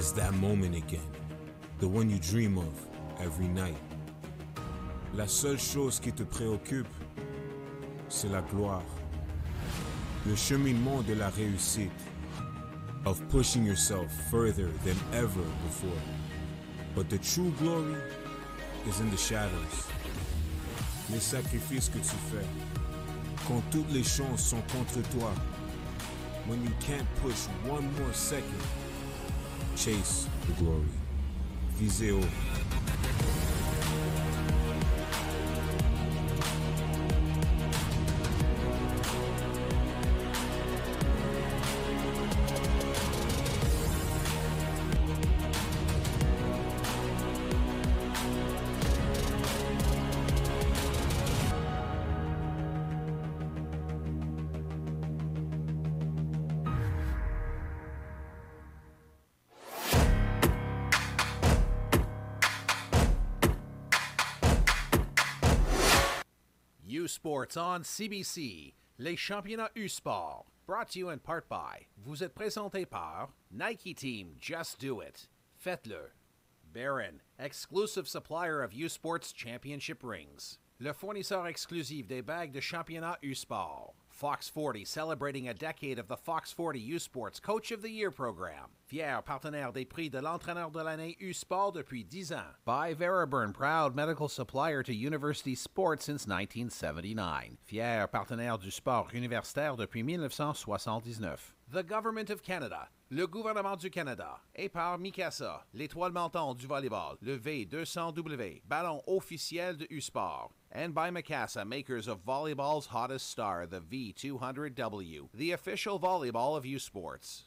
It's that moment again, the one you dream of every night. La seule chose qui te préoccupe, c'est la gloire. Le cheminement de la réussite, of pushing yourself further than ever before. But the true glory is in the shadows. Les sacrifices que tu fais, quand toutes les chances sont contre toi. When you can't push one more second, chase the glory. Visez haut. U-Sports on CBC, les championnats U-Sport, brought to you in part by, vous êtes présenté par Nike Team Just Do It, faites-le. Baron, exclusive supplier of U-Sports championship rings. Le fournisseur exclusif des bagues de championnat U-Sport. Fox 40 celebrating a decade of the Fox 40 U-Sports Coach of the Year program. Fier partenaire des prix de l'entraîneur de l'année U-Sport depuis 10 ans. By Veriburn, proud medical supplier to university sports since 1979. Fier partenaire du sport universitaire depuis 1979. The Government of Canada. Le gouvernement du Canada. Et par Mikasa, l'étoile montante du volleyball, le V200W, ballon officiel de U-Sport. And by Mikasa, makers of volleyball's hottest star, the V200W, the official volleyball of U-Sports.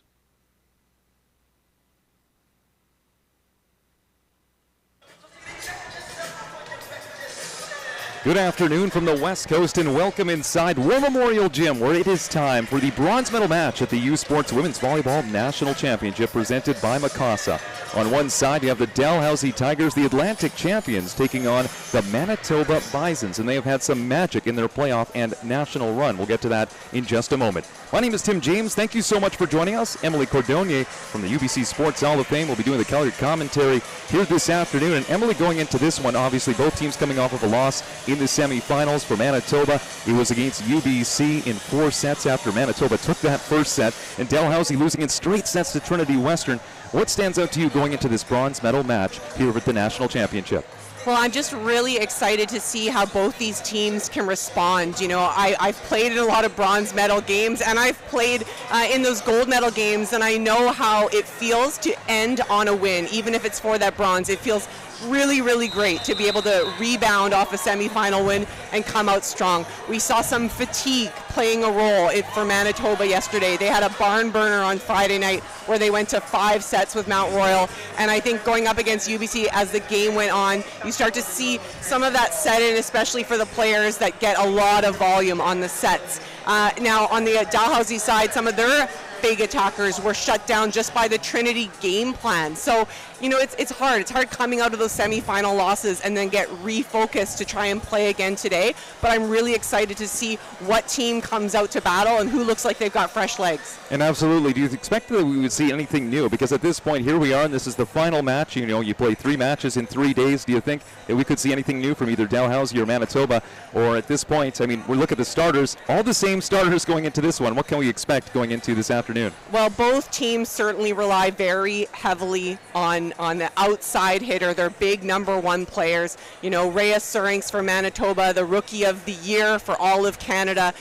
Good afternoon from the West Coast and welcome inside War Memorial Gym, where it is time for the bronze medal match at the U-Sports Women's Volleyball National Championship presented by Mikasa. On one side, you have the Dalhousie Tigers, the Atlantic champions, taking on the Manitoba Bisons, and they have had some magic in their playoff and national run. We'll get to that in just a moment. My name is Tim James. Thank you so much for joining us. Emily Cordonier from the UBC Sports Hall of Fame will be doing the colored commentary here this afternoon. And Emily, going into this one, obviously both teams coming off of a loss in the semifinals. For Manitoba, it was against UBC in 4 sets after Manitoba took that first set, and Dalhousie losing in straight sets to Trinity Western. What stands out to you going into this bronze medal match here at the National Championship? Well, I'm just really excited to see how both these teams can respond. You know, I've played in a lot of bronze medal games, and I've played in those gold medal games, and I know how it feels to end on a win, even if it's for that bronze. It feels really, really great to be able to rebound off a semifinal win and come out strong. We saw some fatigue playing a role for Manitoba yesterday. They had a barn burner on Friday night where they went to 5 sets with Mount Royal, and I think going up against UBC as the game went on, you start to see some of that set in, especially for the players that get a lot of volume on the sets. Now on the Dalhousie side, some of their big attackers were shut down just by the Trinity game plan. So, you know, it's hard. It's hard coming out of those semifinal losses and then get refocused to try and play again today. But I'm really excited to see what team comes out to battle and who looks like they've got fresh legs. And absolutely, do you expect that we would see anything new? Because at this point, here we are, and this is the final match. You know, you play 3 matches in 3 days. Do you think that we could see anything new from either Dalhousie or Manitoba? Or at this point, I mean, we look at the starters, all the same starters going into this one. What can we expect going into this afternoon? Well, both teams certainly rely very heavily on the outside hitter, their big number 1 players. You know, Rhea Surinks for Manitoba, the Rookie of the Year for all of Canada,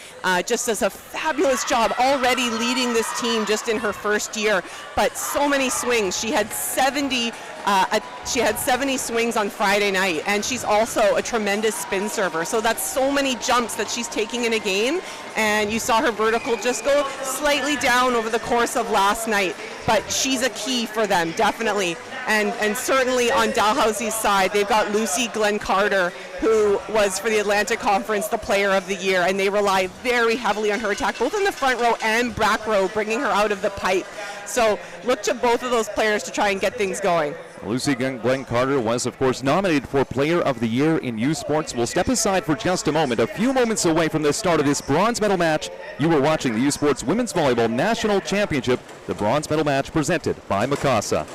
just does a fabulous job already leading this team just in her first year. But so many swings. She had 70 swings on Friday night, and she's also a tremendous spin server. So that's so many jumps that she's taking in a game, and you saw her vertical just go slightly down over the course of last night. But she's a key for them, definitely. And certainly on Dalhousie's side, they've got Lucy Glenn Carter, who was for the Atlantic Conference the Player of the Year, and they rely very heavily on her attack, both in the front row and back row, bringing her out of the pipe. So look to both of those players to try and get things going. Lucy Glenn Carter was, of course, nominated for Player of the Year in U-Sports. We'll step aside for just a moment. A few moments away from the start of this bronze medal match, you are watching the U-Sports Women's Volleyball National Championship, the bronze medal match presented by Mikasa.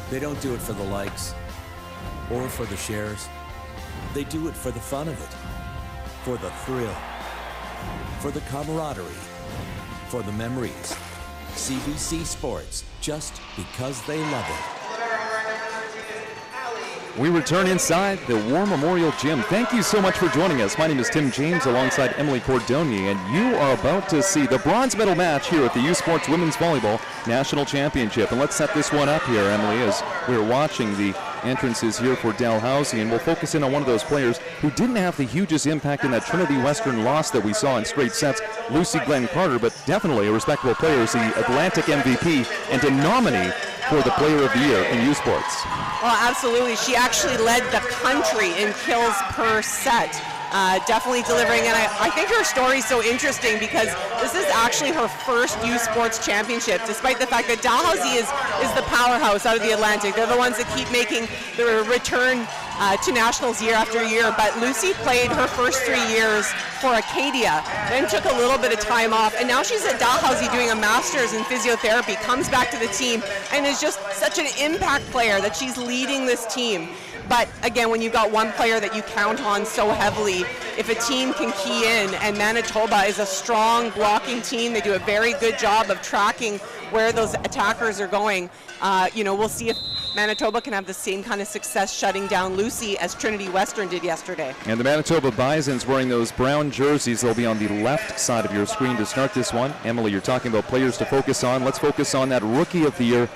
They don't do it for the likes or for the shares. They do it for the fun of it, for the thrill, for the camaraderie, for the memories. CBC Sports, just because they love it. We return inside the War Memorial Gym. Thank you so much for joining us. My name is Tim James alongside Emily Cordoni, and you are about to see the bronze medal match here at the U Sports Women's Volleyball National Championship. And let's set this one up here, Emily, as we're watching the entrances here for Dalhousie, and we'll focus in on one of those players who didn't have the hugest impact in that Trinity Western loss that we saw in straight sets, Lucy Glenn Carter, but definitely a respectable player as the Atlantic MVP and a nominee for the Player of the Year in U Sports. Well, absolutely. She actually led the country in kills per set. Definitely delivering, and I think her story is so interesting because this is actually her first U Sports Championship, despite the fact that Dalhousie is the powerhouse out of the Atlantic. They're the ones that keep making the return to nationals year after year, but Lucy played her first 3 years for Acadia, then took a little bit of time off, and now she's at Dalhousie doing a master's in physiotherapy, comes back to the team, and is just such an impact player that she's leading this team. But again, when you've got one player that you count on so heavily, if a team can key in, and Manitoba is a strong blocking team, they do a very good job of tracking where those attackers are going. We'll see if Manitoba can have the same kind of success shutting down Lucy as Trinity Western did yesterday. And the Manitoba Bisons wearing those brown jerseys. They'll be on the left side of your screen to start this one. Emily, you're talking about players to focus on. Let's focus on that Rookie of the Year,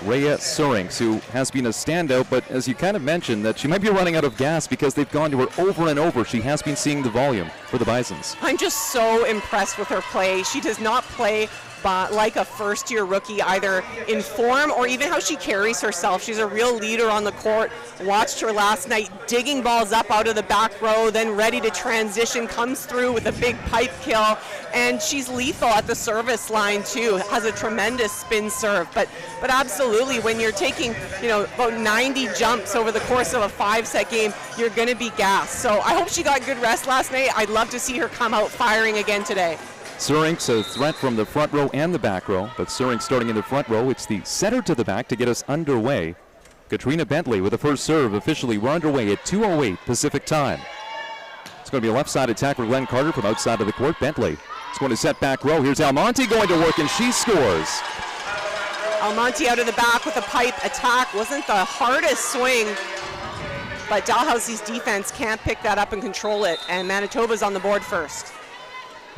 Rhea Surinks, who has been a standout, but as you kind of mentioned, that she might be running out of gas because they've gone to her over and over. She has been seeing the volume for the Bisons. I'm just so impressed with her play. She does not play like a first-year rookie, either in form or even how she carries herself. She's a real leader on the court. Watched her last night digging balls up out of the back row, then ready to transition, comes through with a big pipe kill, and she's lethal at the service line too. Has a tremendous spin serve, but absolutely, when you're taking about 90 jumps over the course of a 5-set game, you're going to be gassed. So I hope she got good rest last night. I'd love to see her come out firing again today. Surinks, a threat from the front row and the back row, but Surinks starting in the front row. It's the setter to the back to get us underway. Katrina Bentley with the first serve. Officially, we're underway at 2:08 Pacific time. It's going to be a left-side attack for Glenn Carter from outside of the court. Bentley is going to set back row. Here's Almonte going to work, and she scores. Almonte out of the back with a pipe attack. Wasn't the hardest swing, but Dalhousie's defense can't pick that up and control it, and Manitoba's on the board first.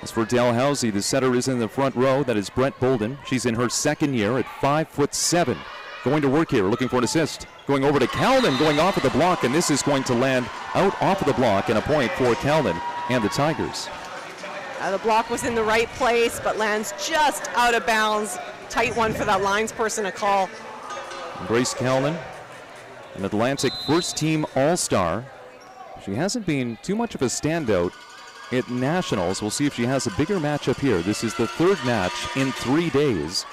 As for Dalhousie, the setter is in the front row. That is Brett Bolden. She's in her second year at 5'7". Going to work here, looking for an assist. Going over to Calden, going off of the block, and this is going to land out off of the block, and a point for Calden and the Tigers. The block was in the right place, but lands just out of bounds. Tight one for that linesperson to call. Grace Calden, an Atlantic first-team All-Star. She hasn't been too much of a standout at Nationals. We'll see if she has a bigger matchup here. This is the third match in 3 days,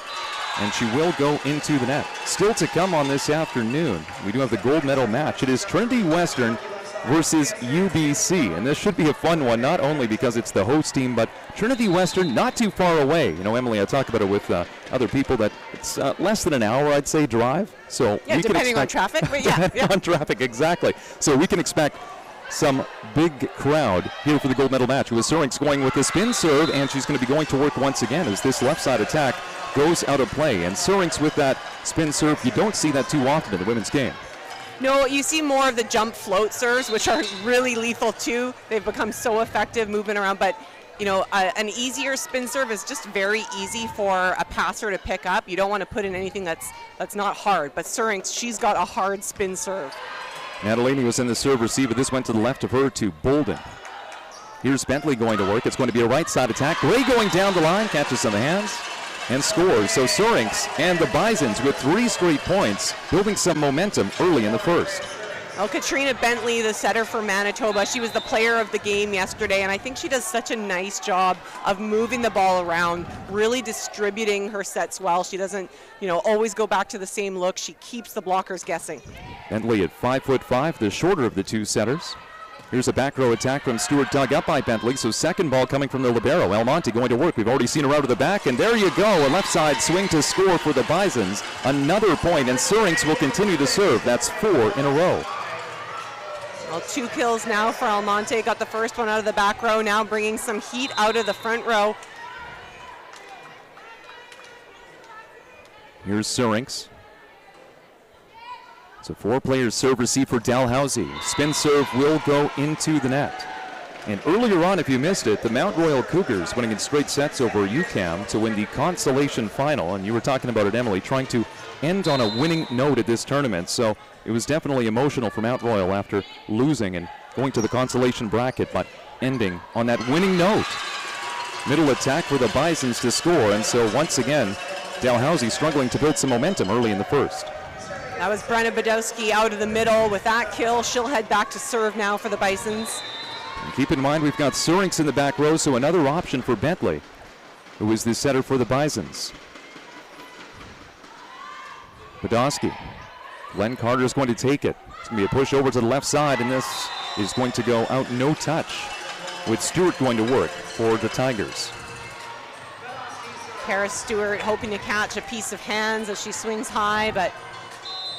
and she will go into the net. Still to come on this afternoon, we do have the gold medal match. It is Trinity Western versus UBC. And this should be a fun one, not only because it's the host team, but Trinity Western not too far away. You know, Emily, I talked about it with other people that it's less than an hour, I'd say, drive. So yeah, we depending on traffic. But yeah. on traffic, exactly. So we can expect some big crowd here for the gold medal match. With Surinks going with the spin serve, and she's going to be going to work once again as this left side attack goes out of play. And Surinks with that spin serve, you don't see that too often in the women's game. No, you see more of the jump float serves, which are really lethal too. They've become so effective moving around, but you know, an easier spin serve is just very easy for a passer to pick up. You don't want to put in anything that's not hard, but Surinks, she's got a hard spin serve. Natalini was in the serve receive, but this went to the left of her to Bolden. Here's Bentley going to work. It's going to be a right side attack. Gray going down the line, catches on the hands, and scores. So Surinks and the Bisons with 3 straight points, building some momentum early in the first. Well, Katrina Bentley, the setter for Manitoba, she was the player of the game yesterday, and I think she does such a nice job of moving the ball around, really distributing her sets well. She doesn't, you know, always go back to the same look. She keeps the blockers guessing. Bentley at 5'5", the shorter of the two setters. Here's a back row attack from Stewart, dug up by Bentley. So second ball coming from the libero. Almonte going to work. We've already seen her out of the back, and there you go. A left side swing to score for the Bisons. Another point, and Surinks will continue to serve. That's 4 in a row. Well, 2 kills now for Almonte. Got the first one out of the back row, now bringing some heat out of the front row. Here's Surinks. It's a 4-player serve receive for Dalhousie. Spin serve will go into the net. And earlier on, if you missed it, the Mount Royal Cougars winning in straight sets over UQAM to win the consolation final. And you were talking about it, Emily, trying to end on a winning note at this tournament. So it was definitely emotional for Mount Royal after losing and going to the consolation bracket, but ending on that winning note. Middle attack for the Bisons to score. And so once again, Dalhousie struggling to build some momentum early in the first. That was Brenna Badowski out of the middle with that kill. She'll head back to serve now for the Bisons. And keep in mind we've got Surinks in the back row, so another option for Bentley, who is the setter for the Bisons. Badowski. Glenn Carter is going to take it. It's going to be a push over to the left side, and this is going to go out no touch, with Stewart going to work for the Tigers. Paris Stewart hoping to catch a piece of hands as she swings high, but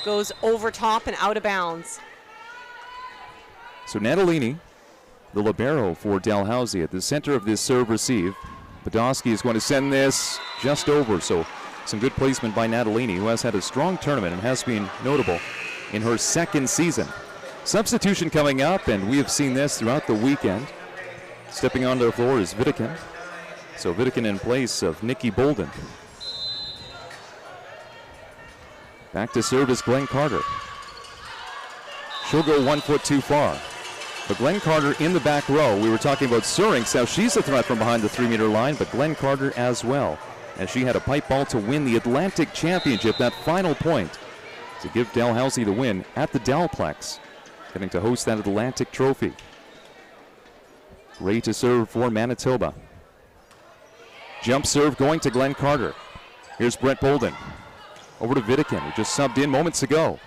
goes over top and out of bounds. So Natalini, the libero for Dalhousie, at the center of this serve receive. Badowski is going to send this just over, so some good placement by Natalini, who has had a strong tournament and has been notable in her second season. Substitution coming up, and we have seen this throughout the weekend. Stepping onto the floor is Vidican. So Vidican in place of Nikki Bolden. Back to serve is Glenn Carter. She'll go 1 foot too far. But Glenn Carter in the back row. We were talking about Surinks. Now she's a threat from behind the 3-meter line, but Glenn Carter as well, as she had a pipe ball to win the Atlantic Championship, that final point to give Dalhousie the win at the Dalplex, getting to host that Atlantic Trophy. Ready to serve for Manitoba. Jump serve going to Glenn Carter. Here's Brett Bolden. Over to Vidican, who just subbed in moments ago.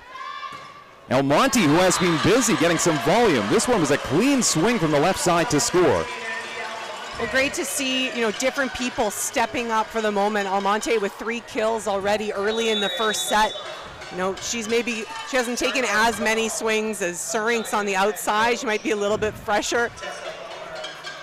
Almonte, who has been busy getting some volume. This one was a clean swing from the left side to score. Well, great to see, you know, different people stepping up for the moment. Almonte with 3 kills already early in the first set. You know, she hasn't taken as many swings as Surinks on the outside. She might be a little bit fresher.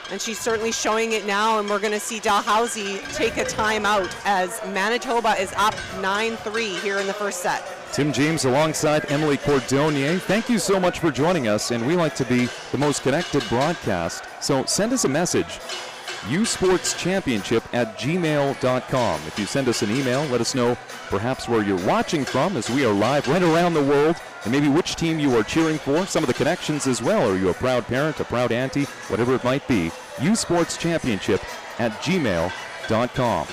And she's certainly showing it now, and we're going to see Dalhousie take a timeout as Manitoba is up 9-3 here in the first set. Tim James alongside Emily Cordonier. Thank you so much for joining us, and we like to be the most connected broadcast. So send us a message, usportschampionship@gmail.com. If you send us an email, let us know perhaps where you're watching from, as we are live right around the world, and maybe which team you are cheering for, some of the connections as well. Are you a proud parent, a proud auntie, whatever it might be, usportschampionship@gmail.com.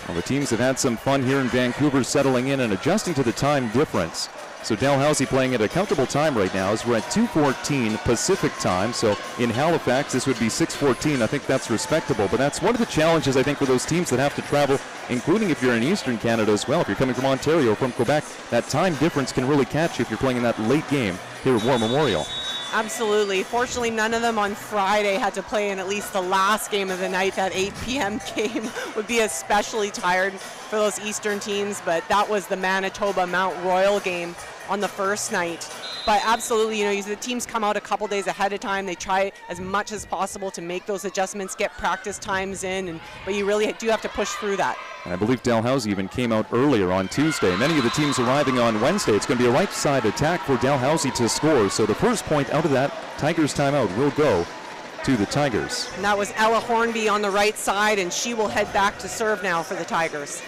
Well, the teams have had some fun here in Vancouver, settling in and adjusting to the time difference. So Dalhousie playing at a comfortable time right now as we're at 2:14 Pacific time. So in Halifax, this would be 6:14. I think that's respectable. But that's one of the challenges, I think, for those teams that have to travel, including if you're in Eastern Canada as well. If you're coming from Ontario, from Quebec, that time difference can really catch you if you're playing in that late game here at War Memorial. Absolutely. Fortunately, none of them on Friday had to play in at least the last game of the night. That 8 p.m. game would be especially tired for those Eastern teams, but that was the Manitoba Mount Royal game on the first night. But absolutely, the teams come out a couple days ahead of time. They try as much as possible to make those adjustments, get practice times in, but you really do have to push through that. And I believe Dalhousie even came out earlier on Tuesday. Many of the teams arriving on Wednesday. It's going to be a right side attack for Dalhousie to score. So the first point out of that Tigers timeout will go to the Tigers. And that was Ella Hornby on the right side, and she will head back to serve now for the Tigers.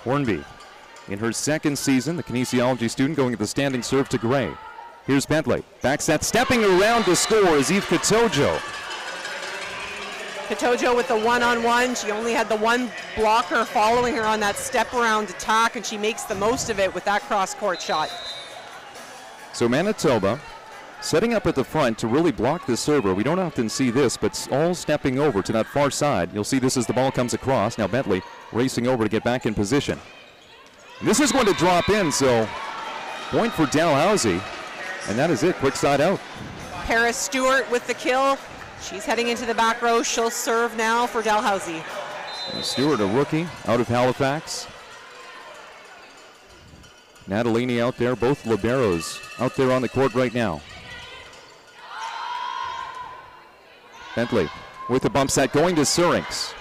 Hornby, in her second season, the kinesiology student going at the standing serve to Gray. Here's Bentley. Back set, stepping around to score is Eve Katojo. Katojo with the one-on-one. She only had the one blocker following her on that step-around attack, and she makes the most of it with that cross-court shot. So Manitoba setting up at the front to really block the server. We don't often see this, but all stepping over to that far side. You'll see this as the ball comes across. Now Bentley racing over to get back in position. And this is going to drop in, so point for Dalhousie, and that is it. Quick side out. Paris Stewart with the kill. She's heading into the back row. She'll serve now for Dalhousie. Stewart, a rookie out of Halifax. Natalini out there, both liberos out there on the court right now. Bentley with the bump set going to Surinks.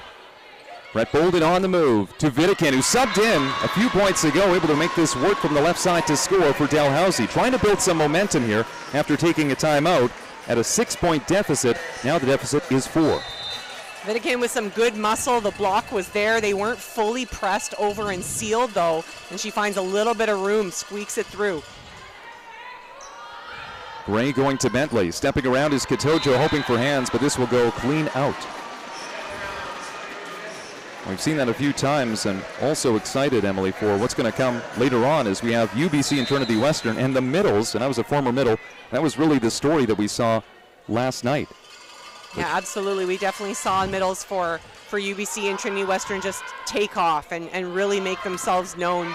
Brett Bolden on the move to Vidican, who subbed in a few points ago, able to make this work from the left side to score for Dalhousie. Trying to build some momentum here after taking a timeout at a 6-point deficit. Now the deficit is 4. Vidican with some good muscle. The block was there. They weren't fully pressed over and sealed, though, and she finds a little bit of room, squeaks it through. Gray going to Bentley. Stepping around is Katojo, hoping for hands, but this will go clean out. We've seen that a few times, and also excited, Emily, for what's going to come later on as we have UBC and Trinity Western and the middles, and I was a former middle. That was really the story that we saw last night. Yeah, absolutely. We definitely saw middles for UBC and Trinity Western just take off and really make themselves known.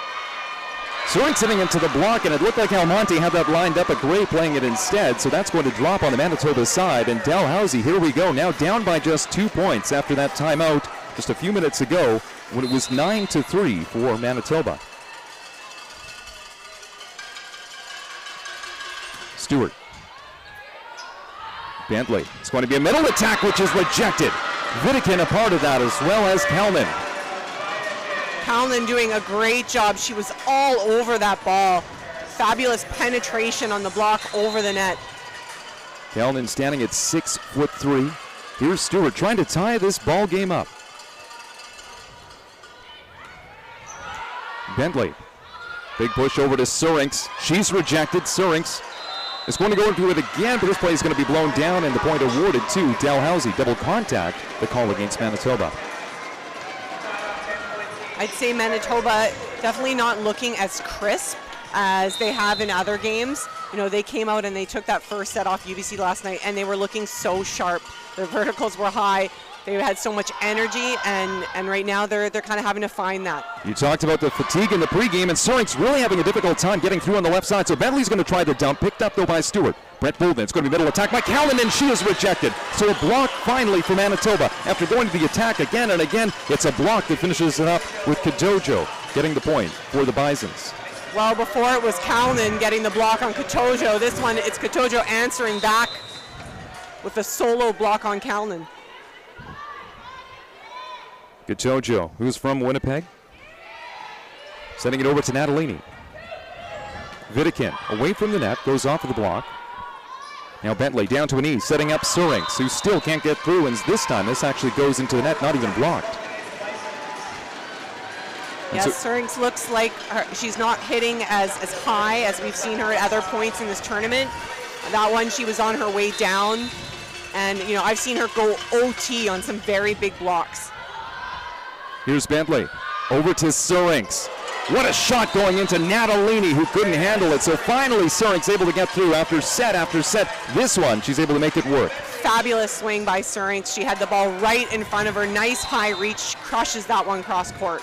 Soren sitting into the block, and it looked like Almonte had that lined up, but Gray playing it instead, so that's going to drop on the Manitoba side. And Dalhousie, here we go, now down by just 2 points after that timeout just a few minutes ago when it was 9-3 for Manitoba. Stewart. Bentley. It's going to be a middle attack, which is rejected. Vidican a part of that, as well as Kalman. Kalman doing a great job. She was all over that ball. Fabulous penetration on the block over the net. Kalman standing at 6'3". Here's Stewart trying to tie this ball game up. Bentley. Big push over to Surinks. She's rejected. Surinks is going to go into it again, but this play is going to be blown down, and the point awarded to Dalhousie. Double contact, the call against Manitoba. I'd say Manitoba definitely not looking as crisp as they have in other games. You know, they came out and they took that first set off UBC last night, and they were looking so sharp. Their verticals were high. They had so much energy, and right now they're kind of having to find that. You talked about the fatigue in the pregame, and Surinks really having a difficult time getting through on the left side. So Bentley's going to try the dump, picked up though by Stewart. Brett Bolden, it's going to be middle attack by Callan, and she is rejected. So a block finally for Manitoba. After going to the attack again and again, it's a block that finishes it up with Katojo getting the point for the Bisons. Well, before it was Callan getting the block on Katojo. This one, it's Katojo answering back with a solo block on Callan. Katojo, who's from Winnipeg, sending it over to Natalini. Vidican away from the net, goes off of the block. Now Bentley down to a knee, setting up Surinks, who still can't get through, and this time this actually goes into the net, not even blocked. Yes, Surinks looks like she's not hitting as high as we've seen her at other points in this tournament. That one, she was on her way down, and you know, I've seen her go OT on some very big blocks. Here's Bentley, over to Surinks. What a shot going into Natalini, who couldn't handle it. So finally Surinks able to get through after set after set. This one, she's able to make it work. Fabulous swing by Surinks. She had the ball right in front of her. Nice high reach, crushes that one cross court.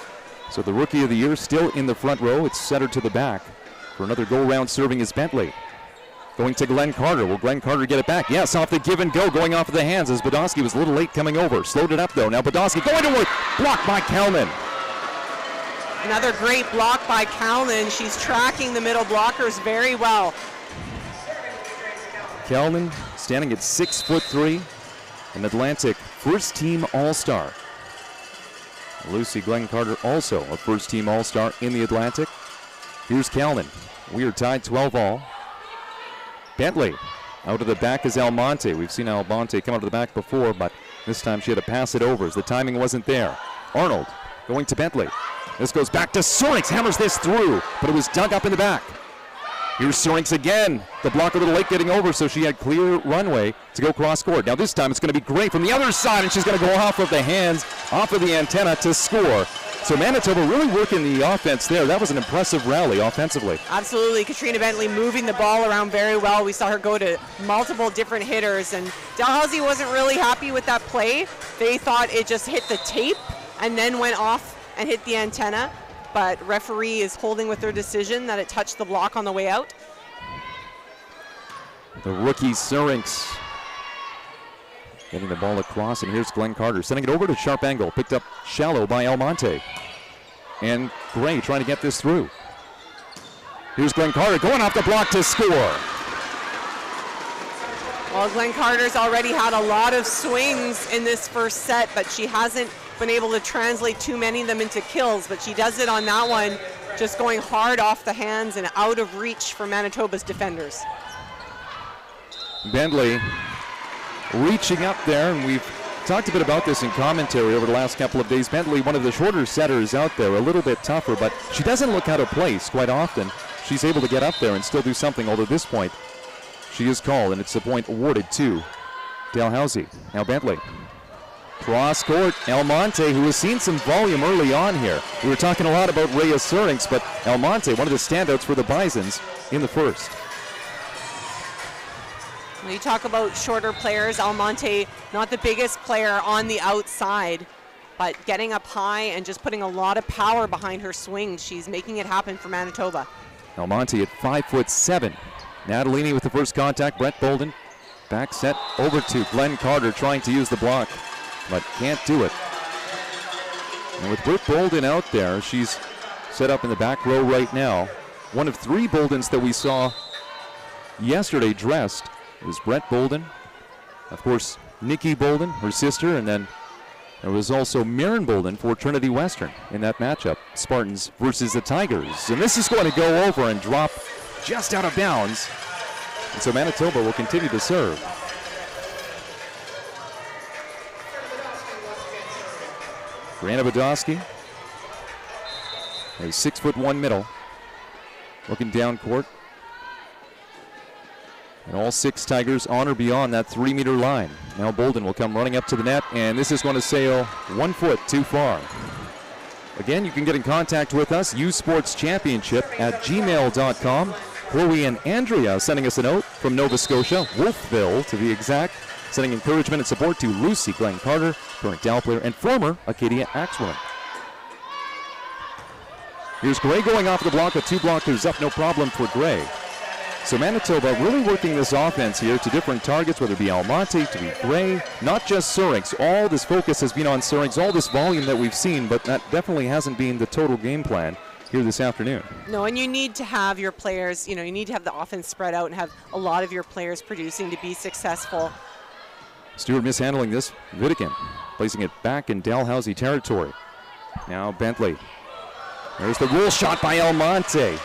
So the Rookie of the Year still in the front row. It's centered to the back For another go-round serving is Bentley. Going to Glenn Carter. Will Glenn Carter get it back? Yes, off the give and go, going off of the hands as Badowski was a little late coming over. Slowed it up though. Now Badowski going to work. Blocked by Kalman. Another great block by Kalman. She's tracking the middle blockers very well. Kalman standing at 6'3", an Atlantic first-team All-Star. Lucy Glenn Carter also a first-team All-Star in the Atlantic. Here's Kalman. We are tied 12-all. Bentley out of the back is Almonte. We've seen Almonte come out of the back before, but this time she had to pass it over as the timing wasn't there. Arnold going to Bentley. This goes back to Sorinks, hammers this through, but it was dug up in the back. Here's Sorinks again. The block a little late getting over, so she had clear runway to go cross court. Now this time it's going to be great from the other side, and she's going to go off of the hands, off of the antenna to score. So Manitoba really working the offense there. That was an impressive rally offensively. Absolutely. Katrina Bentley moving the ball around very well. We saw her go to multiple different hitters, and Dalhousie wasn't really happy with that play. They thought it just hit the tape and then went off and hit the antenna, but referee is holding with their decision that it touched the block on the way out. The rookie Sorinks getting the ball across, and here's Glenn Carter sending it over to sharp angle, picked up shallow by Almonte. And Gray trying to get this through. Here's Glenn Carter going off the block to score. Well, Glenn Carter's already had a lot of swings in this first set, but she hasn't been able to translate too many of them into kills, but she does it on that one, just going hard off the hands and out of reach for Manitoba's defenders. Bentley reaching up there, and we've talked a bit about this in commentary over the last couple of days. Bentley, one of the shorter setters out there, a little bit tougher, but she doesn't look out of place quite often. She's able to get up there and still do something, although at this point she is called, and it's a point awarded to Dalhousie. Now Bentley. Cross court, Almonte, who has seen some volume early on here. We were talking a lot about Rhea Sorinks, but Almonte, one of the standouts for the Bisons in the first. When you talk about shorter players, Almonte, not the biggest player on the outside, but getting up high and just putting a lot of power behind her swing. She's making it happen for Manitoba. Almonte at 5'7". Natalini with the first contact. Brett Bolden back set over to Glenn Carter trying to use the block, but can't do it. And with Brett Bolden out there, she's set up in the back row right now. One of three Boldens that we saw yesterday dressed is Brett Bolden. Of course, Nikki Bolden, her sister, and then there was also Maren Bolden for Trinity Western in that matchup. Spartans versus the Tigers. And this is going to go over and drop just out of bounds. And so Manitoba will continue to serve. Brianna Badowski, a 6'1" middle, looking down court. And all six Tigers on or beyond that 3-meter line. Now Bolden will come running up to the net, and this is going to sail 1 foot too far. Again, you can get in contact with us, usportschampionship@gmail.com. Chloe and Andrea sending us a note from Nova Scotia, Wolfville to be exact, sending encouragement and support to Lucy Glenn Carter, current Dow player and former Acadia Axewoman. Here's Gray going off the block with two blockers up, no problem for Gray. So Manitoba really working this offense here to different targets, whether it be Almonte, to be Gray, not just Sorinks. All this focus has been on Sorinks, all this volume that we've seen, but that definitely hasn't been the total game plan here this afternoon. No, and you need to have your players, you need to have the offense spread out and have a lot of your players producing to be successful. Stewart mishandling this. Vidican placing it back in Dalhousie territory. Now Bentley. There's the roll shot by Almonte.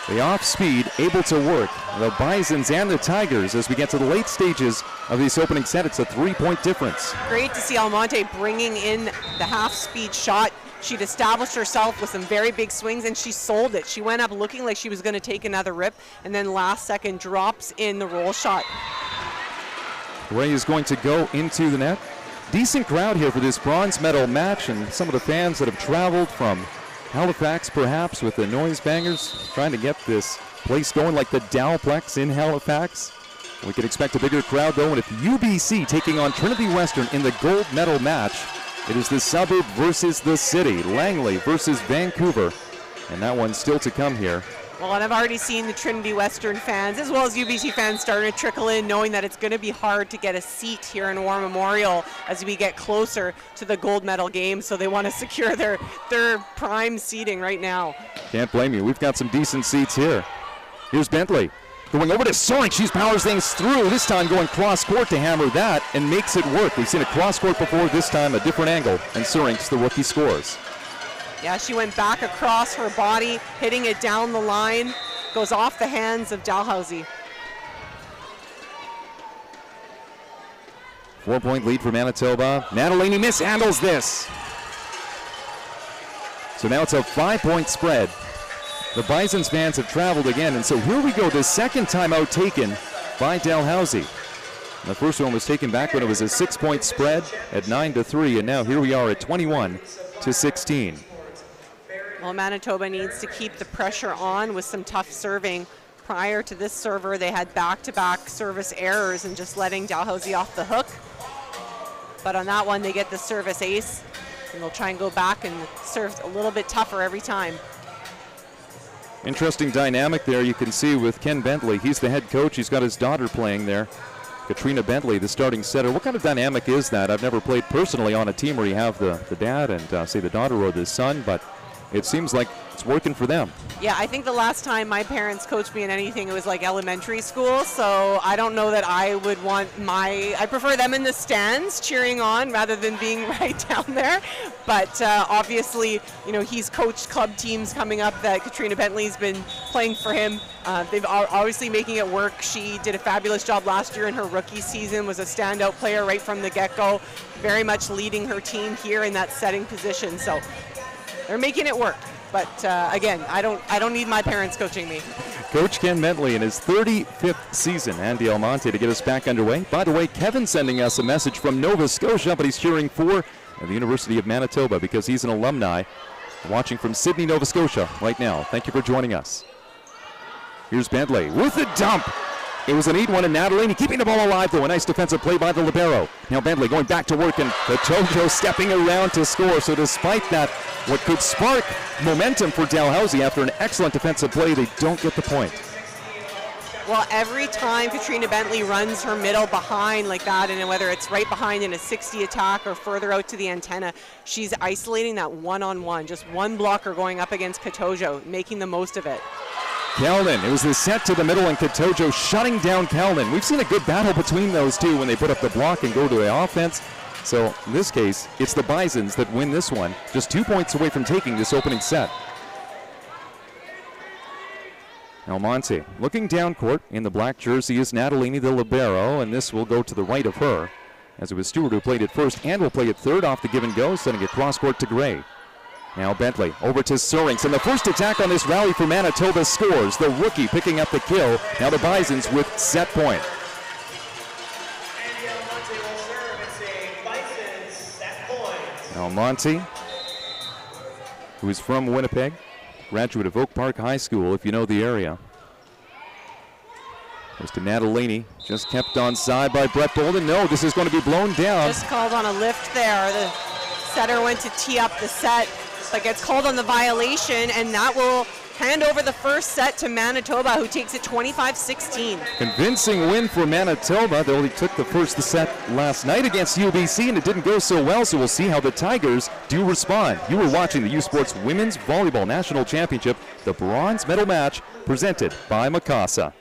The off speed able to work. The Bisons and the Tigers as we get to the late stages of this opening set. It's a 3-point difference. Great to see Almonte bringing in the half speed shot. She'd established herself with some very big swings, and she sold it. She went up looking like she was going to take another rip, and then last second drops in the roll shot. Ray is going to go into the net. Decent crowd here for this bronze medal match, and some of the fans that have traveled from Halifax perhaps with the noise bangers trying to get this place going like the Dowplex in Halifax. We can expect a bigger crowd though, and if UBC taking on Trinity Western in the gold medal match, it is the suburb versus the city, Langley versus Vancouver, and that one's still to come here Well, and I've already seen the Trinity Western fans as well as UBC fans starting to trickle in, knowing that it's going to be hard to get a seat here in War Memorial as we get closer to the gold medal game. So they want to secure their prime seating right now. Can't blame you. We've got some decent seats here. Here's Bentley going over to Sorenk. She powers things through, this time going cross court to hammer that and makes it work. We've seen a cross court before, this time a different angle, and Sorenk's the rookie scores. Yeah, she went back across her body, hitting it down the line. Goes off the hands of Dalhousie. 4-point lead for Manitoba. Natalini mishandles this. So now it's a 5-point spread. The Bison's fans have traveled again, and so here we go, the second timeout taken by Dalhousie. The first one was taken back when it was a 6-point spread at 9-3, and now here we are at 21-16. Well, Manitoba needs to keep the pressure on with some tough serving. Prior to this server, they had back-to-back service errors and just letting Dalhousie off the hook. But on that one, they get the service ace, and they'll try and go back and serve a little bit tougher every time. Interesting dynamic there you can see with Ken Bentley. He's the head coach. He's got his daughter playing there. Katrina Bentley, the starting setter. What kind of dynamic is that? I've never played personally on a team where you have the dad and, say, the daughter or the son, but it seems like it's working for them. Yeah, I think the last time my parents coached me in anything, it was like elementary school, so I don't know that I would want I prefer them in the stands cheering on rather than being right down there. But obviously, you know, he's coached club teams coming up that Katrina Bentley's been playing for him. They've obviously making it work. She did a fabulous job last year in her rookie season, was a standout player right from the get-go, very much leading her team here in that setting position. So they're making it work. But again, I don't need my parents coaching me. Coach Ken Bentley in his 35th season. Andy Almonte to get us back underway. By the way, Kevin's sending us a message from Nova Scotia, but he's cheering for the University of Manitoba because he's an alumni watching from Sydney, Nova Scotia right now. Thank you for joining us. Here's Bentley with the dump. It was a neat one, and Natalini keeping the ball alive, though. A nice defensive play by the libero. Now Bentley going back to work, and Katojo stepping around to score. So despite that, what could spark momentum for Dalhousie after an excellent defensive play, they don't get the point. Well, every time Katrina Bentley runs her middle behind like that, and whether it's right behind in a 60 attack or further out to the antenna, she's isolating that one-on-one. Just one blocker going up against Katojo, making the most of it. Kelman, it was the set to the middle, and Katojo shutting down Kelman. We've seen a good battle between those two when they put up the block and go to the offense. So in this case, it's the Bisons that win this one, just 2 points away from taking this opening set. Almonte looking down court in the black jersey is Natalini, the libero, and this will go to the right of her, as it was Stewart who played it first and will play it third off the give and go, sending it cross court to Gray. Now Bentley over to Surinks, and the first attack on this rally for Manitoba scores. The rookie picking up the kill. Now the Bisons with set point. Almonte, who is from Winnipeg, graduate of Oak Park High School, if you know the area. Goes to Natalini, just kept on side by Brett Bolden. No, this is going to be blown down. Just called on a lift there. The setter went to tee up the set, but gets called on the violation, and that will hand over the first set to Manitoba, who takes it 25-16. Convincing win for Manitoba. They only took the first set last night against UBC, and it didn't go so well, so we'll see how the Tigers do respond. You were watching the U Sports Women's Volleyball National Championship, the bronze medal match presented by Mikasa.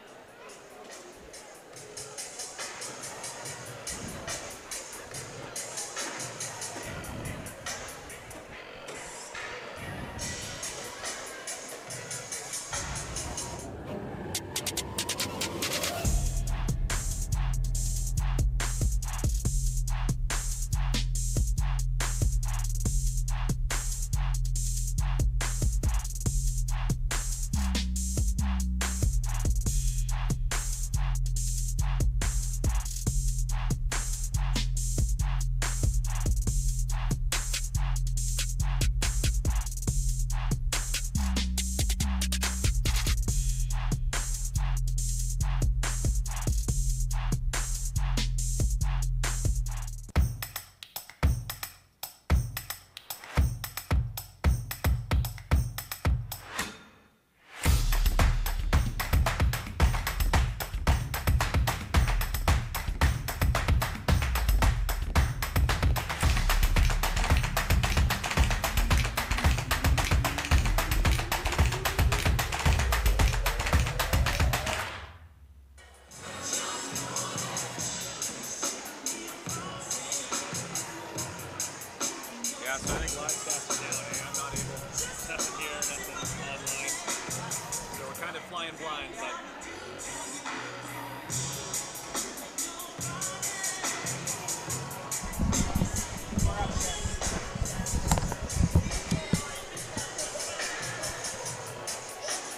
I think live stats are down. I'm not able to. Nothing here, nothing online. So we're kind of flying blind, but.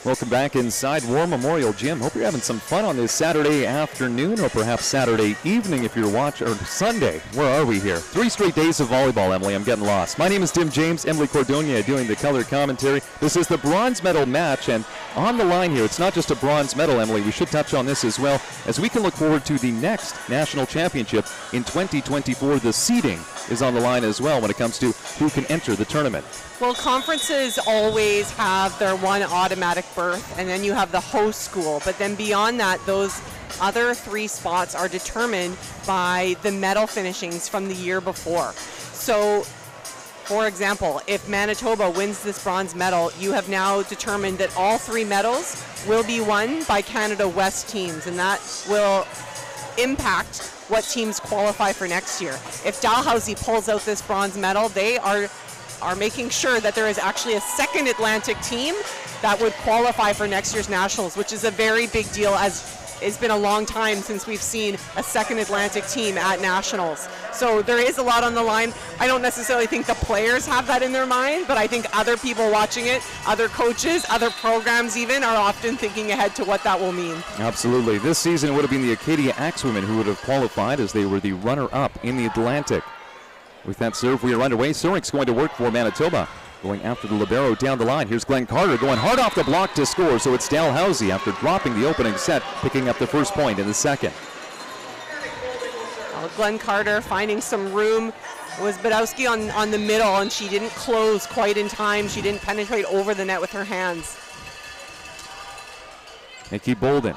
Welcome back inside War Memorial Gym. Hope you're having some fun on this Saturday afternoon, or perhaps Saturday evening if you're watching, or Sunday. Where are we here? 3 straight days of volleyball, Emily. I'm getting lost. My name is Tim James. Emily Cordogna doing the color commentary. This is the bronze medal match, and on the line here, it's not just a bronze medal, Emily. We should touch on this as well, as we can look forward to the next national championship in 2024. The seeding is on the line as well when it comes to who can enter the tournament. Well, conferences always have their one automatic berth, and then you have the host school. But then beyond that, those other 3 spots are determined by the medal finishings from the year before. So, for example, if Manitoba wins this bronze medal, you have now determined that all 3 medals will be won by Canada West teams, and that will impact what teams qualify for next year. If Dalhousie pulls out this bronze medal, they are making sure that there is actually a second Atlantic team that would qualify for next year's nationals, which is a very big deal, as it's been a long time since we've seen a second Atlantic team at nationals. So there is a lot on the line. I don't necessarily think the players have that in their mind, but I think other people watching it, other coaches, other programs even, are often thinking ahead to what that will mean. Absolutely. This season it would have been the Acadia Axewomen who would have qualified, as they were the runner-up in the Atlantic. With that serve, we are underway. Surink's going to work for Manitoba, going after the libero down the line. Here's Glenn Carter going hard off the block to score, so it's Dalhousie, after dropping the opening set, picking up the first point in the second. Well, Glenn Carter finding some room. It was Badowski on the middle, and she didn't close quite in time. She didn't penetrate over the net with her hands. Nikki Bolden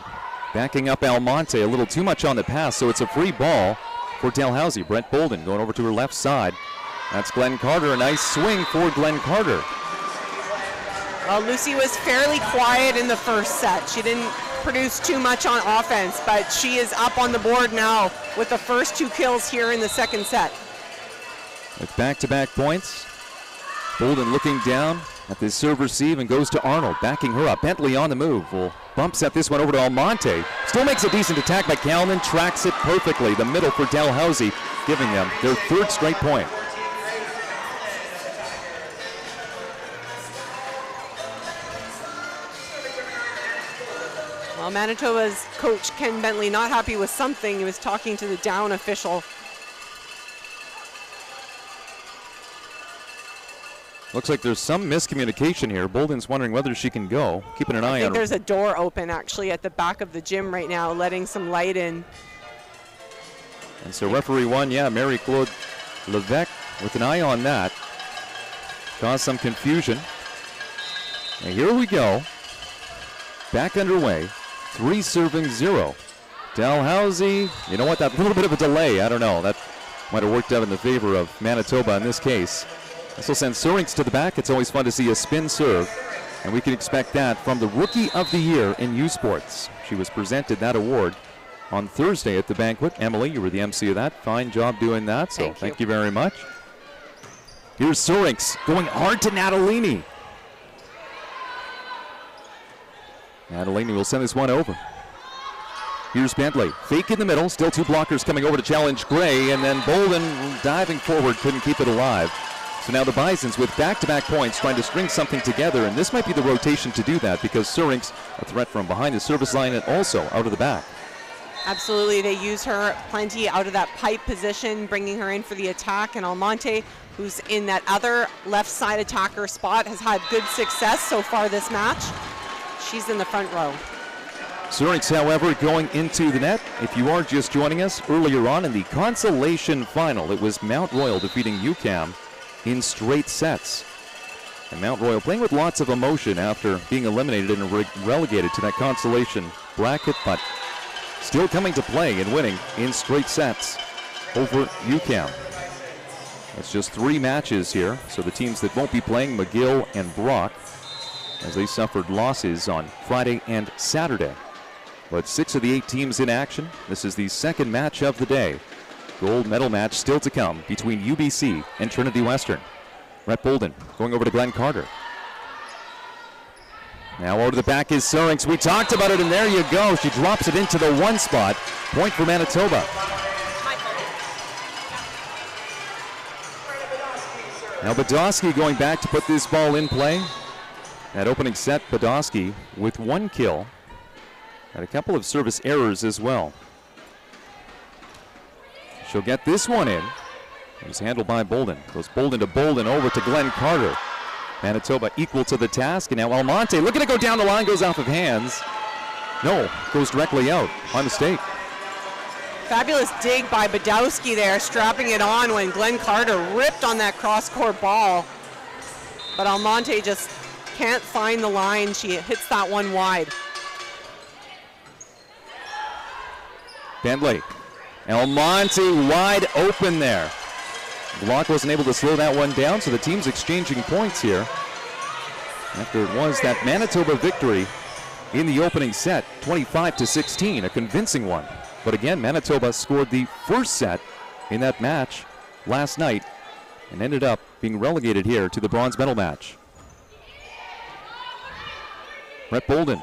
backing up Almonte a little too much on the pass, so it's a free ball for Dalhousie. Brett Bolden going over to her left side. That's Glenn Carter. A nice swing for Glenn Carter. Well, Lucy was fairly quiet in the first set. She didn't produce too much on offense, but she is up on the board now with the first 2 kills here in the second set. With back-to-back points, Bolden looking down at the serve receive and goes to Arnold, backing her up. Bentley on the move. Will bump set this one over to Almonte. Still makes a decent attack, but Kalman tracks it perfectly. The middle for Dalhousie, giving them their 3rd straight point. Well, Manitoba's coach, Ken Bentley, not happy with something. He was talking to the down official. Looks like there's some miscommunication here. Bolden's wondering whether she can go. Keeping an eye on her. I think there's a door open actually at the back of the gym right now, letting some light in. And so referee 1, Mary-Claude Levesque with an eye on that. Caused some confusion. And here we go. Back underway. 3 serving 0. Dalhousie, you know what, that little bit of a delay, I don't know. That might have worked out in the favor of Manitoba in this case. This will send Surinks to the back. It's always fun to see a spin serve, and we can expect that from the Rookie of the Year in U Sports. She was presented that award on Thursday at the banquet. Emily, you were the MC of that. Fine job doing that, so thank you very much. Here's Surinks going hard to Natalini. Natalini will send this one over. Here's Bentley, fake in the middle, still 2 blockers coming over to challenge Gray, and then Bolden diving forward, couldn't keep it alive. So now the Bisons with back-to-back points trying to string something together, and this might be the rotation to do that because Surinks, a threat from behind the service line and also out of the back. Absolutely, they use her plenty out of that pipe position, bringing her in for the attack, and Almonte, who's in that other left side attacker spot, has had good success so far this match. She's in the front row. Surinks, however, going into the net. If you are just joining us, earlier on in the consolation final, it was Mount Royal defeating UQAM in straight sets. And Mount Royal playing with lots of emotion after being eliminated and relegated to that consolation bracket, but still coming to play and winning in straight sets over UQAM. It's just 3 matches here, so the teams that won't be playing, McGill and Brock, as they suffered losses on Friday and Saturday. But 6 of the 8 teams in action. This is the second match of the day. Gold medal match still to come between UBC and Trinity Western. Brett Bolden going over to Glenn Carter. Now over to the back is Surinks. We talked about it, and there you go. She drops it into the 1 spot. Point for Manitoba. Now Badowski going back to put this ball in play. That opening set, Badowski with 1 kill. And a couple of service errors as well. She'll get this one in. It was handled by Bolden. Goes Bolden to Bolden, over to Glenn Carter. Manitoba equal to the task, and now Almonte looking to go down the line, goes off of hands. No, goes directly out. My mistake. Fabulous dig by Badowski there, strapping it on when Glenn Carter ripped on that cross-court ball. But Almonte just can't find the line. She hits that one wide. Bentley. Almonte wide open there. Block wasn't able to slow that one down, so the team's exchanging points here. After it was that Manitoba victory in the opening set, 25-16, a convincing one. But again, Manitoba scored the first set in that match last night and ended up being relegated here to the bronze medal match. Brett Bolden.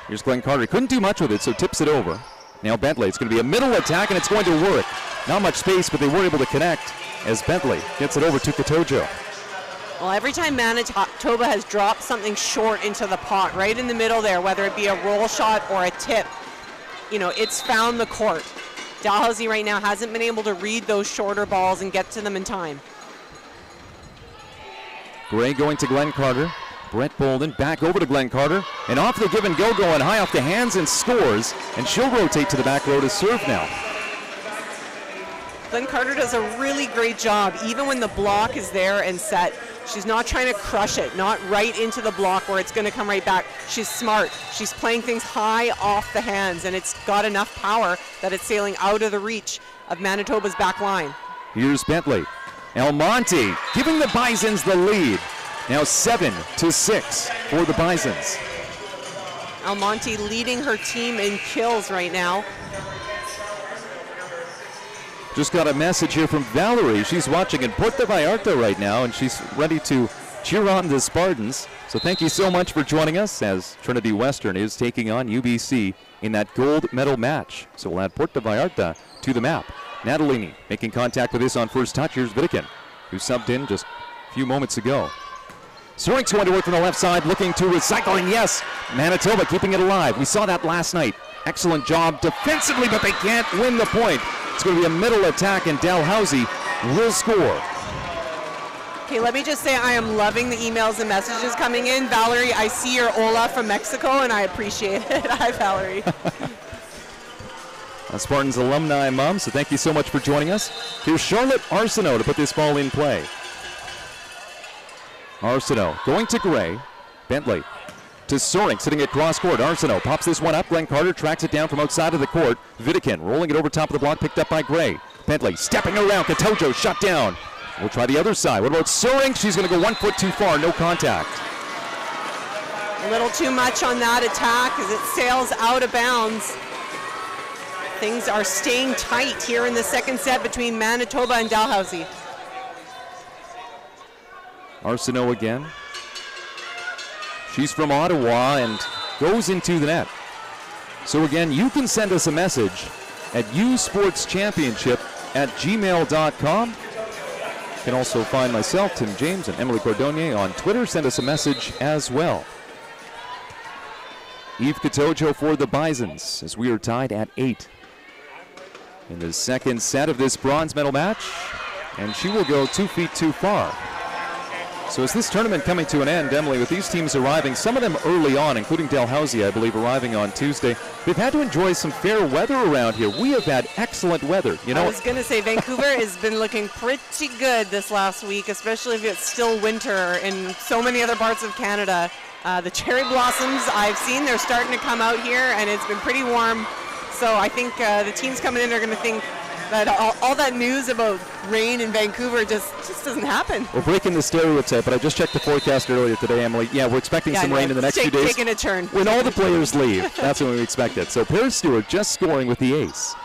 Here's Glenn Carter. Couldn't do much with it, so tips it over. Now Bentley. It's going to be a middle attack, and it's going to work. Not much space, but they were able to connect as Bentley gets it over to Katojo. Well, every time Manitoba has dropped something short into the pot, right in the middle there, whether it be a roll shot or a tip, you know, it's found the court. Dalhousie right now hasn't been able to read those shorter balls and get to them in time. Gray going to Glenn Carter. Brett Bolden back over to Glenn Carter. And off the give and go, going high off the hands and scores. And she'll rotate to the back row to serve now. Glenn Carter does a really great job, even when the block is there and set. She's not trying to crush it, not right into the block where it's going to come right back. She's smart. She's playing things high off the hands, and it's got enough power that it's sailing out of the reach of Manitoba's back line. Here's Bentley. Almonte giving the Bisons the lead. Now 7-6 for the Bisons. Almonte leading her team in kills right now. Just got a message here from Valerie. She's watching in Puerto Vallarta right now, and she's ready to cheer on the Spartans. So thank you so much for joining us as Trinity Western is taking on UBC in that gold medal match. So we'll add Puerto Vallarta to the map. Natalini making contact with this on first touch. Here's Vidican, who subbed in just a few moments ago. Surinks going to work from the left side, looking to recycle, and yes, Manitoba keeping it alive. We saw that last night. Excellent job defensively, but they can't win the point. It's going to be a middle attack, and Dalhousie will score. Okay, let me just say I am loving the emails and messages coming in. Valerie, I see your Ola from Mexico, and I appreciate it. Hi, Valerie. A Spartans alumni mom, so thank you so much for joining us. Here's Charlotte Arsenault to put this ball in play. Arsenault going to Gray. Bentley to Soring, sitting at cross court. Arsenault pops this one up. Glenn Carter tracks it down from outside of the court. Vidican rolling it over top of the block, picked up by Gray. Bentley stepping around. Katojo shut down. We'll try the other side. What about Soring? She's going to go 1 foot too far. No contact. A little too much on that attack as it sails out of bounds. Things are staying tight here in the second set between Manitoba and Dalhousie. Arsenault again. She's from Ottawa and goes into the net. So again, you can send us a message at usportschampionship@gmail.com. You can also find myself, Tim James, and Emily Cordonier on Twitter. Send us a message as well. Eve Katojo for the Bisons as we are tied at 8 in the second set of this bronze medal match. And she will go 2 feet too far. So is this tournament coming to an end, Emily, with these teams arriving, some of them early on, including Dalhousie, I believe, arriving on Tuesday. They've had to enjoy some fair weather around here. We have had excellent weather. You know, I was going to say Vancouver has been looking pretty good this last week, especially if it's still winter in so many other parts of Canada. The cherry blossoms I've seen, they're starting to come out here, and it's been pretty warm. So I think the teams coming in are going to think that all that news about rain in Vancouver just doesn't happen. We're breaking the stereotype, but I just checked the forecast earlier today, Emily. Yeah, we're expecting some rain in the next few days. Taking a turn. When all the players leave, that's when we expect it. So Paris Stewart just scoring with the ace.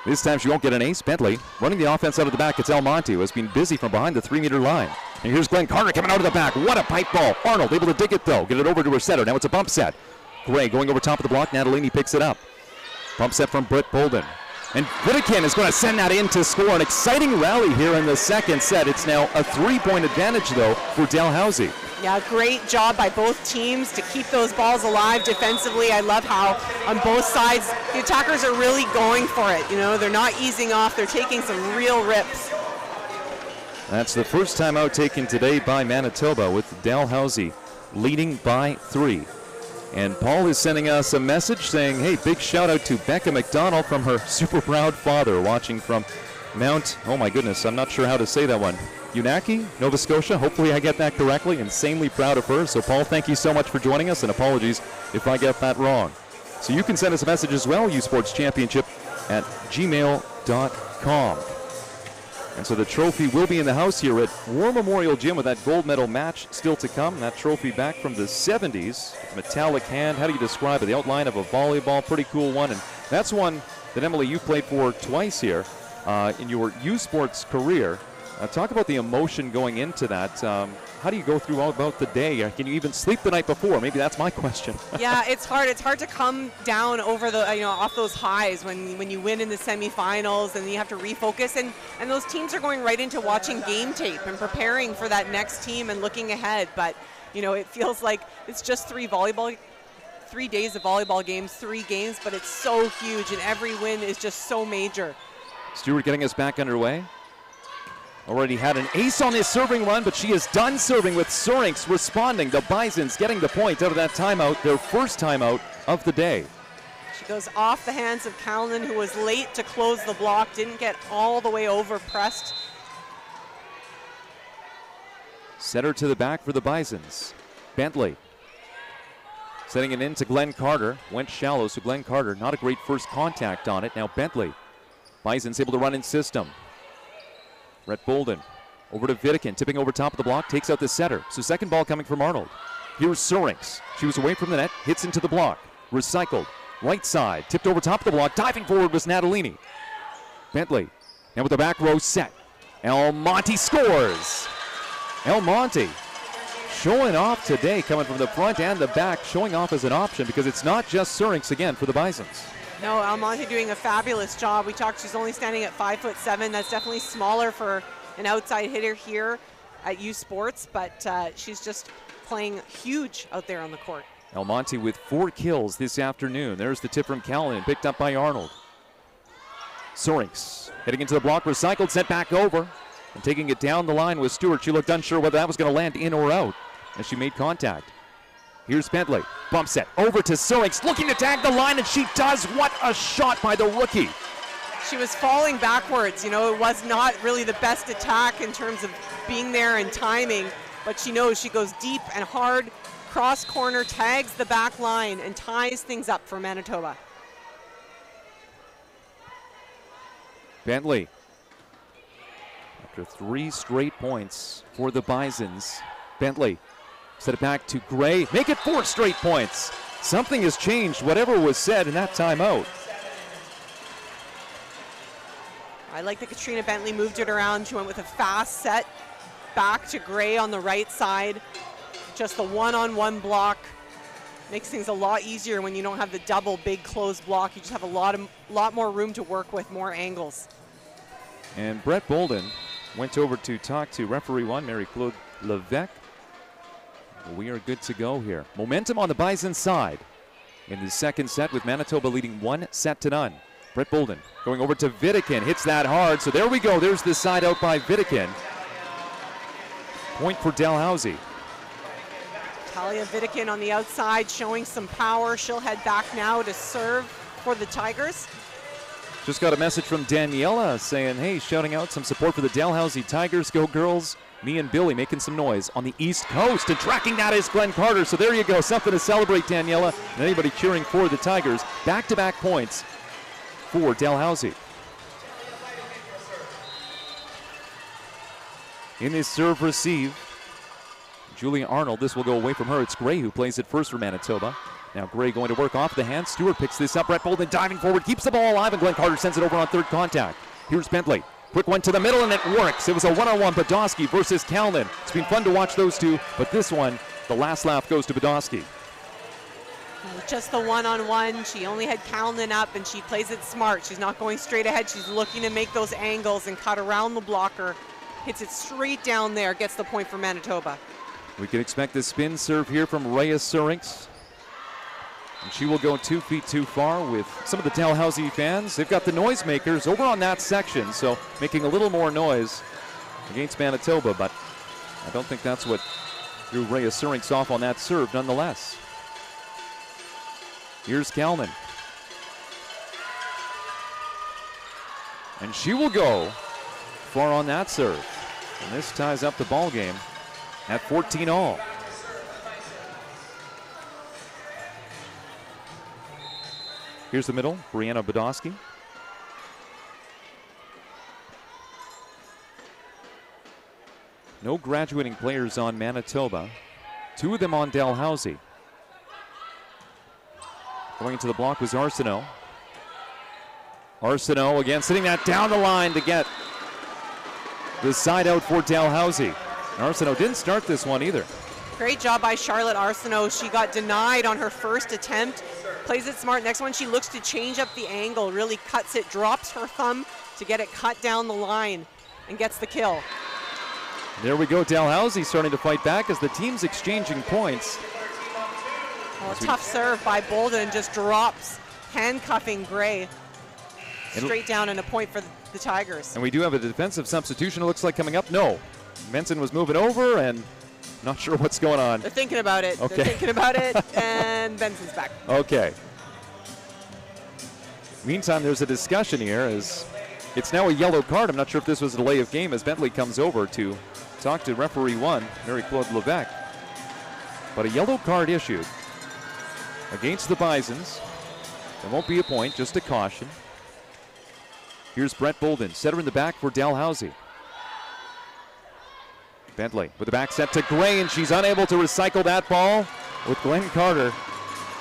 This time she won't get an ace. Bentley running the offense out of the back. It's Almonte, who has been busy from behind the 3-meter line. And here's Glenn Carter coming out of the back. What a pipe ball. Arnold able to dig it though. Get it over to her setter. Now it's a bump set. Gray going over top of the block. Natalini picks it up. Bump set from Britt Bolden. And Whittakin is going to send that in to score. An exciting rally here in the second set. It's now a 3-point advantage though for Dalhousie. Yeah, great job by both teams to keep those balls alive defensively. I love how on both sides the attackers are really going for it. You know, they're not easing off. They're taking some real rips. That's the first timeout taken today by Manitoba, with Dalhousie leading by 3. And Paul is sending us a message saying, hey, big shout out to Becca McDonald from her super proud father, watching from Mount, oh my goodness, I'm not sure how to say that one. Unaki, Nova Scotia. Hopefully I get that correctly. Insanely proud of her. So Paul, thank you so much for joining us, and apologies if I get that wrong. So you can send us a message as well, usportschampionship@gmail.com. And so the trophy will be in the house here at War Memorial Gym, with that gold medal match still to come. That trophy back from the 70s. Metallic hand. How do you describe it? The outline of a volleyball. Pretty cool one. And that's one that, Emily, you played for twice here in your U Sports career. Talk about the emotion going into that. How do you go through all about the day? Can you even sleep the night before? Maybe that's my question. Yeah, it's hard. It's hard to come down over the, off those highs when you win in the semifinals, and you have to refocus. And those teams are going right into watching game tape and preparing for that next team and looking ahead. But, it feels like it's just 3 days of volleyball games, 3 games, but it's so huge, and every win is just so major. Stewart getting us back underway. Already had an ace on this serving run, but she is done serving, with Sorinks responding. The Bisons getting the point out of that timeout, their first timeout of the day. She goes off the hands of Callanan, who was late to close the block, didn't get all the way over pressed. Setter to the back for the Bisons. Bentley setting it in to Glenn Carter. Went shallow, so Glenn Carter, not a great first contact on it. Now Bentley. Bisons able to run in system. Brett Bolden over to Whittakin, tipping over top of the block, takes out the setter. So second ball coming from Arnold. Here's Sorinks. She was away from the net, hits into the block. Recycled. Right side, tipped over top of the block. Diving forward was Natalini. Bentley, now with the back row set. El Monte scores. El Monte showing off today, coming from the front and the back, showing off as an option, because it's not just Sorinks again for the Bisons. No, Almonte doing a fabulous job. We talked, she's only standing at 5'7". That's definitely smaller for an outside hitter here at U Sports, but she's just playing huge out there on the court. Almonte with 4 kills this afternoon. There's the tip from Callanan, picked up by Arnold. Sorinks heading into the block, recycled, sent back over, and taking it down the line with Stewart. She looked unsure whether that was going to land in or out as she made contact. Here's Bentley, bump set, over to Sorinks, looking to tag the line, and she does. What a shot by the rookie. She was falling backwards. It was not really the best attack in terms of being there and timing, but she knows she goes deep and hard, cross corner, tags the back line, and ties things up for Manitoba. Bentley, after 3 straight points for the Bisons. Bentley set it back to Gray. Make it 4 straight points. Something has changed, whatever was said in that timeout. I like that Katrina Bentley moved it around. She went with a fast set back to Gray on the right side. Just the one-on-one block makes things a lot easier when you don't have the double big closed block. You just have a lot more room to work with, more angles. And Brett Bolden went over to talk to referee 1, Marie-Claude Levesque. We are good to go here. Momentum on the Bison side in the second set, with Manitoba leading 1-0. Brett Bolden going over to Whittakin, hits that hard. So there we go. There's the side out by Whittakin. Point for Dalhousie. Talia Whittakin on the outside showing some power. She'll head back now to serve for the Tigers. Just got a message from Daniela saying, hey, shouting out some support for the Dalhousie Tigers. Go girls. Me and Billy making some noise on the East Coast, and tracking that is Glenn Carter. So there you go, something to celebrate, Daniela, and anybody cheering for the Tigers. Back-to-back points for Dalhousie. In this serve receive, Julia Arnold, this will go away from her. It's Gray who plays it first for Manitoba. Now Gray going to work off the hand. Stewart picks this up. Brett Bolden diving forward, keeps the ball alive, and Glenn Carter sends it over on third contact. Here's Bentley. Quick one to the middle, and it works. It was a one-on-one, Badowski versus Kalnin. It's been fun to watch those two, but this one, the last lap goes to Badowski. Just the one-on-one. She only had Kalnin up, and she plays it smart. She's not going straight ahead. She's looking to make those angles and cut around the blocker. Hits it straight down there, gets the point for Manitoba. We can expect a spin serve here from Rhea Surinks. And she will go 2 feet too far with some of the Dalhousie fans. They've got the noisemakers over on that section, so making a little more noise against Manitoba, but I don't think that's what threw Rhea Surinks off on that serve nonetheless. Here's Kalnin. And she will go far on that serve. And this ties up the ball game at 14-all. Here's the middle, Brianna Badowski. No graduating players on Manitoba. 2 of them on Dalhousie. Going into the block was Arsenault. Arsenault again sitting that down the line to get the side out for Dalhousie. Arsenault didn't start this one either. Great job by Charlotte Arsenault. She got denied on her first attempt. Plays it smart. Next one, she looks to change up the angle, really cuts it, drops her thumb to get it cut down the line, and gets the kill. There we go. Dalhousie starting to fight back as the team's exchanging points. Well, tough serve by Bolden, just drops, handcuffing Gray. Straight down and a point for the Tigers. And we do have a defensive substitution, it looks like, coming up. No. Benson was moving over and not sure what's going on. They're thinking about it. Okay. They're thinking about it, and Benson's back. Okay. Meantime, there's a discussion here as it's now a yellow card. I'm not sure if this was a delay of game as Bentley comes over to talk to referee 1, Mary-Claude Levesque. But a yellow card issued against the Bisons. There won't be a point, just a caution. Here's Brett Bolden, setter in the back for Dalhousie. Bentley with the back set to Gray, and she's unable to recycle that ball with Glenn Carter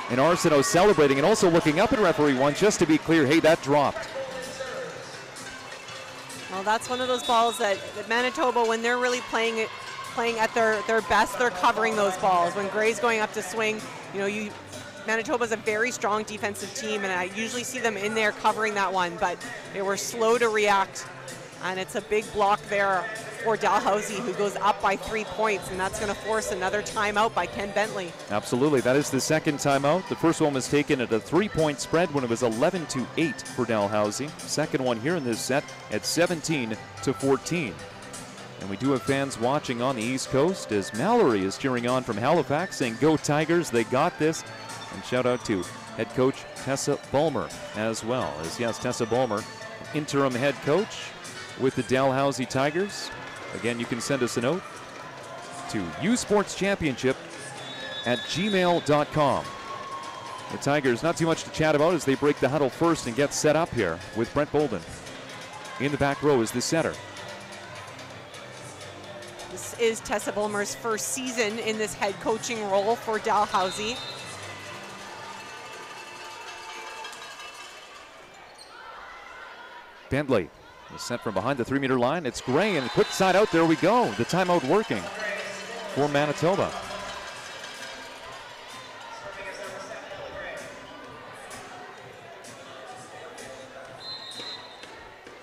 and Arsenault celebrating and also looking up at referee 1 just to be clear, hey, that dropped. Well, that's one of those balls that Manitoba, when they're really playing at their best, they're covering those balls. When Gray's going up to swing, Manitoba's a very strong defensive team, and I usually see them in there covering that one, but they were slow to react, and it's a big block there for Dalhousie, who goes up by 3 points, and that's going to force another timeout by Ken Bentley. Absolutely. That is the second timeout. The first one was taken at a 3-point spread when it was 11-8 for Dalhousie. Second one here in this set at 17-14. And we do have fans watching on the East Coast as Mallory is cheering on from Halifax, saying, "Go Tigers, they got this." And shout out to head coach Tessa Bulmer as well. As yes, Tessa Bulmer, interim head coach with the Dalhousie Tigers. Again, you can send us a note to usportschampionship@gmail.com. The Tigers, not too much to chat about as they break the huddle first and get set up here with Brett Bolden. In the back row is the setter. This is Tessa Bulmer's first season in this head coaching role for Dalhousie. Bentley is sent from behind the 3-meter line. It's Gray, and a quick side out. There we go. The timeout working for Manitoba.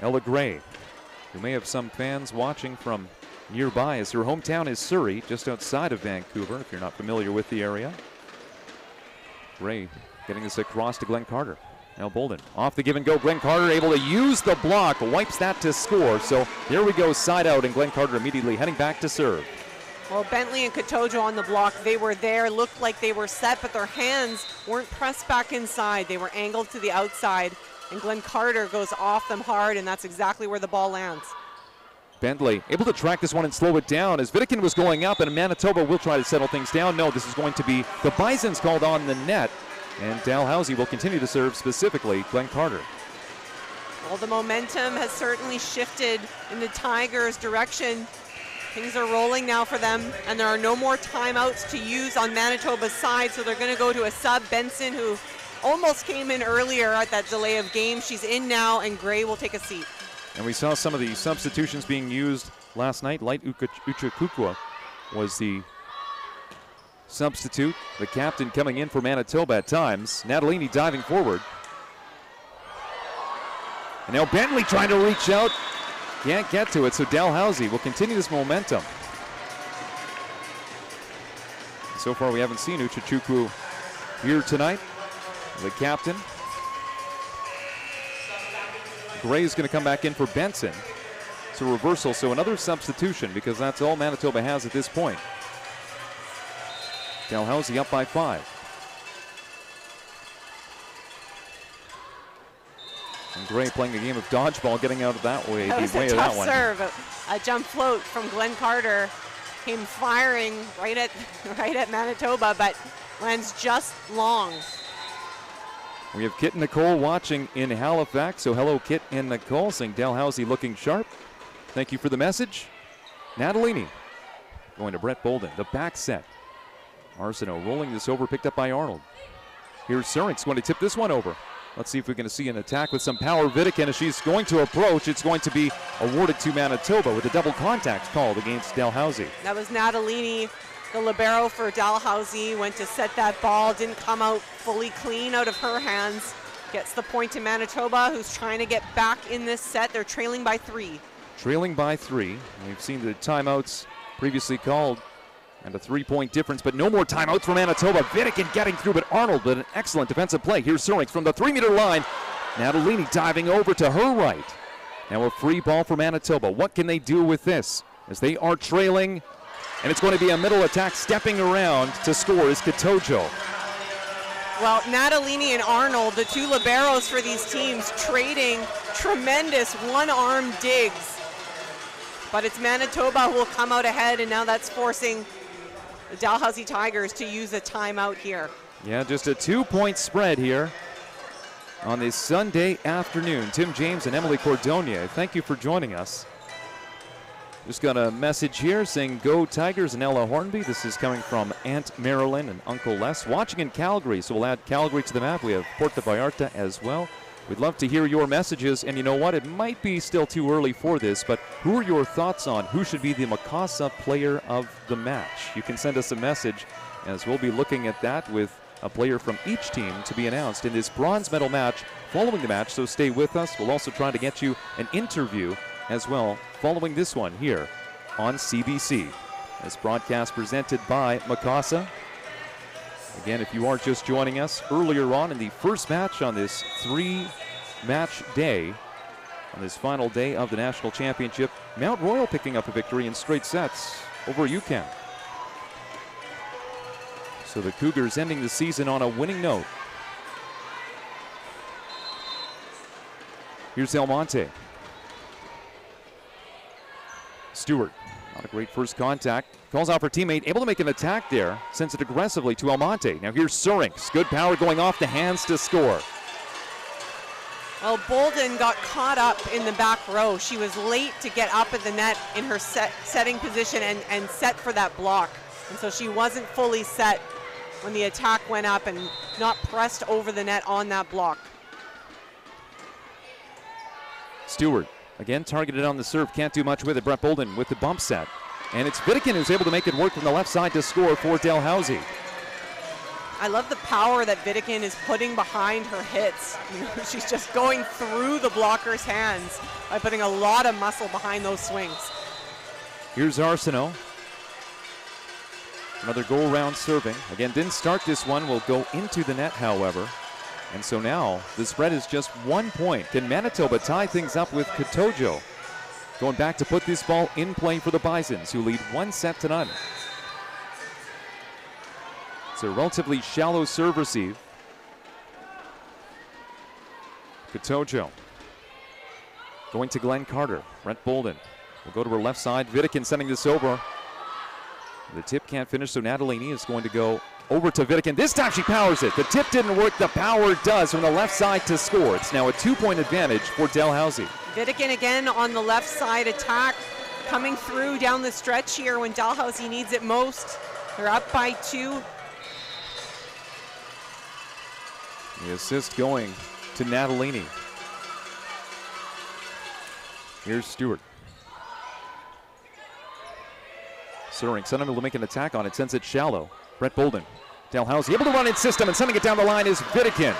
Ella Gray, who may have some fans watching from nearby, as her hometown is Surrey, just outside of Vancouver, if you're not familiar with the area. Gray getting this across to Glenn Carter. Now Bolden off the give and go. Glenn Carter able to use the block, wipes that to score. So there we go, side out, and Glenn Carter immediately heading back to serve. Well, Bentley and Katojo on the block, they were there, looked like they were set, but their hands weren't pressed back inside. They were angled to the outside, and Glenn Carter goes off them hard, and that's exactly where the ball lands. Bentley able to track this one and slow it down as Vidikin was going up, and Manitoba will try to settle things down. No, this is going to be the Bisons called on the net. And Dalhousie will continue to serve, specifically Glenn Carter. Well, the momentum has certainly shifted in the Tigers' direction. Things are rolling now for them, and there are no more timeouts to use on Manitoba's side, so they're going to go to a sub. Benson, who almost came in earlier at that delay of game, she's in now, and Gray will take a seat. And we saw some of the substitutions being used last night. Light Uchakukwa was the substitute, the captain coming in for Manitoba at times. Natalini diving forward. And now Bentley trying to reach out. Can't get to it, so Dalhousie will continue this momentum. So far we haven't seen Uchachukwu here tonight. The captain. Gray's going to come back in for Benson. It's a reversal, so another substitution because that's all Manitoba has at this point. Dalhousie up by 5. And Gray playing a game of dodgeball, getting out of that way. That was a tough serve. A jump float from Glenn Carter came firing right at Manitoba, but lands just long. We have Kit and Nicole watching in Halifax. So hello, Kit and Nicole, saying Dalhousie looking sharp. Thank you for the message. Natalini going to Brett Bolden. The back set. Arsenault rolling this over, picked up by Arnold. Here's Surinks going to tip this one over. Let's see if we're going to see an attack with some power. Vidican, as she's going to approach, it's going to be awarded to Manitoba with a double contact called against Dalhousie. That was Natalini, the libero for Dalhousie, went to set that ball, didn't come out fully clean out of her hands. Gets the point to Manitoba, who's trying to get back in this set. They're trailing by 3. Trailing by 3. We've seen the timeouts previously called and a 3-point difference, but no more timeouts for Manitoba. Vidican getting through, but Arnold with an excellent defensive play. Here's Surinks from the 3-meter line. Natalini diving over to her right. Now a free ball for Manitoba. What can they do with this? As they are trailing, and it's going to be a middle attack. Stepping around to score is Katojo. Well, Natalini and Arnold, the 2 liberos for these teams, trading tremendous one-arm digs. But it's Manitoba who will come out ahead, and now that's forcing the Dalhousie Tigers to use a timeout here. Yeah, just a 2-point spread here on this Sunday afternoon. Tim James and Emily Cordonier, thank you for joining us. Just got a message here saying go Tigers and Ella Hornby. This is coming from Aunt Marilyn and Uncle Les. Watching in Calgary, so we'll add Calgary to the map. We have Puerto Vallarta as well. We'd love to hear your messages, and you know what? It might be still too early for this, but who are your thoughts on who should be the Mikasa player of the match? You can send us a message, as we'll be looking at that with a player from each team to be announced in this bronze medal match following the match, so stay with us. We'll also try to get you an interview as well following this one here on CBC. This broadcast presented by Mikasa. Again, if you are just joining us, earlier on in the first match on this 3-match day, on this final day of the national championship, Mount Royal picking up a victory in straight sets over UQAM. So the Cougars ending the season on a winning note. Here's El Monte. Stewart, not a great first contact. Calls out for teammate, able to make an attack there, sends it aggressively to Almonte. Now here's Surinks, good power going off the hands to score. Well, Bolden got caught up in the back row. She was late to get up at the net in her setting position and set for that block. And so she wasn't fully set when the attack went up and not pressed over the net on that block. Stewart, again targeted on the serve, can't do much with it. Brett Bolden with the bump set. And it's Vidican who's able to make it work from the left side to score for Dalhousie. I love the power that Vidican is putting behind her hits. You know, she's just going through the blocker's hands by putting a lot of muscle behind those swings. Here's Arsenault. Another goal round serving. Again, didn't start this one, will go into the net, however. And so now the spread is just 1 point. Can Manitoba tie things up with Katojo? Going back to put this ball in play for the Bisons, who lead 1-0. It's a relatively shallow serve receive. Katojo going to Glenn Carter. Brett Bolden will go to her left side. Vidican sending this over. The tip can't finish, so Natalini is going to go over to Vidican. This time she powers it. The tip didn't work. The power does from the left side to score. It's now a 2-point advantage for Dalhousie. Vidican again on the left side attack, coming through down the stretch here when Dalhousie needs it most. They're up by 2. The assist going to Natalini. Here's Stewart. Suring, suddenly will make an attack on it, sends it shallow. Brett Bolden. Dalhousie able to run in system, and sending it down the line is Vidikin.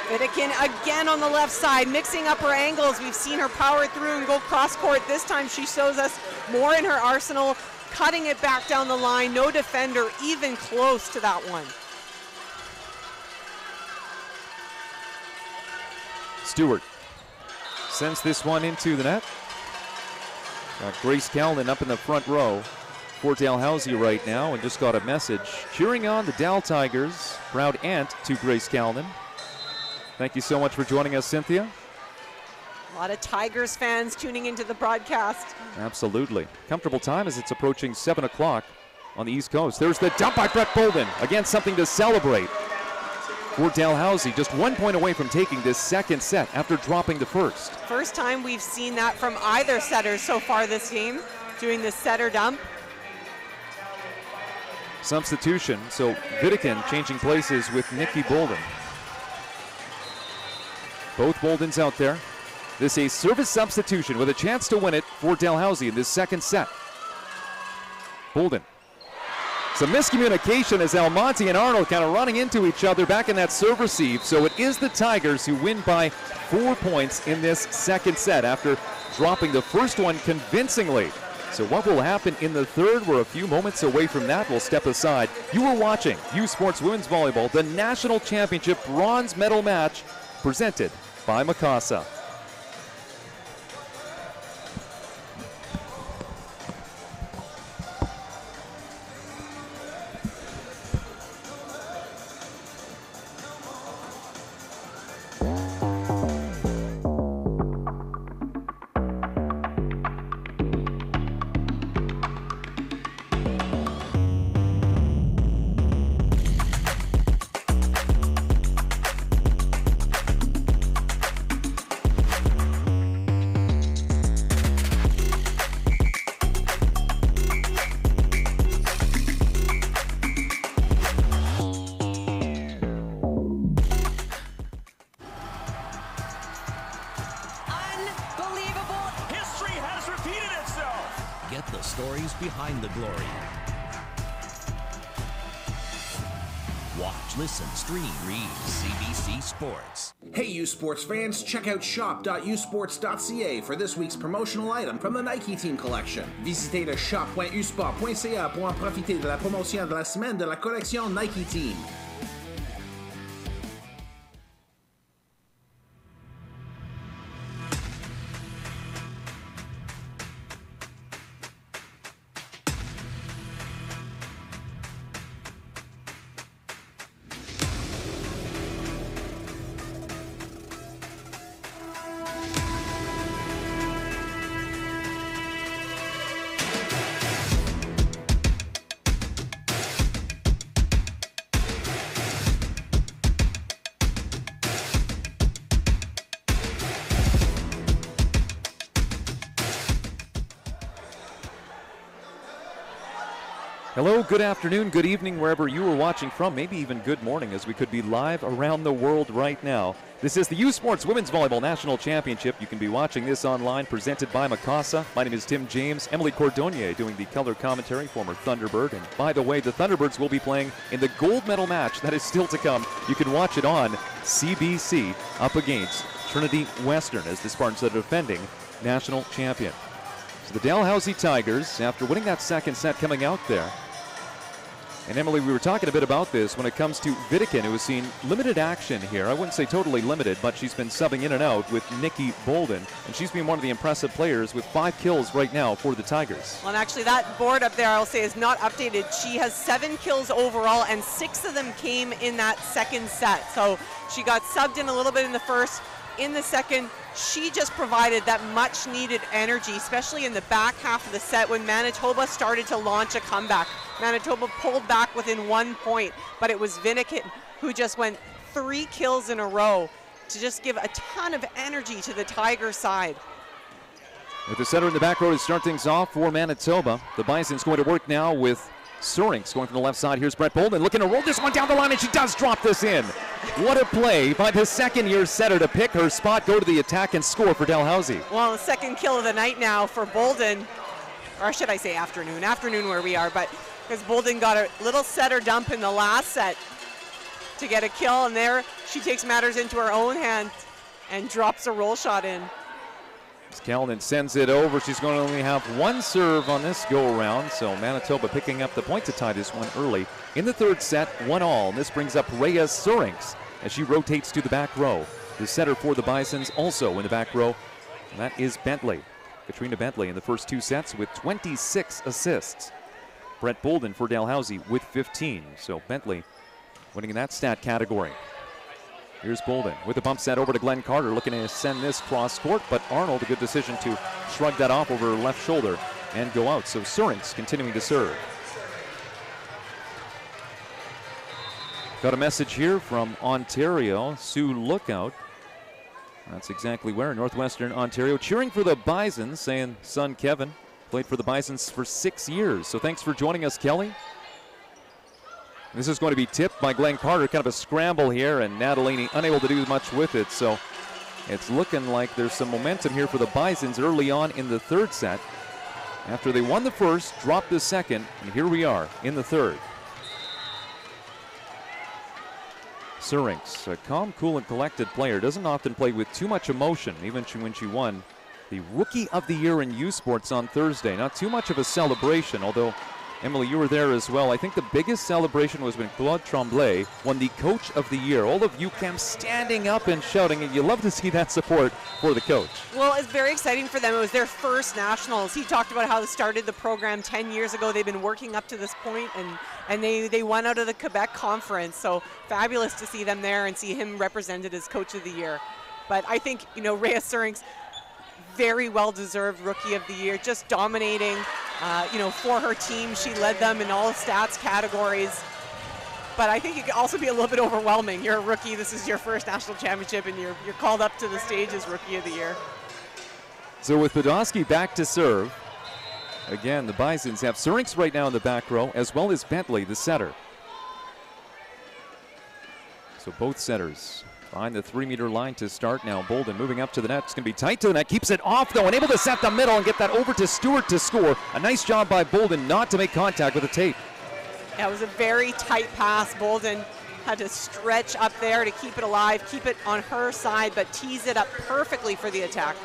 Vidikin again on the left side, mixing up her angles. We've seen her power through and go cross court. This time she shows us more in her arsenal, cutting it back down the line. No defender even close to that one. Stewart sends this one into the net. Got Grace Callan up in the front row for Dalhousie right now, and just got a message cheering on the Dal Tigers. Proud aunt to Grace Callan. Thank you so much for joining us, Cynthia. A lot of Tigers fans tuning into the broadcast. Absolutely. Comfortable time as it's approaching 7 o'clock on the East Coast. There's the dump by Brett Bolden. Again, something to celebrate for Dalhousie. Just 1 point away from taking this second set after dropping the first. First time we've seen that from either setter so far this game, doing the setter dump. Substitution, so Vidikin changing places with Nikki Bolden. Both Boldens out there. This is a service substitution with a chance to win it for Dalhousie in this second set. Bolden. Some miscommunication as Almonte and Arnold kind of running into each other back in that serve receive. So it is the Tigers who win by 4 points in this second set after dropping the first one convincingly. So what will happen in the third? We're a few moments away from that. We'll step aside. You are watching U Sports Women's Volleyball, the National Championship bronze medal match presented by Mikasa. Behind the glory. Watch, listen, stream, read CBC Sports. Hey U Sports fans, check out shop.usports.ca for this week's promotional item from the Nike Team collection. Visitez le shop.usport.ca pour en profiter de la promotion de la semaine de la collection Nike Team. Hello, good afternoon, good evening, wherever you are watching from, maybe even good morning, as we could be live around the world right now. This is the U Sports Women's Volleyball National Championship. You can be watching this online, presented by Mikasa. My name is Tim James. Emily Cordonier doing the color commentary, former Thunderbird. And by the way, the Thunderbirds will be playing in the gold medal match that is still to come. You can watch it on CBC up against Trinity Western as the Spartans are defending national champion. So the Dalhousie Tigers, after winning that second set, coming out there. And Emily, we were talking a bit about this when it comes to Vidikin, who has seen limited action here. I wouldn't say totally limited, but she's been subbing in and out with Nikki Bolden. And she's been one of the impressive players with 5 kills right now for the Tigers. Well, and actually that board up there, I'll say, is not updated. She has 7 kills overall, and 6 of them came in that second set. So she got subbed in a little bit in the first. In the second, she just provided that much needed energy, especially in the back half of the set when Manitoba started to launch a comeback. Manitoba pulled back within 1 point, but it was Vidikin who just went 3 kills in a row to just give a ton of energy to the Tiger side. With the setter in the back row to start things off for Manitoba, the Bison's going to work now with Surinks going from the left side. Here's Brett Bolden looking to roll this one down the line, and she does drop this in. What a play by the second-year setter to pick her spot, go to the attack, and score for Dalhousie. Well, the second kill of the night now for Bolden, or should I say afternoon where we are, but because Bolden got a little setter dump in the last set to get a kill, and there she takes matters into her own hands and drops a roll shot in. Callanan sends it over. She's going to only have one serve on this go-around, so Manitoba picking up the point to tie this one early. In the third set, 1-all, and this brings up Rhea Surinks as she rotates to the back row. The setter for the Bisons also in the back row, and that is Bentley. Katrina Bentley in the first 2 sets with 26 assists. Brett Bolden for Dalhousie with 15, so Bentley winning in that stat category. Here's Bolden with a bump set over to Glenn Carter, looking to send this cross court, but Arnold, a good decision to shrug that off over her left shoulder and go out. So Surinks continuing to serve. Got a message here from Ontario, Sue Lookout. That's exactly where, Northwestern Ontario, cheering for the Bisons, saying son Kevin played for the Bisons for 6 years. So thanks for joining us, Kelly. This is going to be tipped by Glenn Carter, kind of a scramble here, and Natalini unable to do much with it. So it's looking like there's some momentum here for the Bisons early on in the third set. After they won the first, dropped the second, and here we are in the third. Surinks, a calm, cool, and collected player, doesn't often play with too much emotion, even when she won the Rookie of the Year in U Sports on Thursday. Not too much of a celebration, although Emily, you were there as well. I think the biggest celebration was when Claude Tremblay won the Coach of the Year. All of UQAM standing up and shouting, and you love to see that support for the coach. Well, it's very exciting for them. It was their first nationals. He talked about how they started the program 10 years ago. They've been working up to this point, and they won out of the Quebec Conference. So fabulous to see them there and see him represented as Coach of the Year. But I think, Rhea Surinks, very well-deserved Rookie of the Year, just dominating, for her team. She led them in all stats categories. But I think it could also be a little bit overwhelming. You're a rookie, this is your first national championship, and you're called up to the stage as Rookie of the Year. So with Podolsky back to serve, again, the Bisons have Surinks right now in the back row, as well as Bentley, the setter. So both setters behind the 3-meter line to start now. Bolden moving up to the net. It's going to be tight to the net. Keeps it off, though, and able to set the middle and get that over to Stewart to score. A nice job by Bolden not to make contact with the tape. Yeah, it was a very tight pass. Bolden had to stretch up there to keep it alive, keep it on her side, but tease it up perfectly for the attack.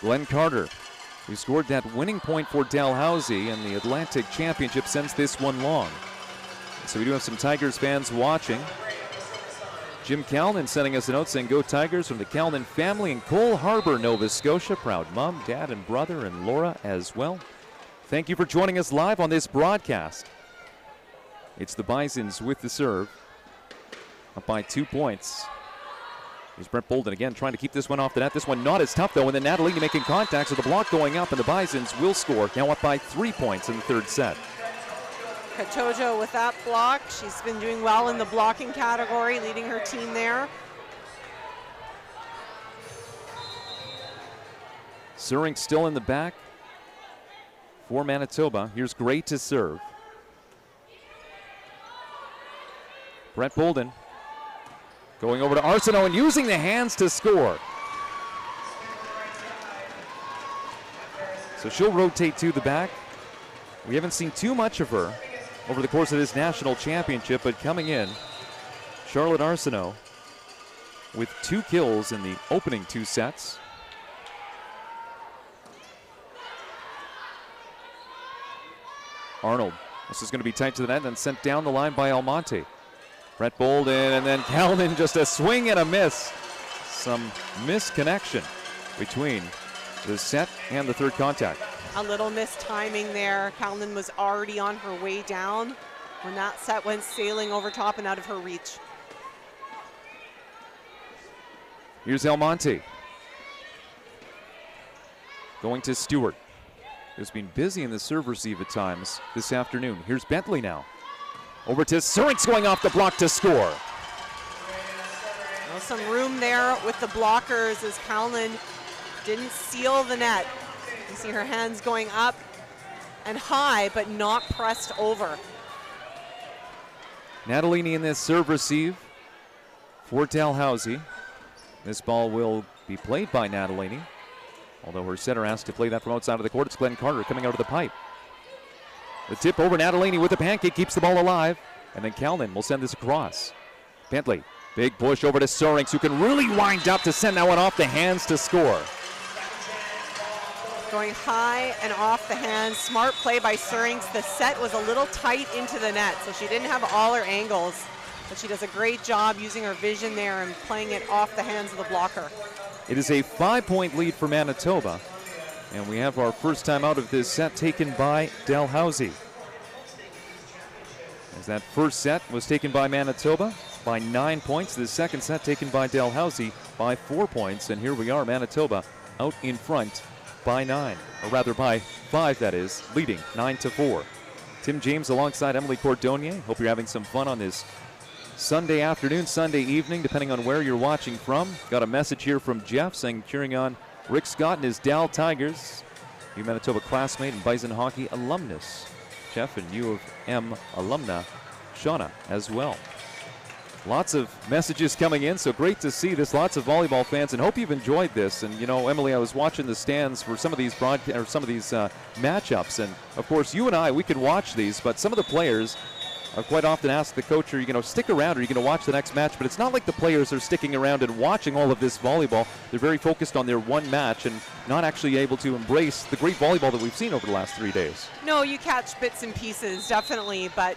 Glenn Carter, who scored that winning point for Dalhousie, and the Atlantic Championship sends this one long. So we do have some Tigers fans watching. Jim Calnan sending us a note saying, "Go Tigers," from the Calnan family in Cole Harbour, Nova Scotia. Proud mom, dad, and brother, and Laura as well. Thank you for joining us live on this broadcast. It's the Bisons with the serve, up by 2 points. Here's Brett Bolden again trying to keep this one off the net. This one not as tough, though, and then Natalini making contact, so the block going up, and the Bisons will score. Now up by 3 points in the third set. Katojo with that block. She's been doing well in the blocking category, leading her team there. Surinks still in the back for Manitoba. Here's Gray to serve. Brett Bolden going over to Arsenault and using the hands to score. So she'll rotate to the back. We haven't seen too much of her over the course of this national championship, but coming in, Charlotte Arsenault with 2 kills in the opening 2 sets. Arnold, this is going to be tight to the net and sent down the line by Almonte. Brett Bolden, and then Calnan, just a swing and a miss. Some misconnection between the set and the third contact. A little mistiming there. Calnan was already on her way down when that set went sailing over top and out of her reach. Here's Almonte. Going to Stewart, who's been busy in the serve receive at times this afternoon. Here's Bentley now. Over to Surinks, going off the block to score. Well, some room there with the blockers as Calnan didn't seal the net. You see her hands going up, and high, but not pressed over. Natalini in this serve receive for Dalhousie. This ball will be played by Natalini, although her setter asked to play that from outside of the court. It's Glenn Carter coming out of the pipe. The tip over Natalini with the pancake keeps the ball alive, and then Calnan will send this across. Bentley, big push over to Surinks, who can really wind up to send that one off the hands to score. Going high and off the hands. Smart play by Surinks. The set was a little tight into the net, so she didn't have all her angles, but she does a great job using her vision there and playing it off the hands of the blocker. It is a 5-point lead for Manitoba, and we have our first time out of this set taken by Dalhousie. As that first set was taken by Manitoba by 9 points, the second set taken by Dalhousie by 4 points, and here we are, Manitoba out in front by 9, or rather by 5, that is, leading 9-4. Tim James alongside Emily Cordonier. Hope you're having some fun on this Sunday afternoon, Sunday evening, depending on where you're watching from. Got a message here from Jeff saying cheering on Rick Scott and his Dal Tigers. U Manitoba classmate and Bison hockey alumnus. Jeff and U of M alumna Shauna as well. Lots of messages coming in, so great to see this. Lots of volleyball fans, and hope you've enjoyed this. And you know, Emily, I was watching the stands for some of these matchups, and of course, you and I, we could watch these, but some of the players quite often ask the coach, are you going to stick around, or are you going to watch the next match? But it's not like the players are sticking around and watching all of this volleyball. They're very focused on their one match and not actually able to embrace the great volleyball that we've seen over the last 3 days. No, you catch bits and pieces, definitely, but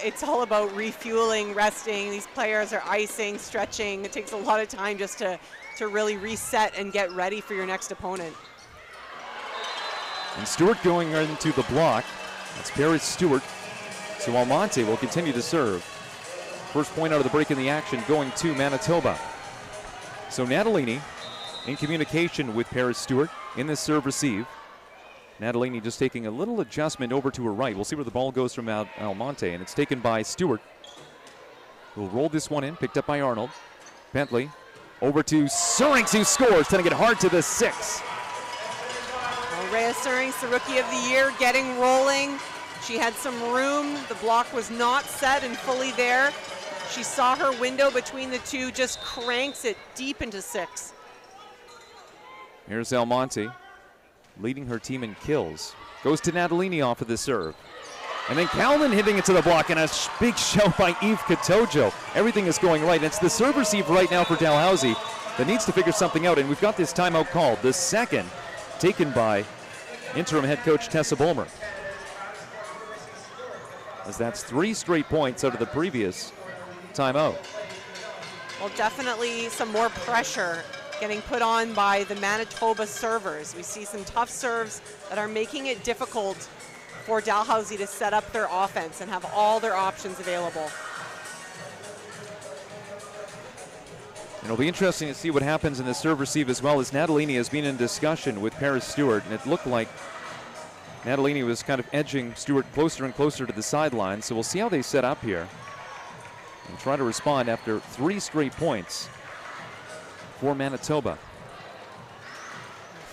it's all about refueling, resting. These players are icing, stretching. It takes a lot of time just to really reset and get ready for your next opponent. And Stewart going into the block. That's Paris Stewart. So Almonte will continue to serve. First point out of the break in the action going to Manitoba. So Natalini in communication with Paris Stewart in this serve receive. Natalini just taking a little adjustment over to her right. We'll see where the ball goes from Almonte, and it's taken by Stewart. We'll roll this one in, picked up by Arnold. Bentley over to Surinks, who scores, sending it hard to the 6. Rhea Surinks, the Rookie of the Year, getting rolling. She had some room. The block was not set and fully there. She saw her window between the two, just cranks it deep into 6. Here's Almonte leading her team in kills. Goes to Natalini off of the serve. And then Calnan hitting it to the block, and a big show by Eve Katojo. Everything is going right. It's the serve receive right now for Dalhousie that needs to figure something out, and we've got this timeout called. The second taken by interim head coach Tessa Bulmer, as that's 3 straight points out of the previous timeout. Well, definitely some more pressure getting put on by the Manitoba servers. We see some tough serves that are making it difficult for Dalhousie to set up their offense and have all their options available. It'll be interesting to see what happens in the serve receive as well, as Natalini has been in discussion with Paris Stewart, and it looked like Natalini was kind of edging Stewart closer and closer to the sideline, so we'll see how they set up here and try to respond after 3 straight points for Manitoba.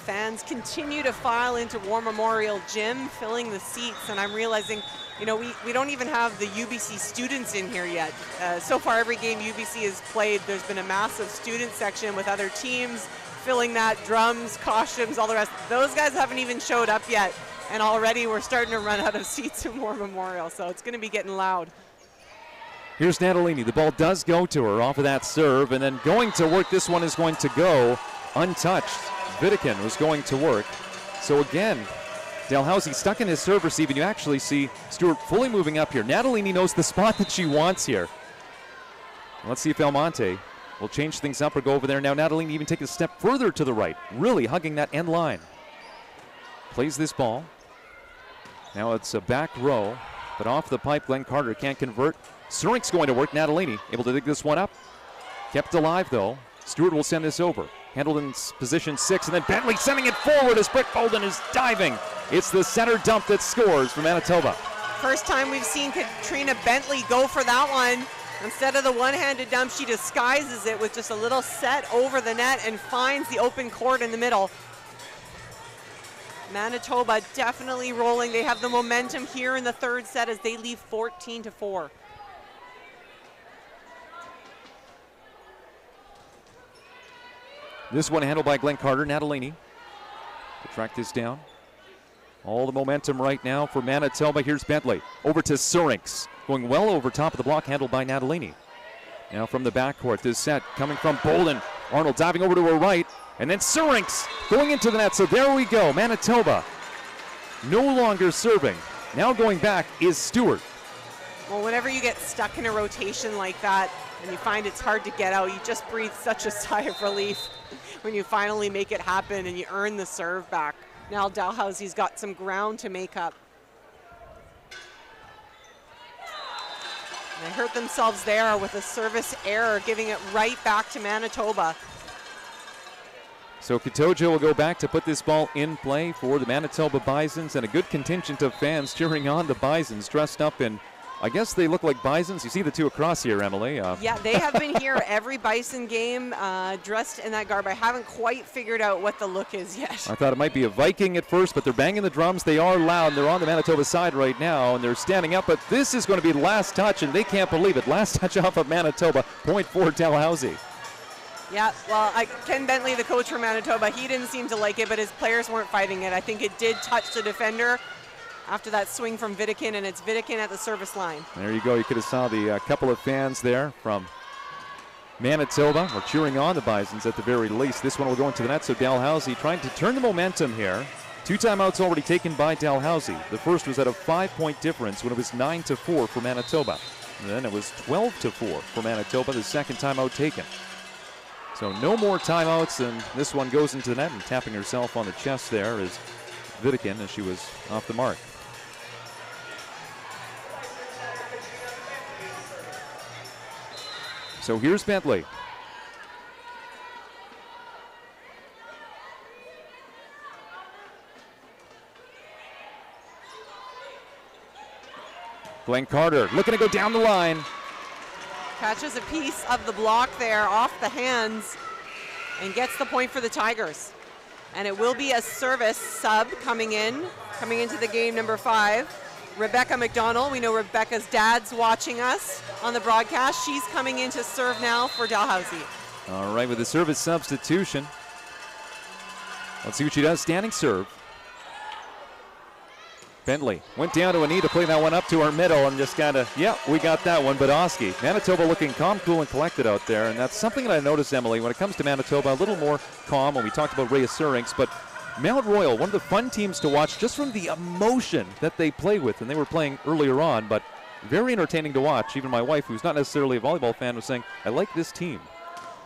Fans continue to file into War Memorial Gym, filling the seats, and I'm realizing, you know, we don't even have the UBC students in here yet. So far, every game UBC has played, there's been a massive student section with other teams filling that, drums, costumes, all the rest. Those guys haven't even showed up yet, and already we're starting to run out of seats in War Memorial, so it's going to be getting loud. Here's Natalini. The ball does go to her off of that serve, and then going to work. This one is going to go untouched. Vidikin was going to work. So again, Dalhousie stuck in his serve receive, and you actually see Stewart fully moving up here. Natalini knows the spot that she wants here. Let's see if Almonte will change things up or go over there. Now Natalini even take a step further to the right, really hugging that end line. Plays this ball. Now it's a back row, but off the pipe, Glenn Carter can't convert. Surinks going to work. Natalini able to dig this one up. Kept alive though. Stewart will send this over. Handled in position 6, and then Bentley sending it forward as Britt Bolden is diving. It's the center dump that scores for Manitoba. First time we've seen Katrina Bentley go for that one. Instead of the one-handed dump, she disguises it with just a little set over the net and finds the open court in the middle. Manitoba definitely rolling. They have the momentum here in the third set as they lead 14-4. This one handled by Glenn Carter. Natalini to track this down. All the momentum right now for Manitoba. Here's Bentley over to Surinks, going well over top of the block, handled by Natalini. Now from the backcourt, this set coming from Bolden. Arnold diving over to her right, and then Surinks going into the net. So there we go. Manitoba no longer serving. Now going back is Stewart. Well, whenever you get stuck in a rotation like that and you find it's hard to get out, you just breathe such a sigh of relief when you finally make it happen and you earn the serve back. Now Dalhousie's got some ground to make up. And they hurt themselves there with a service error, giving it right back to Manitoba. So Katojo will go back to put this ball in play for the Manitoba Bisons, and a good contingent of fans cheering on the Bisons, dressed up in, I guess they look like Bisons. You see the two across here, Emily. Yeah, they have been here every Bison game dressed in that garb. I haven't quite figured out what the look is yet. I thought it might be a Viking at first, but they're banging the drums. They are loud. They're on the Manitoba side right now, and they're standing up. But this is going to be the last touch, and they can't believe it. Last touch off of Manitoba, point for Dalhousie. Yeah, well, Ken Bentley, the coach for Manitoba, he didn't seem to like it, but his players weren't fighting it. I think it did touch the defender after that swing from Vidikin, and it's Vidikin at the service line. There you go. You could have saw the couple of fans there from Manitoba were cheering on the Bisons at the very least. This one will go into the net, so Dalhousie trying to turn the momentum here. 2 timeouts already taken by Dalhousie. The first was at a 5-point difference when it was 9-4 for Manitoba. And then it was 12-4 for Manitoba, the second timeout taken. So no more timeouts, and this one goes into the net, and tapping herself on the chest there is Vidikin as she was off the mark. So here's Bentley. Glenn Carter looking to go down the line. Catches a piece of the block there off the hands and gets the point for the Tigers. And it will be a service sub coming into the game, number 5. Rebecca McDonald. We know Rebecca's dad's watching us on the broadcast. She's coming in to serve now for Dalhousie. All right, with the service substitution. Let's see what she does. Standing serve. Bentley went down to a knee to play that one up to her middle and just kind of, yeah, we got that one. Badowski. Manitoba looking calm, cool, and collected out there. And that's something that I noticed, Emily, when it comes to Manitoba, a little more calm when we talked about Rhea Surinks. But Mount Royal, one of the fun teams to watch just from the emotion that they play with. And they were playing earlier on, but very entertaining to watch. Even my wife, who's not necessarily a volleyball fan, was saying, I like this team.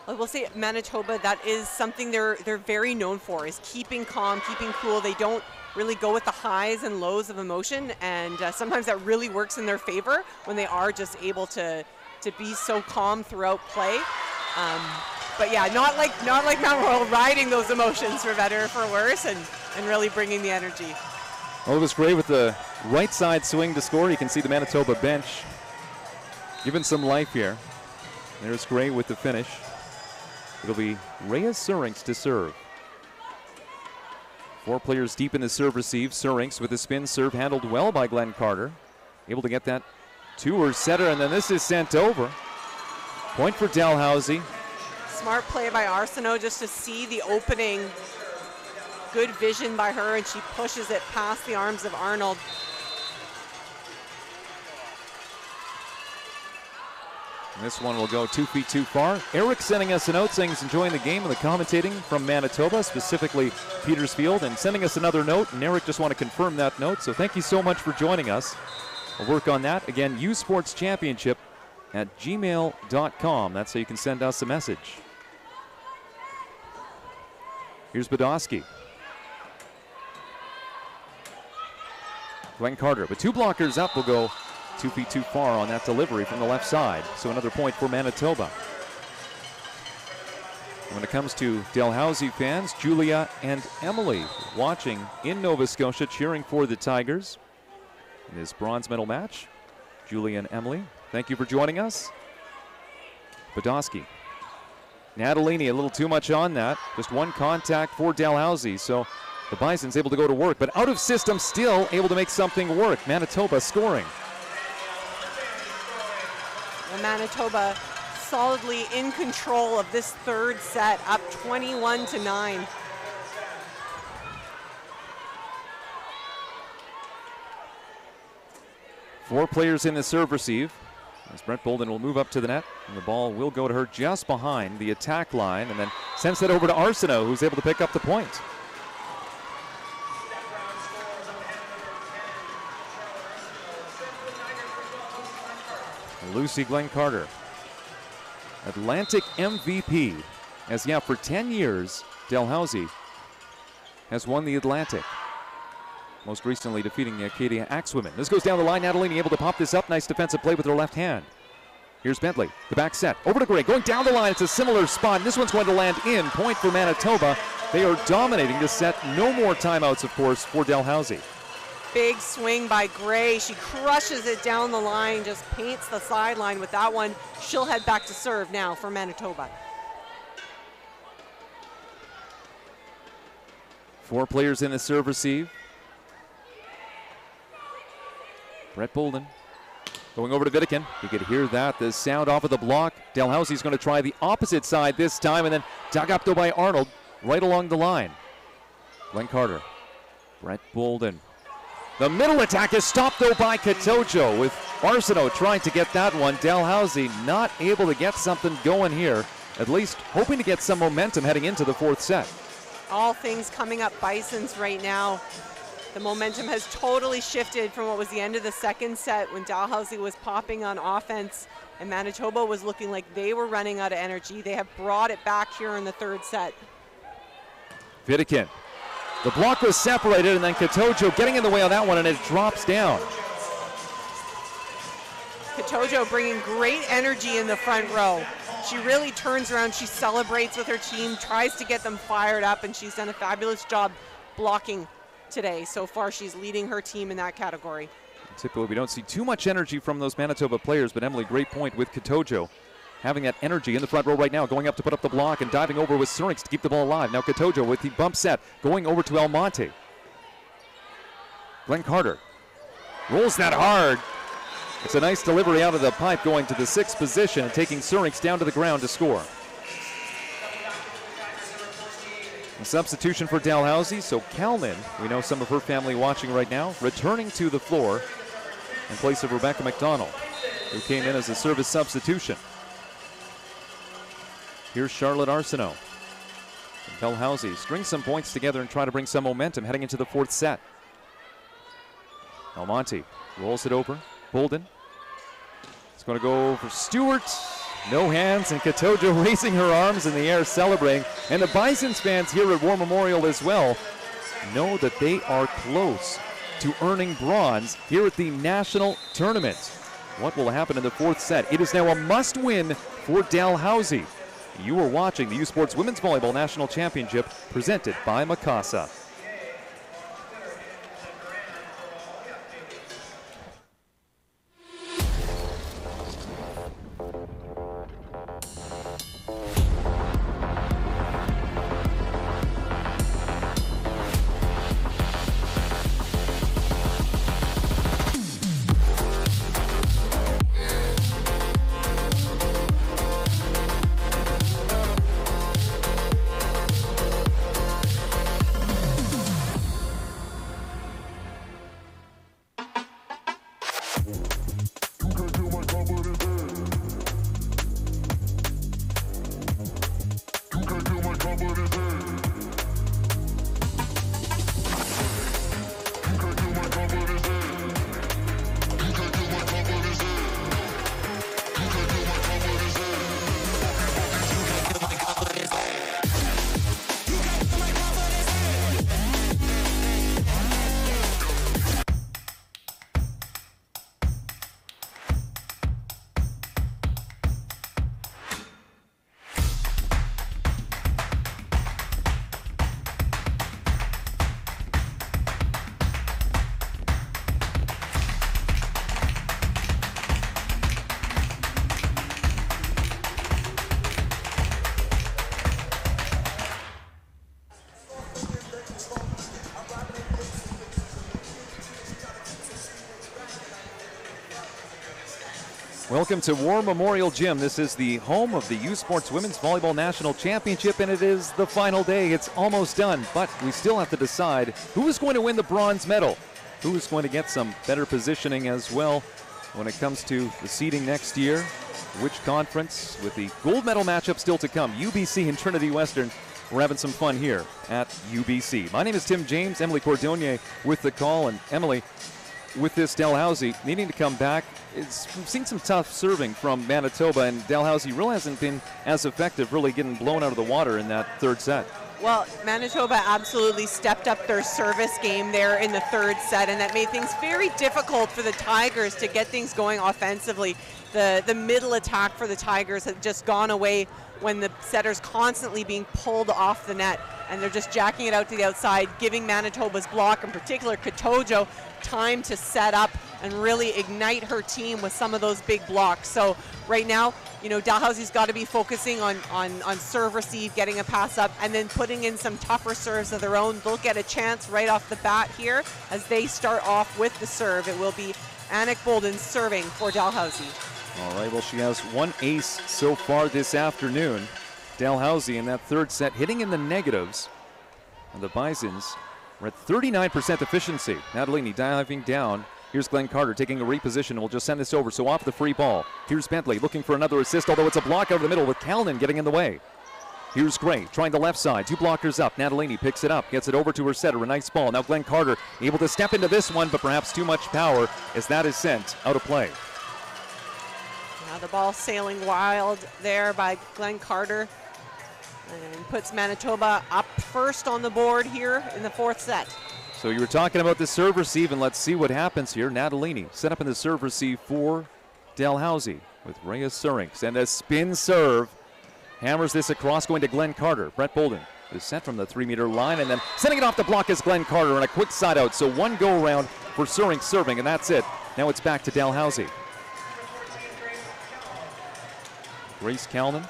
I will say Manitoba, that is something they're very known for, is keeping calm, keeping cool. They don't really go with the highs and lows of emotion, and sometimes that really works in their favor when they are just able to be so calm throughout play. But yeah, not like Mount Royal riding those emotions for better or for worse, and really bringing the energy. Well, it was great with the right side swing to score. You can see the Manitoba bench giving some life here. There's Gray with the finish. It'll be Rhea Surinks to serve. 4 players deep in the serve receive. Surinks with the spin serve handled well by Glenn Carter. Able to get that to her setter, and then this is sent over. Point for Dalhousie. Smart play by Arsenault just to see the opening. Good vision by her, and she pushes it past the arms of Arnold. And this one will go 2 feet too far. Eric sending us a note saying he's enjoying the game and the commentating from Manitoba, specifically Petersfield, and sending us another note. And Eric just want to confirm that note. So thank you so much for joining us. We'll work on that. Again, usportschampionship@gmail.com. That's how you can send us a message. Here's Badowski. Glenn Carter, but 2 blockers up, will go 2 feet too far on that delivery from the left side. So another point for Manitoba. When it comes to Dalhousie fans, Julia and Emily watching in Nova Scotia, cheering for the Tigers in this bronze medal match. Julia and Emily, thank you for joining us. Badowski. Natalini, a little too much on that. Just 1 contact for Dalhousie. So The Bison's able to go to work, but out of system, still able to make something work. Manitoba scoring. Well, Manitoba solidly in control of this third set, up 21-9. Four players in the serve receive. As Brett Bolden will move up to the net, and the ball will go to her just behind the attack line, and then sends that over to Arsenault, who's able to pick up the point. Lucy Glenn Carter, Atlantic MVP, as for 10 years, Dalhousie has won the Atlantic. Most recently defeating the Acadia Axwomen. This goes down the line. Natalini able to pop this up. Nice defensive play with her left hand. Here's Bentley. The back set. Over to Gray. Going down the line. It's a similar spot. This one's going to land in. Point for Manitoba. They are dominating this set. No more timeouts, of course, for Dalhousie. Big swing by Gray. She crushes it down the line. Just paints the sideline with that one. She'll head back to serve now for Manitoba. Four players in the serve receive. Brett Bolden going over to Vitikin. You could hear that, the sound off of the block. Dalhousie's going to try the opposite side this time, and then dug up though by Arnold right along the line. Glenn Carter, Brett Bolden. The middle attack is stopped though by Katojo, with Arsenault trying to get that one. Dalhousie not able to get something going here, at least hoping to get some momentum heading into the fourth set. All things coming up Bisons right now. The momentum has totally shifted from what was the end of the second set when Dalhousie was popping on offense and Manitoba was looking like they were running out of energy. They have brought it back here in the third set. Vitikin. The block was separated, and then Katojo getting in the way on that one, and it drops down. Katojo bringing great energy in the front row. She really turns around, she celebrates with her team, tries to get them fired up, and she's done a fabulous job blocking today. So far, she's leading her team in that category. Typically, we don't see too much energy from those Manitoba players, but Emily, great point with Katojo. Having that energy in the front row right now, going up to put up the block and diving over with Surinks to keep the ball alive. Now Katojo with the bump set, going over to Almonte. Glenn Carter rolls that hard. It's a nice delivery out of the pipe, going to the sixth position and taking Surinks down to the ground to score. A substitution for Dalhousie, so Kalman, we know some of her family watching right now, returning to the floor in place of Rebecca McDonald, who came in as a service substitution. Here's Charlotte Arsenault. And Dalhousie string some points together and try to bring some momentum heading into the fourth set. Almonte rolls it over. Bolden. It's going to go for Stewart. No hands, and Katojo raising her arms in the air celebrating. And the Bisons fans here at War Memorial as well know that they are close to earning bronze here at the national tournament. What will happen in the fourth set? It is now a must-win for Dalhousie. You are watching the U Sports Women's Volleyball National Championship presented by Mikasa. Welcome to War Memorial Gym. This is the home of the U Sports Women's Volleyball National Championship, and it is the final day. It's almost done, but we still have to decide who is going to win the bronze medal, who is going to get some better positioning as well when it comes to the seeding next year, which conference, with the gold medal matchup still to come, UBC and Trinity Western. We're having some fun here at UBC. My name is Tim James, Emily Cordonier with the call, and Emily, with this Dalhousie needing to come back, we've seen some tough serving from Manitoba, and Dalhousie really hasn't been as effective, really getting blown out of the water in that third set. Well, Manitoba absolutely stepped up their service game there in the third set, and that made things very difficult for the Tigers to get things going offensively. The middle attack for the Tigers had just gone away when the setter's constantly being pulled off the net, and they're just jacking it out to the outside, giving Manitoba's block, in particular Katojo, time to set up and really ignite her team with some of those big blocks. So right now, you know, Dalhousie's got to be focusing on serve receive, getting a pass up, and then putting in some tougher serves of their own. They'll get a chance right off the bat here as they start off with the serve. It will be Anik Bolden serving for Dalhousie. All right, well, she has one ace so far this afternoon. Dalhousie in that third set hitting in the negatives. And the Bisons are at 39% efficiency. Natalini diving down. Here's Glenn Carter taking a reposition. We'll just send this over. So off the free ball. Here's Bentley looking for another assist, although it's a block out of the middle with Kalnin getting in the way. Here's Gray trying the left side. Two blockers up. Natalini picks it up, gets it over to her setter. A nice ball. Now Glenn Carter able to step into this one, but perhaps too much power as that is sent out of play. Now the ball sailing wild there by Glenn Carter, and puts Manitoba up first on the board here in the fourth set. So you were talking about the serve receive, and let's see what happens here. Natalini set up in the serve receive for Dalhousie with Rhea Surinks, and a spin serve. Hammers this across, going to Glenn Carter. Brett Bolden is sent from the 3-meter line, and then sending it off the block is Glenn Carter on a quick side out. So one go around for Surinks serving, and that's it. Now it's back to Dalhousie. Grace Kalnin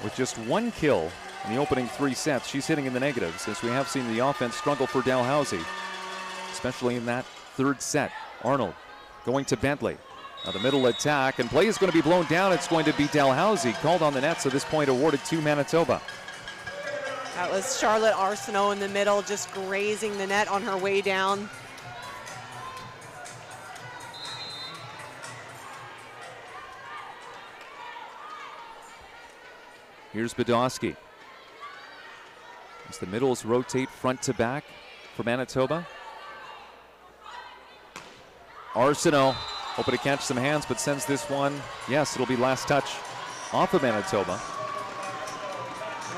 with just one kill in the opening three sets. She's hitting in the negatives as we have seen the offense struggle for Dalhousie, especially in that third set. Arnold going to Bentley. Now the middle attack, and play is going to be blown down. It's going to be Dalhousie called on the net, so this point awarded to Manitoba. That was Charlotte Arsenault in the middle, just grazing the net on her way down. Here's Badowski. As the middles rotate front to back for Manitoba. Arsenault hoping to catch some hands, but sends this one. Yes, it'll be last touch off of Manitoba.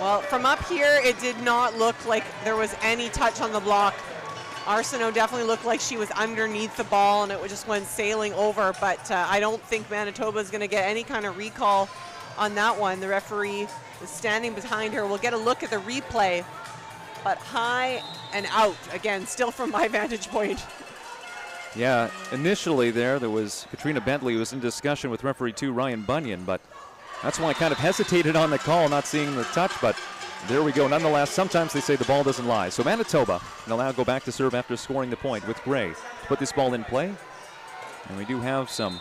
Well, from up here, it did not look like there was any touch on the block. Arsenault definitely looked like she was underneath the ball, and it just went sailing over, but I don't think Manitoba is going to get any kind of recall on that one. The referee is standing behind her. We'll get a look at the replay, but high and out, again, still from my vantage point. Yeah, initially there was Katrina Bentley who was in discussion with referee 2 Ryan Bunyan, but that's when I kind of hesitated on the call, not seeing the touch, but there we go. Nonetheless, sometimes they say the ball doesn't lie. So Manitoba will now go back to serve after scoring the point with Gray to put this ball in play. And we do have some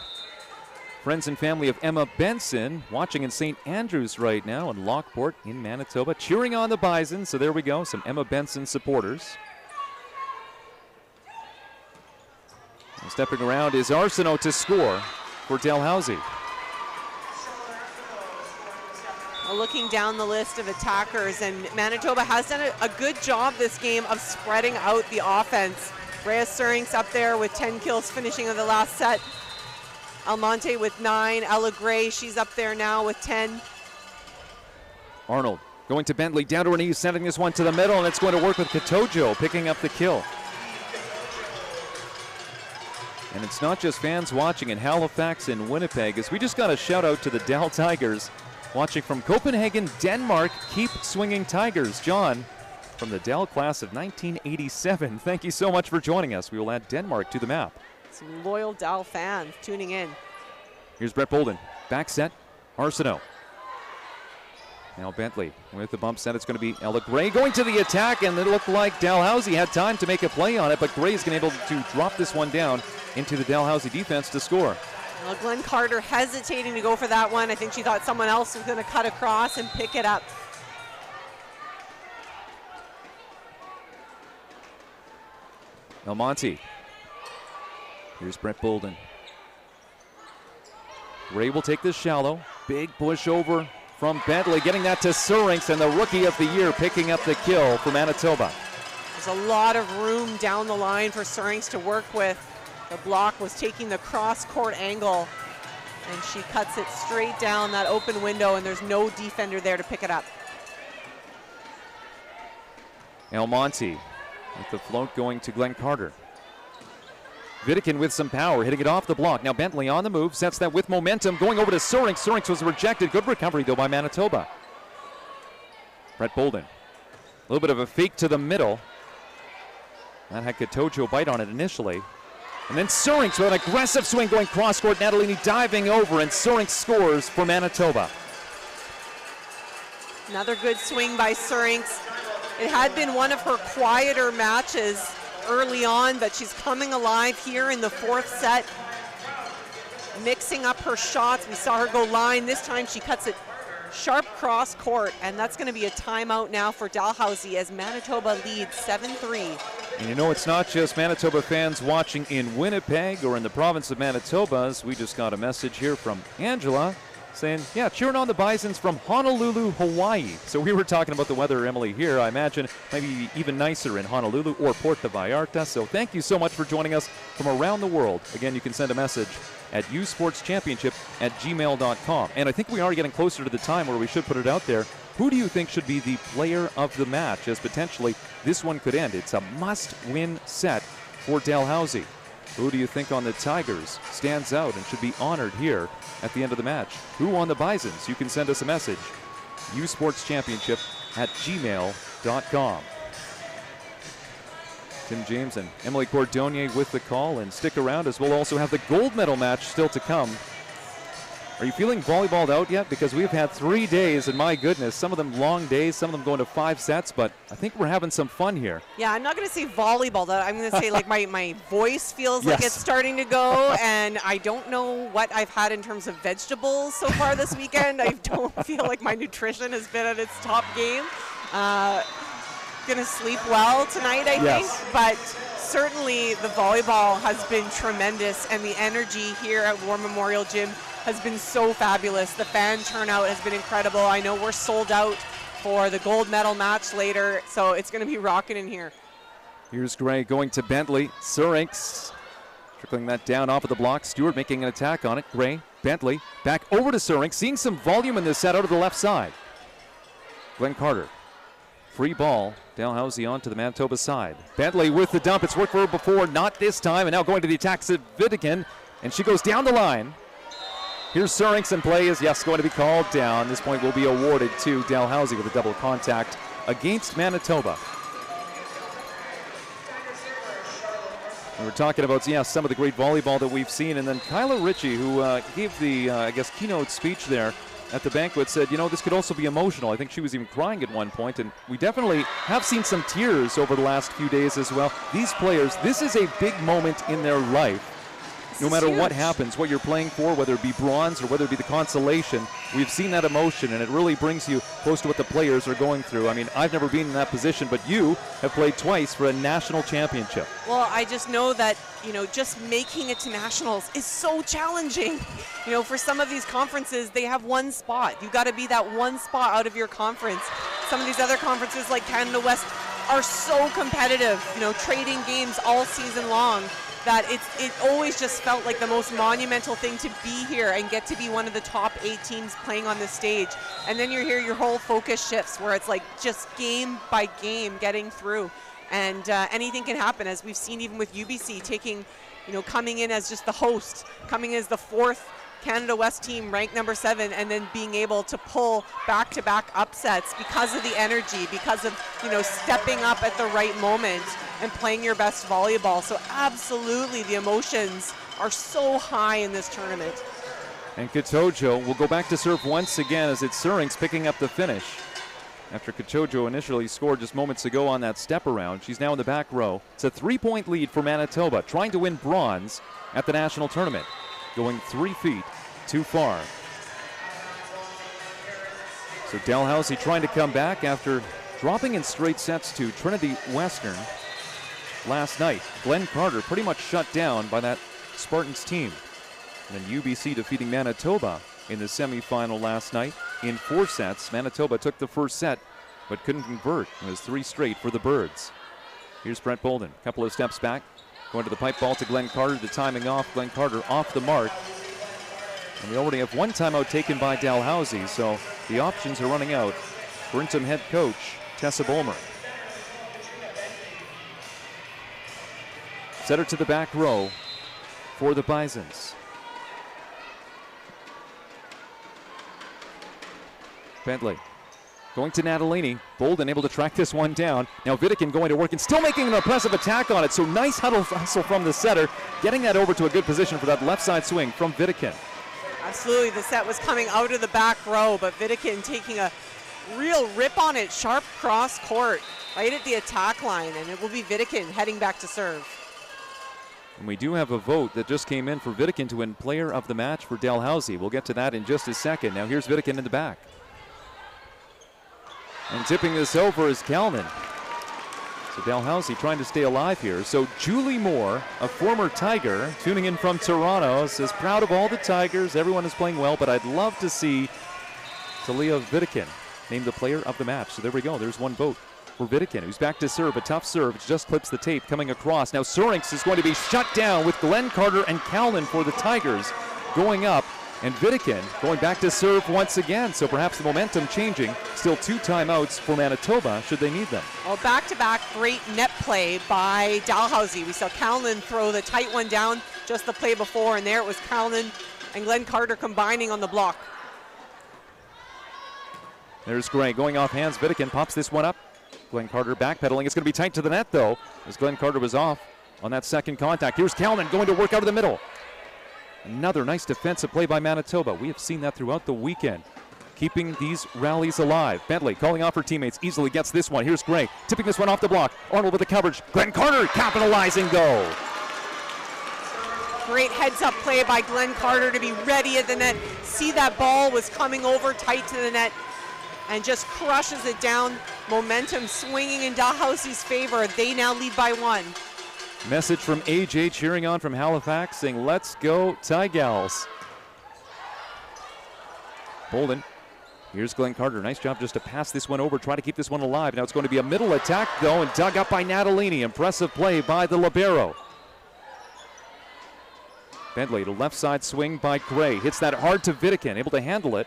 friends and family of Emma Benson watching in St. Andrews right now in Lockport in Manitoba, cheering on the Bison. So there we go, some Emma Benson supporters. And stepping around is Arsenault to score for Dalhousie. Looking down the list of attackers, and Manitoba has done a good job this game of spreading out the offense. Rhea Surinks up there with 10 kills finishing of the last set. Almonte with 9. Ella Gray, she's up there now with 10. Arnold going to Bentley, down to her knees, sending this one to the middle, and it's going to work with Katojo picking up the kill. And it's not just fans watching in Halifax and Winnipeg, as we just got a shout out to the Dal Tigers watching from Copenhagen, Denmark. Keep swinging Tigers. John from the Dal class of 1987. Thank you so much for joining us. We will add Denmark to the map. Some loyal Dal fans tuning in. Here's Brett Bolden. Back set, Arsenault. Now Bentley with the bump set. It's going to be Ella Gray going to the attack, and it looked like Dalhousie had time to make a play on it, but Gray's going to be able to drop this one down into the Dalhousie defense to score. Well, Glenn Carter hesitating to go for that one. I think she thought someone else was going to cut across and pick it up. Almonte. Here's Brett Bolden. Ray will take this shallow. Big push over from Bentley, getting that to Surinks, and the Rookie of the Year picking up the kill for Manitoba. There's a lot of room down the line for Surinks to work with. The block was taking the cross-court angle, and she cuts it straight down that open window, and there's no defender there to pick it up. Almonte with the float going to Glenn Carter. Vidican with some power, hitting it off the block. Now Bentley on the move, sets that with momentum, going over to Surinks. Surinks was rejected. Good recovery, though, by Manitoba. Brett Bolden. A little bit of a fake to the middle. That had Katojo bite on it initially. And then Surinks with an aggressive swing going cross-court. Natalini diving over, and Surinks scores for Manitoba. Another good swing by Surinks. It had been one of her quieter matches early on, but she's coming alive here in the fourth set, mixing up her shots. We saw her go line. This time she cuts it sharp cross court, and that's going to be a timeout now for Dalhousie as Manitoba leads 7-3. And you know, it's not just Manitoba fans watching in Winnipeg or in the province of Manitoba. As we just got a message here from Angela saying, yeah, cheering on the Bisons from Honolulu, Hawaii. So we were talking about the weather, Emily, here. I imagine maybe even nicer in Honolulu or Puerto Vallarta. So thank you so much for joining us from around the world. Again, you can send a message at usportschampionship@gmail.com. And I think we are getting closer to the time where we should put it out there. Who do you think should be the player of the match, as potentially this one could end? It's a must-win set for Dalhousie. Who do you think on the Tigers stands out and should be honored here at the end of the match? Who on the Bisons? You can send us a message. usportschampionship@gmail.com. Tim James and Emily Cordonier with the call, and stick around as we'll also have the gold medal match still to come. Are you feeling volleyballed out yet? Because we've had 3 days, and my goodness, some of them long days, some of them going to 5 sets, but I think we're having some fun here. Yeah, I'm not going to say volleyball, though. I'm going to say like my voice feels like it's starting to go, and I don't know what I've had in terms of vegetables so far this weekend. I don't feel like my nutrition has been at its top game. Going to sleep well tonight, I think, but certainly the volleyball has been tremendous, and the energy here at War Memorial Gym has been so fabulous. The fan turnout has been incredible. I know we're sold out for the gold medal match later, so it's going to be rocking in here. Here's Gray going to Bentley. Surinks trickling that down off of the block. Stewart making an attack on it. Gray, Bentley, back over to Surinks, seeing some volume in this set out of the left side. Glenn Carter. Free ball. Dalhousie onto the Manitoba side. Bentley with the dump. It's worked for her before, not this time. And now going to the attack, Vidican, and she goes down the line. Here's Surinks, and play is, going to be called down. This point will be awarded to Dalhousie with a double contact against Manitoba. And we're talking about, some of the great volleyball that we've seen. And then Kyla Ritchie, who gave the, keynote speech there at the banquet, said, this could also be emotional. I think she was even crying at one point, and we definitely have seen some tears over the last few days as well. These players, this is a big moment in their life. No matter what happens, what you're playing for, whether it be bronze or whether it be the consolation, we've seen that emotion, and it really brings you close to what the players are going through. I mean, I've never been in that position, but you have played twice for a national championship. Well, I just know that, just making it to nationals is so challenging. For some of these conferences, they have one spot. You got to be that one spot out of your conference. Some of these other conferences like Canada West are so competitive, trading games all season long, that it always just felt like the most monumental thing to be here and get to be one of the top 8 teams playing on the stage. And then you're here, your whole focus shifts, where it's like just game by game getting through. And anything can happen, as we've seen even with UBC taking, coming in as just the host, coming in as the 4th Canada West team ranked number 7, and then being able to pull back-to-back upsets because of the energy, because of, stepping up at the right moment and playing your best volleyball. So absolutely, the emotions are so high in this tournament. And Katojo will go back to serve once again, as it's Surinks picking up the finish. After Katojo initially scored just moments ago on that step around, she's now in the back row. It's a 3-point lead for Manitoba, trying to win bronze at the national tournament. going 3 feet too far. So Dalhousie trying to come back after dropping in straight sets to Trinity Western last night. Glenn Carter pretty much shut down by that Spartans team. And then UBC defeating Manitoba in the semifinal last night in 4 sets. Manitoba took the first set but couldn't convert. It was 3 straight for the Birds. Here's Brett Bolden, a couple of steps back, going to the pipe ball to Glenn Carter, the timing off. Glenn Carter off the mark. And we already have 1 timeout taken by Dalhousie, so the options are running out for interim head coach Tessa Bolmer. Setter to the back row for the Bisons. Bentley going to Natalini. Bolden able to track this one down. Now Vidikin going to work and still making an impressive attack on it. So nice hustle from the setter, getting that over to a good position for that left side swing from Vidikin. Absolutely, the set was coming out of the back row, but Vidikin taking a real rip on it, sharp cross court, right at the attack line, and it will be Vidikin heading back to serve. And we do have a vote that just came in for Vidikin to win player of the match for Dalhousie. We'll get to that in just a second. Now here's Vidikin in the back. And tipping this over is Kalman. So Dalhousie trying to stay alive here. So Julie Moore, a former Tiger, tuning in from Toronto, says proud of all the Tigers. Everyone is playing well, but I'd love to see Talia Vidikin named the player of the match. So there we go. There's one vote for Vidikin, who's back to serve. A tough serve. It just clips the tape coming across. Now Surinks is going to be shut down with Glenn Carter and Kalman for the Tigers going up. And Vidikin going back to serve once again, so perhaps the momentum changing. Still 2 timeouts for Manitoba, should they need them. Well, back-to-back great net play by Dalhousie. We saw Callan throw the tight one down just the play before, and there it was Callan and Glenn Carter combining on the block. There's Gray going off hands. Vidikin pops this one up. Glenn Carter backpedaling. It's going to be tight to the net, though, as Glenn Carter was off on that second contact. Here's Kalman going to work out of the middle. Another nice defensive play by Manitoba. We have seen that throughout the weekend, keeping these rallies alive. Bentley calling off her teammates, easily gets this one. Here's Gray, tipping this one off the block. Arnold with the coverage. Glenn Carter capitalizing though. Great heads-up play by Glenn Carter to be ready at the net. See that ball was coming over tight to the net and just crushes it down. Momentum swinging in Dalhousie's favor. They now lead by 1. Message from AJ cheering on from Halifax saying, let's go Tigals. Bolden. Here's Glenn Carter. Nice job just to pass this one over, try to keep this one alive. Now it's going to be a middle attack, though, and dug up by Natalini. Impressive play by the libero. Bentley to left side swing by Gray. Hits that hard to Vidikin, able to handle it.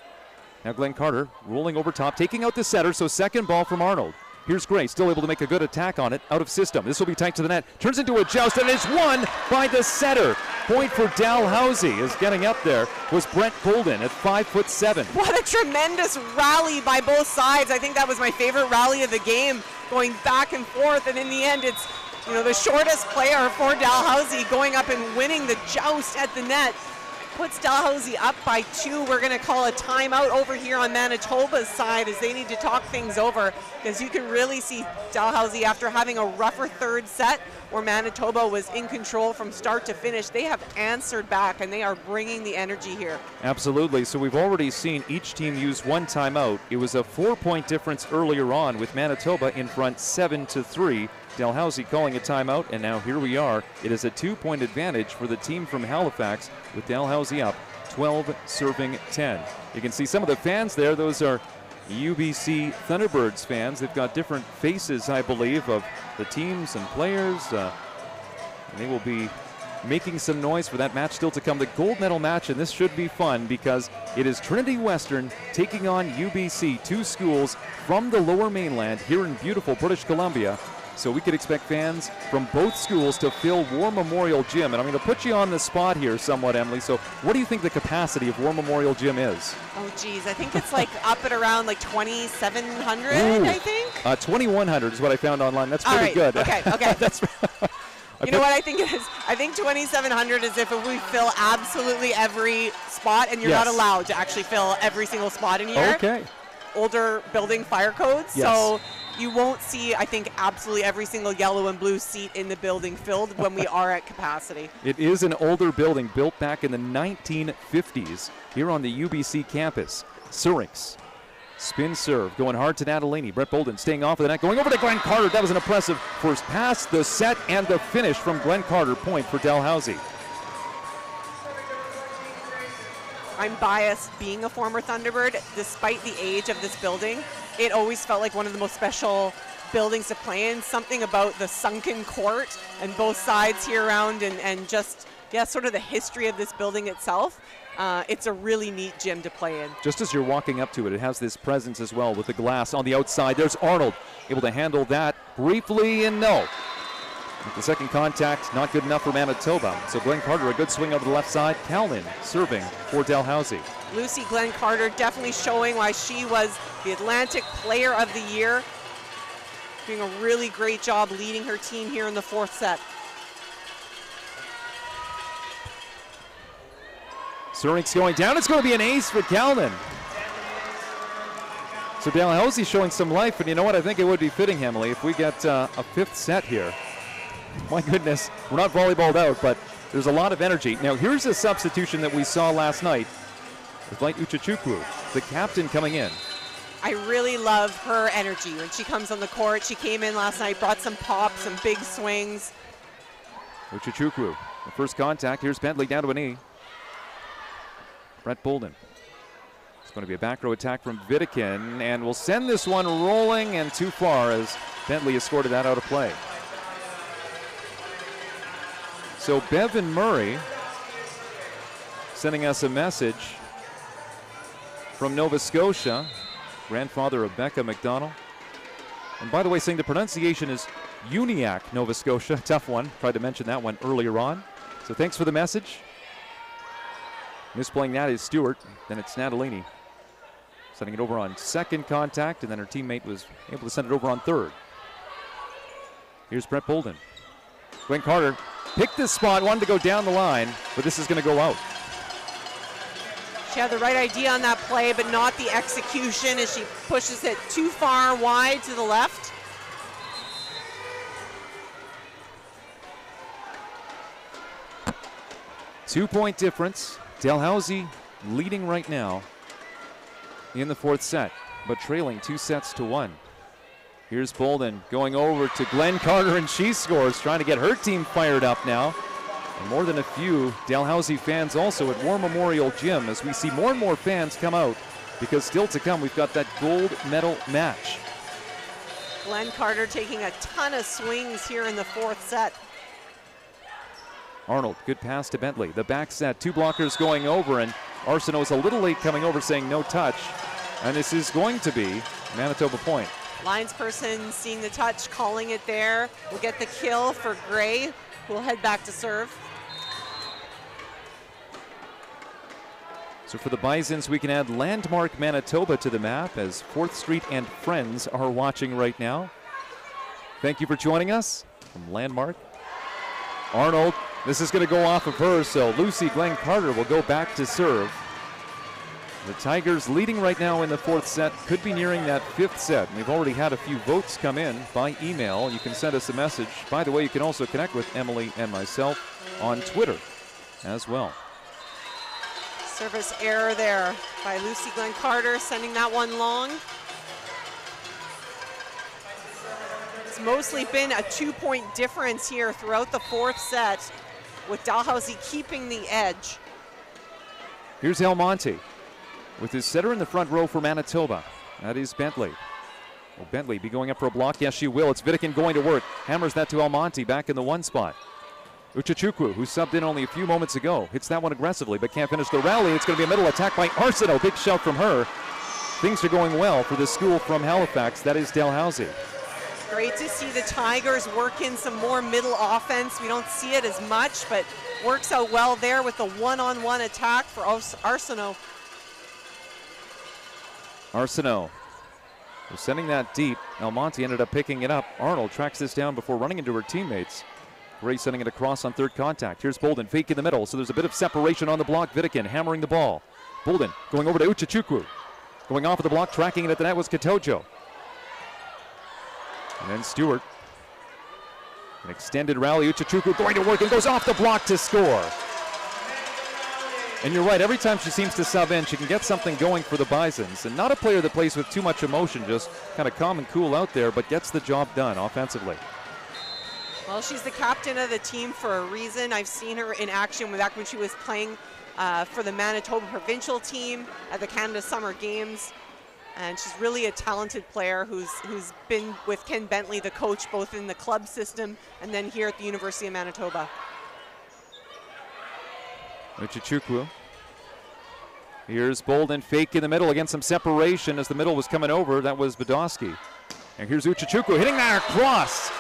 Now Glenn Carter rolling over top, taking out the setter, so second ball from Arnold. Here's Gray, still able to make a good attack on it, out of system. This will be tight to the net. Turns into a joust, and it's won by the setter. Point for Dalhousie is getting up there was Brett Bolden at 5'7". What a tremendous rally by both sides. I think that was my favorite rally of the game, going back and forth, and in the end, it's the shortest player for Dalhousie going up and winning the joust at the net. Puts Dalhousie up by 2. We're going to call a timeout over here on Manitoba's side as they need to talk things over, because you can really see Dalhousie, after having a rougher third set where Manitoba was in control from start to finish, they have answered back and they are bringing the energy here. Absolutely. So we've already seen each team use 1 timeout. It was a 4-point difference earlier on with Manitoba in front 7-3. Dalhousie calling a timeout, and now here we are. It is a 2-point advantage for the team from Halifax, with Dalhousie up 12 serving 10. You can see some of the fans there. Those are UBC Thunderbirds fans. They've got different faces, I believe, of the teams and players. And they will be making some noise for that match still to come. The gold medal match, and this should be fun because it is Trinity Western taking on UBC, 2 schools from the Lower Mainland here in beautiful British Columbia. So we could expect fans from both schools to fill War Memorial Gym. And I'm going to put you on the spot here somewhat, Emily. So what do you think the capacity of War Memorial Gym is? Oh, geez. I think it's like up at around like 2,700, I think. 2,100 is what I found online. That's pretty good. Okay. That's you know what I think it is? I think 2,700 is if we fill absolutely every spot, and you're not allowed to actually fill every single spot in here. Okay. Older building fire codes. Yes. So you won't see, I think, absolutely every single yellow and blue seat in the building filled when we are at capacity. It is an older building built back in the 1950s here on the UBC campus. Surinks, spin serve, going hard to Natalini. Brett Bolden staying off of the net, going over to Glenn Carter. That was an impressive first pass, the set, and the finish from Glenn Carter. Point for Dalhousie. I'm biased being a former Thunderbird. Despite the age of this building, it always felt like one of the most special buildings to play in. Something about the sunken court and both sides here around and just, yeah, sort of the history of this building itself. It's a really neat gym to play in. Just as you're walking up to it, it has this presence as well with the glass on the outside. There's Arnold able to handle that briefly, and no. The second contact, not good enough for Manitoba. So Glenn Carter, a good swing over the left side. Callan serving for Dalhousie. Lucy Glenn Carter definitely showing why she was the Atlantic Player of the Year. Doing a really great job leading her team here in the fourth set. Surinks going down. It's going to be an ace for Callan. So Dalhousie showing some life, and you know what? I think it would be fitting, Emily, if we get a fifth set here. My goodness, we're not volleyballed out, but there's a lot of energy. Now, here's a substitution that we saw last night with Light Uchachukwu, the captain, coming in. I really love her energy when she comes on the court. She came in last night, brought some pop, some big swings. Uchachukwu, the first contact. Here's Bentley down to a knee. Brett Bolden. It's going to be a back row attack from Vidikin, and we'll send this one rolling and too far as Bentley escorted that out of play. So Bevan Murray sending us a message from Nova Scotia, grandfather of Becca McDonald. And by the way, saying the pronunciation is Uniacke, Nova Scotia. Tough one. Tried to mention that one earlier on. So thanks for the message. Misplaying that is Stewart. Then it's Natalini. Sending it over on second contact, and then her teammate was able to send it over on third. Here's Brett Bolden. Glenn Carter picked this spot, wanted to go down the line, but this is going to go out. She had the right idea on that play, but not the execution as she pushes it too far wide to the left. Two-point difference. Dalhousie leading right now in the fourth set, but trailing 2-1. Here's Bolden going over to Glenn Carter, and she scores, trying to get her team fired up now. And more than a few Dalhousie fans also at War Memorial Gym as we see more and more fans come out, because still to come we've got that gold medal match. Glenn Carter taking a ton of swings here in the fourth set. Arnold, good pass to Bentley. The back set, two blockers going over, and Arsenault is a little late coming over saying no touch. And this is going to be Manitoba point. Linesperson seeing the touch, calling it there. We'll get the kill for Gray, who will head back to serve. So for the Bisons, we can add Landmark Manitoba to the map as 4th Street and friends are watching right now. Thank you for joining us from Landmark. Arnold, this is going to go off of her, so Lucy Glenn Carter will go back to serve. The Tigers leading right now in the fourth set, could be nearing that fifth set. We've already had a few votes come in by email. You can send us a message. By the way, you can also connect with Emily and myself on Twitter as well. Service error there by Lucy Glenn Carter, sending that one long. It's mostly been a 2-point difference here throughout the fourth set, with Dalhousie keeping the edge. Here's Almonte with his setter in the front row for Manitoba. That is Bentley. Will Bentley be going up for a block? Yes, she will. It's Vidikin going to work. Hammers that to Almonte back in the one spot. Uchachukwu, who subbed in only a few moments ago, hits that one aggressively but can't finish the rally. It's going to be a middle attack by Arsenault. Big shot from her. Things are going well for the school from Halifax. That is Dalhousie. Great to see the Tigers work in some more middle offense. We don't see it as much, but works out well there with the one-on-one attack for Arsenault. Arsenault was sending that deep. Almonte ended up picking it up. Arnold tracks this down before running into her teammates. Gray sending it across on third contact. Here's Bolden, fake in the middle, so there's a bit of separation on the block. Vidikin hammering the ball. Bolden going over to Uchachukwu. Going off of the block, tracking it at the net was Katojo. And then Stewart. An extended rally. Uchechukwu going to work and goes off the block to score. And you're right, every time she seems to sub in, she can get something going for the Bisons. And not a player that plays with too much emotion, just kind of calm and cool out there, but gets the job done offensively. Well, she's the captain of the team for a reason. I've seen her in action back when she was playing for the Manitoba provincial team at the Canada Summer Games. And she's really a talented player who's been with Ken Bentley, the coach, both in the club system and then here at the University of Manitoba. Uchechukwu. Here's Bolden, fake in the middle against some separation as the middle was coming over. That was Badowski. And here's Uchechukwu hitting that across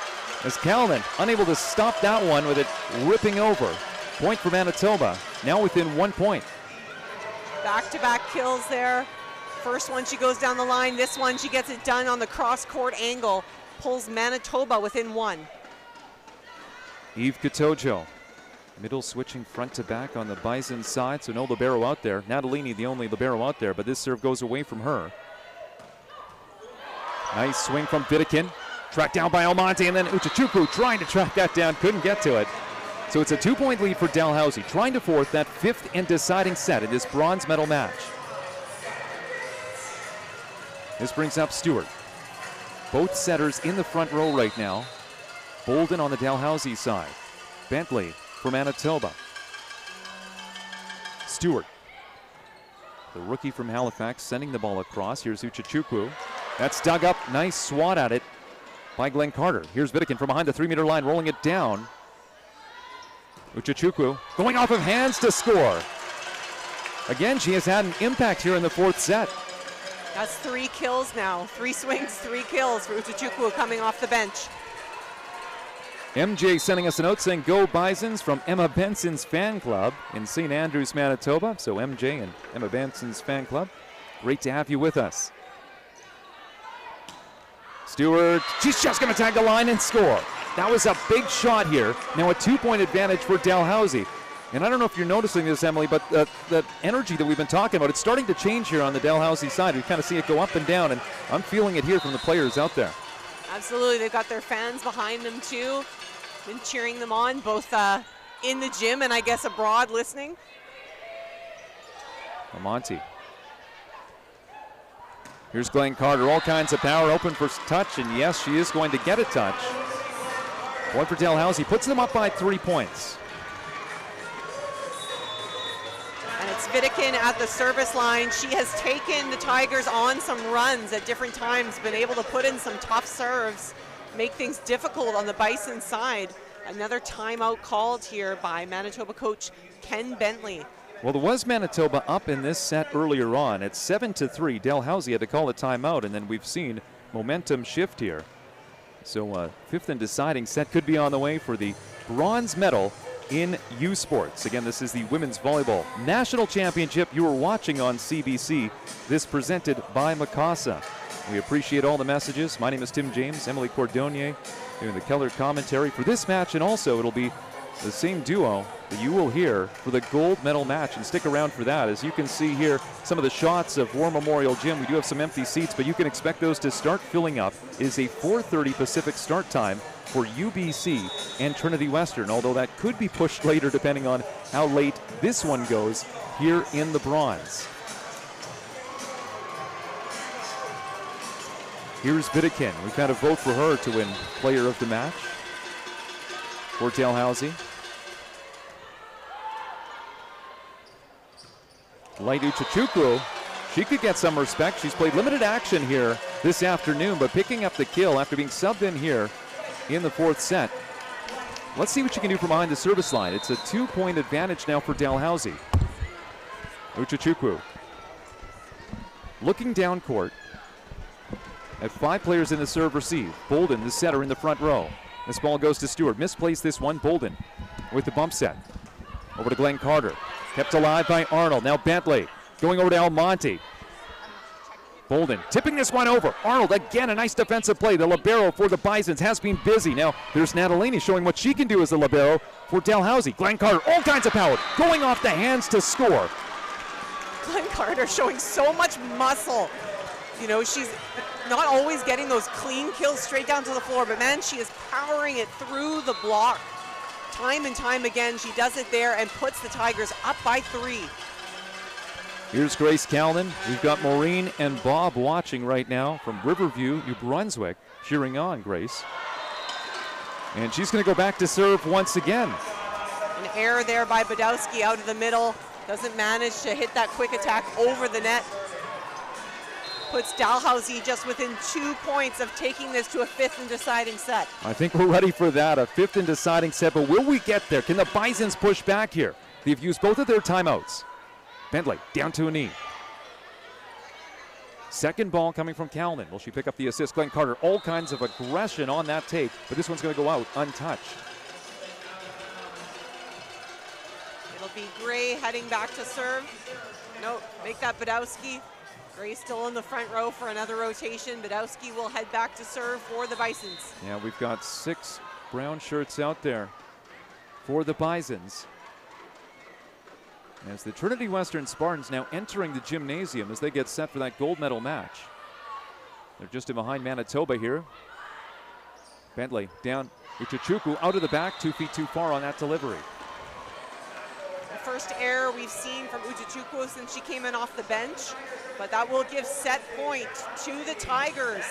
as Calvin unable to stop that one with it ripping over. Point for Manitoba, now within 1 point. Back-to-back kills there. First one, she goes down the line. This one, she gets it done on the cross-court angle. Pulls Manitoba within 1. Eve Katojo. Middle switching front to back on the Bison side, so no libero out there. Natalini the only libero out there, but this serve goes away from her. Nice swing from Vidikin. Tracked down by Almonte, and then Uchechukwu trying to track that down, couldn't get to it. So it's a 2-point lead for Dalhousie, trying to fourth that 5th and deciding set in this bronze medal match. This brings up Stewart. Both setters in the front row right now. Bolden on the Dalhousie side. Bentley for Manitoba. Stewart, the rookie from Halifax, sending the ball across. Here's Uchechukwu. That's dug up. Nice swat at it by Glenn Carter. Here's Vidikin from behind the 3-meter line, rolling it down. Uchechukwu going off of hands to score. Again, she has had an impact here in the 4th set. That's 3 kills now. 3 swings, 3 kills for Uchechukwu coming off the bench. MJ sending us a note saying, "Go Bisons," from Emma Benson's fan club in St. Andrews, Manitoba. So MJ and Emma Benson's fan club, great to have you with us. Stewart, she's just going to tag the line and score. That was a big shot here. Now a 2-point advantage for Dalhousie. And I don't know if you're noticing this, Emily, but the energy that we've been talking about, it's starting to change here on the Dalhousie side. We kind of see it go up and down, and I'm feeling it here from the players out there. Absolutely, they've got their fans behind them too. Been cheering them on, both in the gym and I guess abroad listening. Almonte. Here's Glenn Carter, all kinds of power, open for touch, and yes, she is going to get a touch. Point for Dalhousie, puts them up by 3 points. And it's Vidikin at the service line. She has taken the Tigers on some runs at different times, been able to put in some tough serves, make things difficult on the Bison side. Another timeout called here by Manitoba coach Ken Bentley. Well, there was Manitoba up in this set earlier on. It's 7-3. Dalhousie had to call a timeout, and then we've seen momentum shift here. So 5th and deciding set could be on the way for the bronze medal in U Sports. Again, this is the Women's Volleyball National Championship you are watching on CBC. This presented by Mikasa. We appreciate all the messages. My name is Tim James, Emily Cordonier doing the color commentary for this match, and also it'll be the same duo that you will hear for the gold medal match, and stick around for that. As you can see here, some of the shots of War Memorial Gym. We do have some empty seats, but you can expect those to start filling up. It is a 4:30 Pacific start time for UBC and Trinity Western, although that could be pushed later depending on how late this one goes here in the bronze. Here's Vidikin. We've had a vote for her to win player of the match for Dalhousie. Light Uchechukwu, she could get some respect. She's played limited action here this afternoon, but picking up the kill after being subbed in here in the 4th set. Let's see what she can do from behind the service line. It's a 2-point advantage now for Dalhousie. Uchechukwu looking down court at 5 players in the serve receive. Bolden, the setter, in the front row. This ball goes to Stewart. Misplaced this one. Bolden with the bump set. Over to Glenn Carter. Kept alive by Arnold. Now Bentley going over to Almonte. Bolden tipping this one over. Arnold again, a nice defensive play. The libero for the Bisons has been busy. Now there's Natalini showing what she can do as a libero for Dalhousie. Glenn Carter, all kinds of power, going off the hands to score. Glenn Carter showing so much muscle. You know, not always getting those clean kills straight down to the floor, but man, she is powering it through the block. Time and time again, she does it there and puts the Tigers up by 3. Here's Grace Callan. We've got Maureen and Bob watching right now from Riverview, New Brunswick, cheering on Grace. And she's going to go back to serve once again. An error there by Badowski out of the middle. Doesn't manage to hit that quick attack over the net. Puts Dalhousie just within 2 points of taking this to a 5th and deciding set. I think we're ready for that, a 5th and deciding set, but will we get there? Can the Bisons push back here? They've used both of their timeouts. Bentley down to a knee. Second ball coming from Callan. Will she pick up the assist? Glenn Carter, all kinds of aggression on that take, but this one's going to go out untouched. It'll be Gray heading back to serve. No, make that Badowski. Gray still in the front row for another rotation. Badowski will head back to serve for the Bisons. Yeah, we've got 6 brown shirts out there for the Bisons. As the Trinity Western Spartans now entering the gymnasium as they get set for that gold medal match. They're just in behind Manitoba here. Bentley down. Uchichukwu out of the back, 2 feet too far on that delivery. The first error we've seen from Uchichukwu since she came in off the bench, but that will give set point to the Tigers.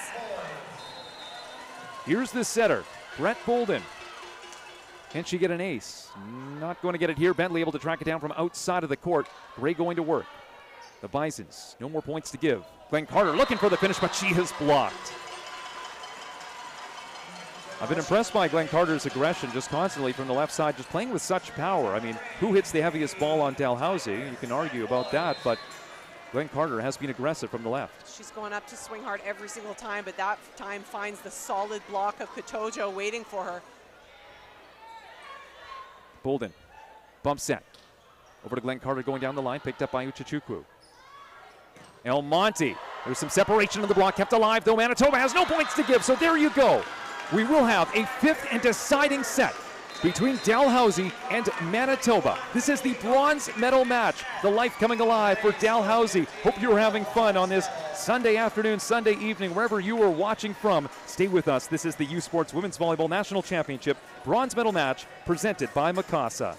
Here's the setter, Brett Bolden. Can she get an ace? Not going to get it here. Bentley able to track it down from outside of the court. Gray going to work. The Bisons, no more points to give. Glenn Carter looking for the finish, but she is blocked. I've been impressed by Glenn Carter's aggression just constantly from the left side, just playing with such power. I mean, who hits the heaviest ball on Dalhousie? You can argue about that, but Glenn Carter has been aggressive from the left. She's going up to swing hard every single time, but that time finds the solid block of Katojo waiting for her. Bolden, bump set. Over to Glenn Carter going down the line, picked up by Uchichukwu. El Monte, there's some separation of the block, kept alive though. Manitoba has no points to give, so there you go. We will have a 5th and deciding set between Dalhousie and Manitoba. This is the bronze medal match. The life coming alive for Dalhousie. Hope you're having fun on this Sunday afternoon, Sunday evening, wherever you are watching from. Stay with us. This is the U Sports Women's Volleyball National Championship bronze medal match presented by Mikasa.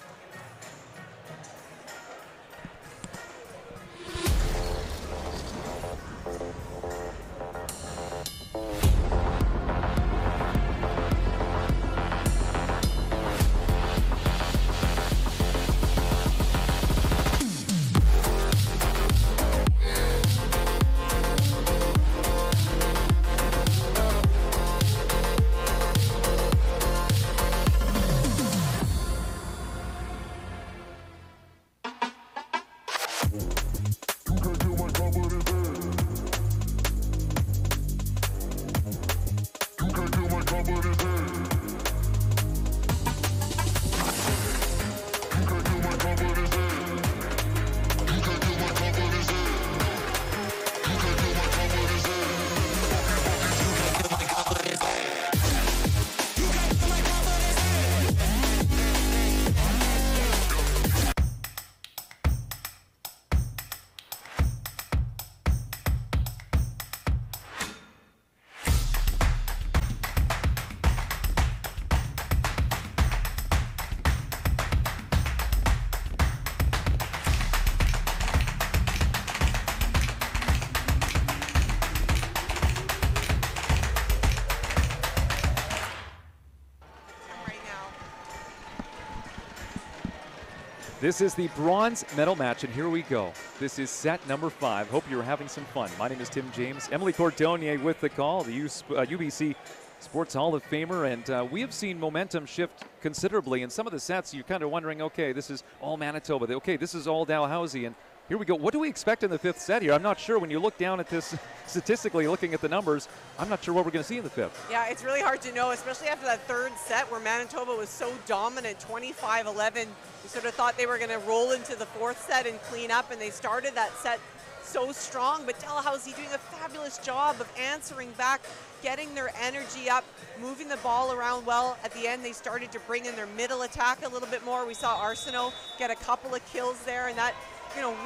This is the bronze medal match, and here we go. This is set number 5. Hope you're having some fun. My name is Tim James. Emily Cordonier with the call, the UBC Sports Hall of Famer, and we have seen momentum shift considerably. In some of the sets, you're kind of wondering, okay, this is all Manitoba. Okay, this is all Dalhousie, and here we go. What do we expect in the 5th set here? I'm not sure. When you look down at this statistically, looking at the numbers, I'm not sure what we're going to see in the 5th. Yeah, it's really hard to know, especially after that 3rd set where Manitoba was so dominant, 25-11. We sort of thought they were going to roll into the 4th set and clean up, and they started that set so strong, but Dalhousie doing a fabulous job of answering back, getting their energy up, moving the ball around well. At the end, they started to bring in their middle attack a little bit more. We saw Arsenault get a couple of kills there, and that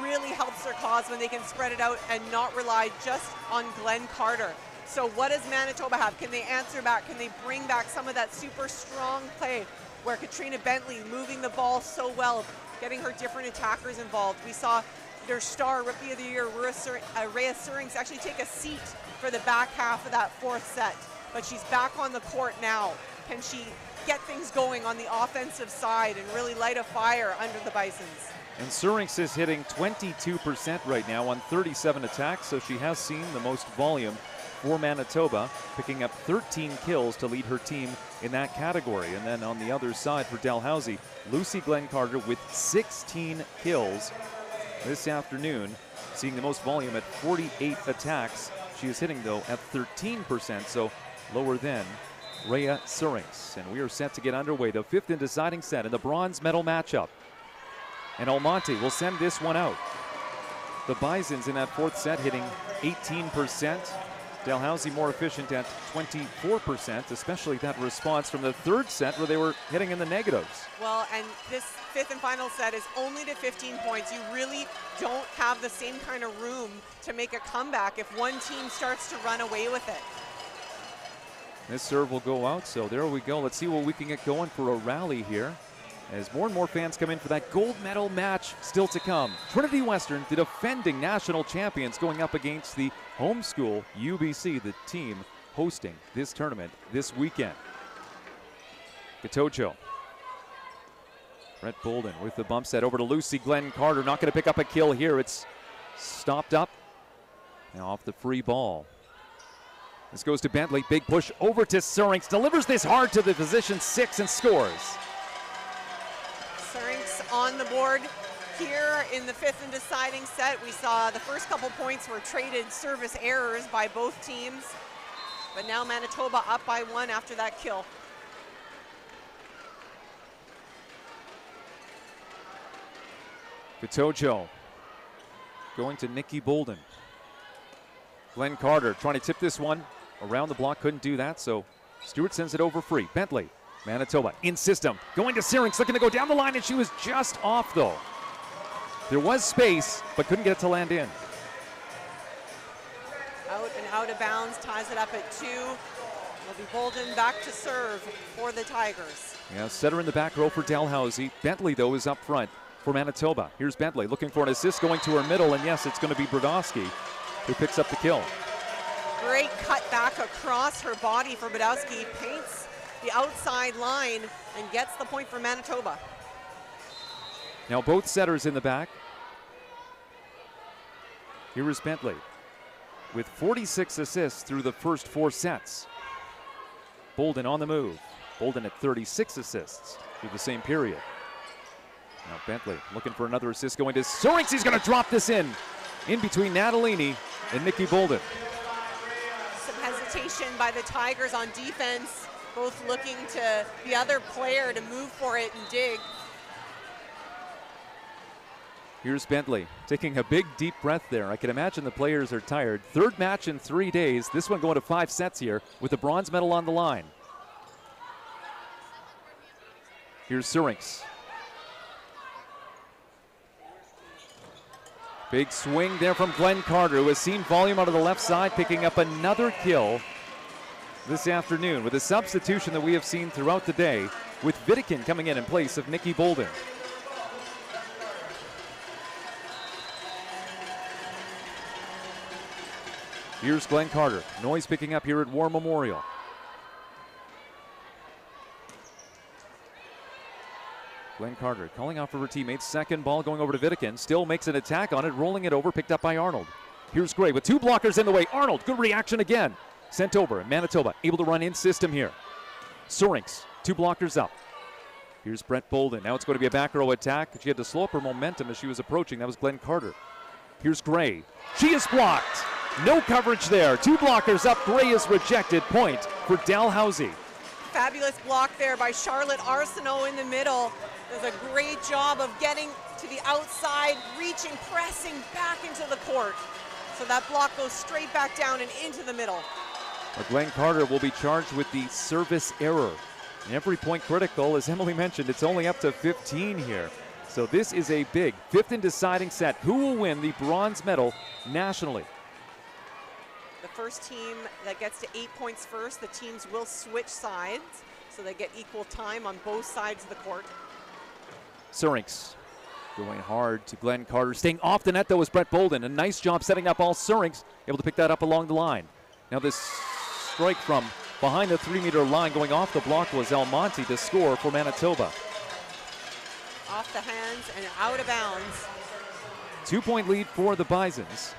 really helps their cause when they can spread it out and not rely just on Glenn Carter. So what does Manitoba have? Can they answer back? Can they bring back some of that super strong play where Katrina Bentley moving the ball so well, getting her different attackers involved? We saw their star Rookie of the Year, Rhea Surings, actually take a seat for the back half of that fourth set. But she's back on the court now. Can she get things going on the offensive side and really light a fire under the Bisons? And Surings is hitting 22% right now on 37 attacks, so she has seen the most volume for Manitoba, picking up 13 kills to lead her team in that category. And then on the other side for Dalhousie, Lucy Glenn Carter with 16 kills this afternoon, seeing the most volume at 48 attacks. She is hitting, though, at 13%, so lower than Rhea Surings. And we are set to get underway, the fifth and deciding set in the bronze medal matchup. And Almonte will send this one out. The Bisons in that fourth set hitting 18%. Dalhousie more efficient at 24%, especially that response from the third set where they were hitting in the negatives. Well, and this fifth and final set is only to 15 points. You really don't have the same kind of room to make a comeback if one team starts to run away with it. This serve will go out, so there we go. Let's see what we can get going for a rally here as more and more fans come in for that gold medal match still to come. Trinity Western, the defending national champions, going up against the home school UBC, the team hosting this tournament this weekend. Gatojo. Brett Bolden with the bump set over to Lucy Glenn Carter. Not going to pick up a kill here. It's stopped up. Now off the free ball. This goes to Bentley. Big push over to Surings. Delivers this hard to the position 6 and scores. Surings on the board here in the fifth and deciding set. We saw the first couple points were traded service errors by both teams. But now Manitoba up by 1 after that kill. Gatojo going to Nikki Bolden. Glenn Carter trying to tip this one around the block, couldn't do that, so Stewart sends it over free. Bentley, Manitoba in system, going to Surings, looking to go down the line, and she was just off though. There was space, but couldn't get it to land in. Out and out of bounds, ties it up at 2. Will be Bolden back to serve for the Tigers. Yeah, setter in the back row for Dalhousie. Bentley, though, is up front for Manitoba. Here's Bentley looking for an assist, going to her middle, and yes, it's going to be Brodowski who picks up the kill. Great cut back across her body for Brodowski, paints the outside line and gets the point for Manitoba. Now both setters in the back. Here is Bentley with 46 assists through the first 4 sets. Bolden on the move. Bolden at 36 assists through the same period. Now Bentley looking for another assist, going to Surings. He's going to drop this in between Natalini and Nikki Bolden. Some hesitation by the Tigers on defense, both looking to the other player to move for it and dig. Here's Bentley taking a big deep breath there. I can imagine the players are tired. Third match in 3 days. This one going to 5 sets here with the bronze medal on the line. Here's Surings. Big swing there from Glenn Carter, who has seen volume out of the left side, picking up another kill this afternoon with a substitution that we have seen throughout the day, with Vidikin coming in place of Nikki Bolden. Here's Glenn Carter. Noise picking up here at War Memorial. Glenn Carter calling out for her teammates. Second ball going over to Vidikin. Still makes an attack on it, rolling it over, picked up by Arnold. Here's Gray with 2 blockers in the way. Arnold, good reaction again. Sent over. Manitoba able to run in system here. Surings, 2 blockers up. Here's Brett Bolden. Now it's going to be a back row attack. She had to slow up her momentum as she was approaching. That was Glenn Carter. Here's Gray. She is blocked. No coverage there. 2 blockers up. Gray is rejected. Point for Dalhousie. Fabulous block there by Charlotte Arsenault in the middle. Does a great job of getting to the outside, reaching, pressing back into the court. So that block goes straight back down and into the middle. But Glenn Carter will be charged with the service error. And every point critical, as Emily mentioned, it's only up to 15 here. So this is a big 5th and deciding set. Who will win the bronze medal nationally? The first team that gets to 8 points first, the teams will switch sides, so they get equal time on both sides of the court. Syrinx going hard to Glenn Carter. Staying off the net, though, is Brett Bolden. A nice job setting up all Syrinx, able to pick that up along the line. Now this strike from behind the 3-meter line going off the block was Almonte to score for Manitoba. Off the hands and out of bounds. 2-point lead for the Bisons.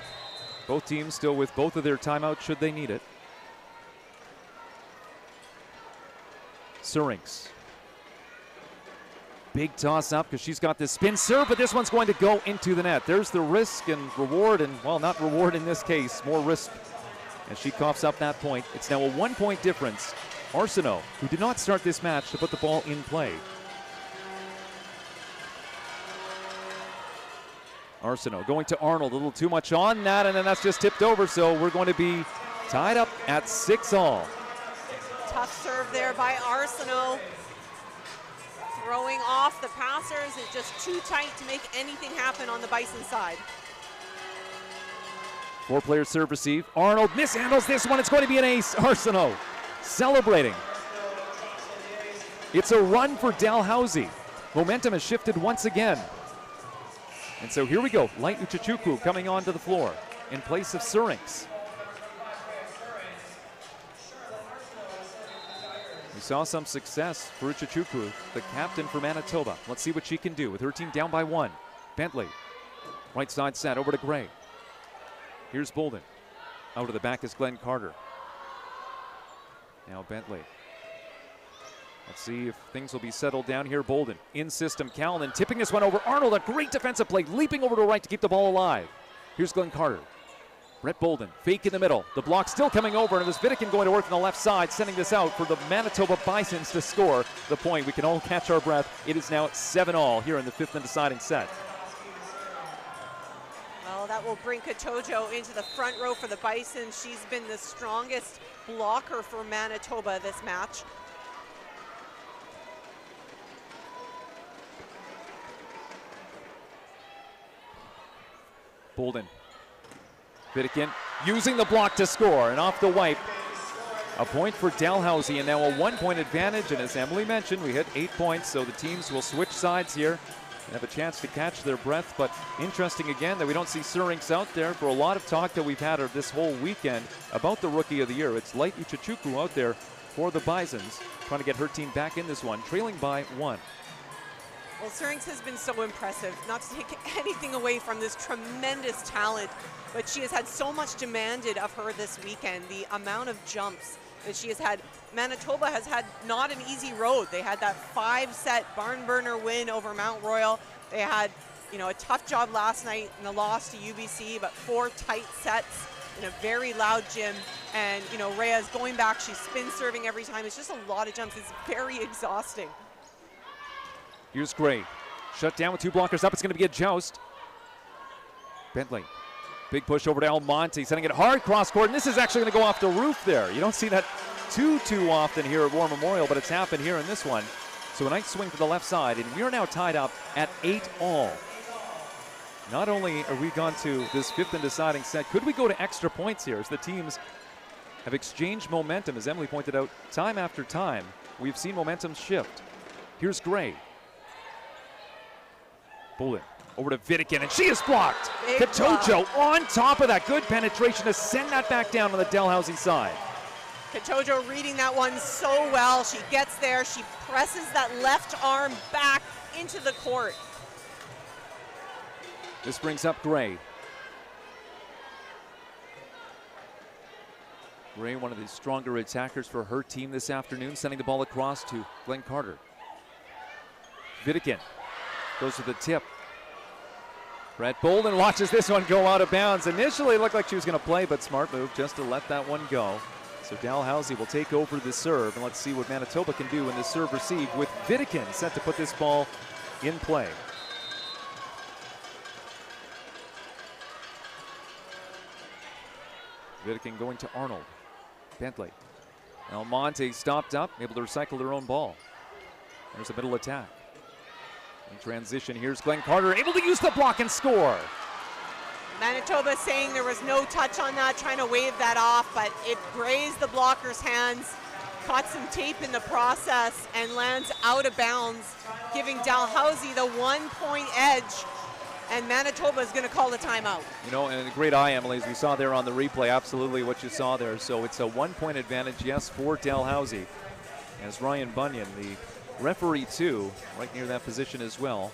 Both teams still with both of their timeouts should they need it. Syrinx. Big toss up because she's got this spin serve, but this one's going to go into the net. There's the risk and reward, and well, not reward in this case, more risk as she coughs up that point. It's now a 1-point difference. Arsenault, who did not start this match, to put the ball in play. Arsenault going to Arnold, a little too much on that, and then that's just tipped over, so we're going to be tied up at 6-all. Tough serve there by Arsenault. Throwing off the passers, it's just too tight to make anything happen on the Bison side. 4-player serve receive. Arnold mishandles this one. It's going to be an ace. Arsenault celebrating. It's a run for Dalhousie. Momentum has shifted once again. And so here we go. Light Uchachukwu coming onto the floor in place of Syrinx. We saw some success for Uchachukwu, the captain for Manitoba. Let's see what she can do with her team down by 1. Bentley, right side set over to Gray. Here's Bolden. Out of the back is Glenn Carter. Now Bentley. Let's see if things will be settled down here. Bolden in system. Callan tipping this one over. Arnold, a great defensive play, leaping over to the right to keep the ball alive. Here's Glenn Carter. Brett Bolden, fake in the middle. The block still coming over, and it was Vidikin going to work on the left side, sending this out for the Manitoba Bisons to score the point. We can all catch our breath. It is now 7-all here in the 5th and deciding set. Well, that will bring Katojo into the front row for the Bison. She's been the strongest blocker for Manitoba this match. Bolden. Vidikin using the block to score, and off the wipe, a point for Dalhousie, and now a 1-point advantage. And as Emily mentioned, we hit 8 points, so the teams will switch sides here and have a chance to catch their breath. But interesting again that we don't see Syrinx out there for a lot of talk that we've had this whole weekend about the Rookie of the Year. It's Light Uchachukwu out there for the Bisons, trying to get her team back in this one, trailing by 1. Well, Syrinx has been so impressive, not to take anything away from this tremendous talent, but she has had so much demanded of her this weekend. The amount of jumps that she has had. Manitoba has had not an easy road. They had that 5-set barn burner win over Mount Royal. They had, a tough job last night in the loss to UBC, but 4 tight sets in a very loud gym. And, Rhea's going back. She's spin serving every time. It's just a lot of jumps. It's very exhausting. Here's Gray. Shut down with 2 blockers up. It's going to be a joust. Bentley. Big push over to Almonte, sending it hard cross court, and this is actually going to go off the roof there. You don't see that too often here at War Memorial, but it's happened here in this one. So a nice swing to the left side, and we are now tied up at 8-all. Not only are we gone to this 5th and deciding set, could we go to extra points here as the teams have exchanged momentum, as Emily pointed out, time after time. We've seen momentum shift. Here's Gray. Bolden over to Vidikin, and she is blocked. Katojo on top of that. Good penetration to send that back down on the Dalhousie side. Katojo reading that one so well. She gets there. She presses that left arm back into the court. This brings up Gray. Gray, one of the stronger attackers for her team this afternoon, sending the ball across to Glenn Carter. Vidikin goes to the tip. Brett Bolden watches this one go out of bounds. Initially, it looked like she was going to play, but smart move just to let that one go. So Dalhousie will take over the serve, and let's see what Manitoba can do in the serve receive with Vidikin set to put this ball in play. Vidikin going to Arnold. Bentley. Almonte stopped up, able to recycle their own ball. There's a middle attack. In transition, here's Glenn Carter, able to use the block and score. Manitoba saying there was no touch on that, trying to wave that off, but it grazed the blocker's hands, caught some tape in the process, and lands out of bounds, giving Dalhousie the 1-point edge, and Manitoba is going to call the timeout. You know, and a great eye, Emily, as we saw there on the replay, absolutely what you saw there. So it's a 1-point advantage, yes, for Dalhousie, as Ryan Bunyan, the referee too, right near that position as well,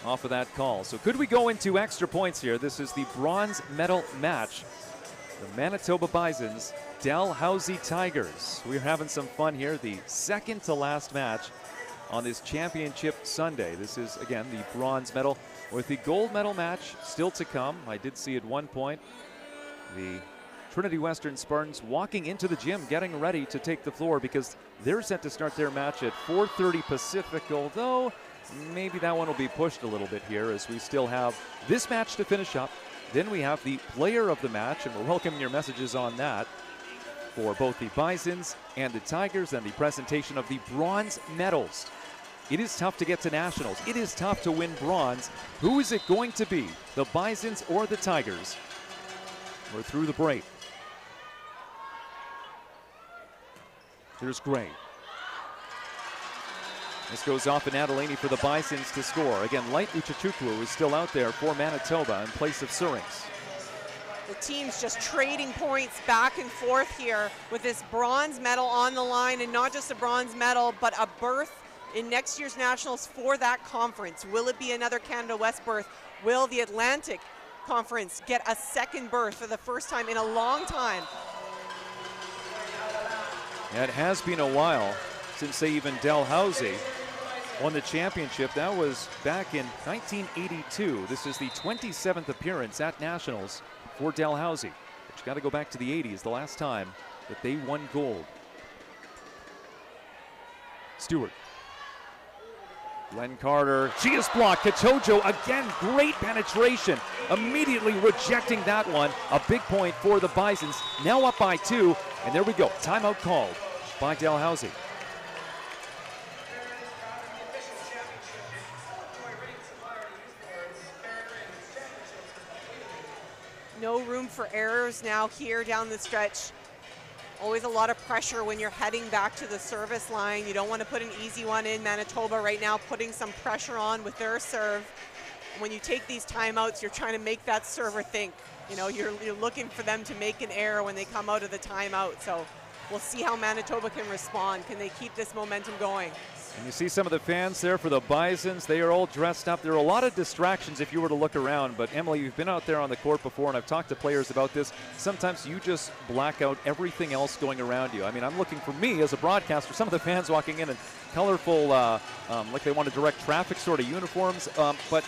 off of that call. So could we go into extra points here? This is the bronze medal match. The Manitoba Bisons, Dalhousie Tigers. We're having some fun here. The second to last match on this championship Sunday. This is, again, the bronze medal, with the gold medal match still to come. I did see at one point the Trinity Western Spartans walking into the gym, getting ready to take the floor, because they're set to start their match at 4:30 Pacific, although maybe that one will be pushed a little bit here, as we still have this match to finish up. Then we have the player of the match, and we're welcoming your messages on that for both the Bisons and the Tigers, and the presentation of the bronze medals. It is tough to get to nationals. It is tough to win bronze. Who is it going to be, the Bisons or the Tigers? We're through the break. There's Gray. This goes off in Adelaney for the Bisons to score. Again, Light Uchachukwu is still out there for Manitoba in place of Surings. The team's just trading points back and forth here with this bronze medal on the line, and not just a bronze medal, but a berth in next year's Nationals for that conference. Will it be another Canada West berth? Will the Atlantic Conference get a second berth for the first time in a long time? Yeah, it has been a while since they even Dalhousie won the championship. That was back in 1982. This is the 27th appearance at Nationals for Dalhousie. But you got to go back to the 80s, the last time that they won gold. Stewart. Glenn Carter, she is blocked. Katojo again, great penetration. Immediately rejecting that one. A big point for the Bisons. Now up by 2, and there we go. Timeout called by Dalhousie. No room for errors now here down the stretch. Always a lot of pressure when you're heading back to the service line. You don't want to put an easy one in. Manitoba right now putting some pressure on with their serve. And when you take these timeouts, you're trying to make that server think. You know, you're looking for them to make an error when they come out of the timeout. So we'll see how Manitoba can respond. Can they keep this momentum going? And you see some of the fans there for the Bisons. They are all dressed up. There are a lot of distractions if you were to look around. But Emily, you've been out there on the court before, and I've talked to players about this. Sometimes you just black out everything else going around you. I mean, I'm looking for me as a broadcaster, some of the fans walking in colorful, like they want to direct traffic sort of uniforms. But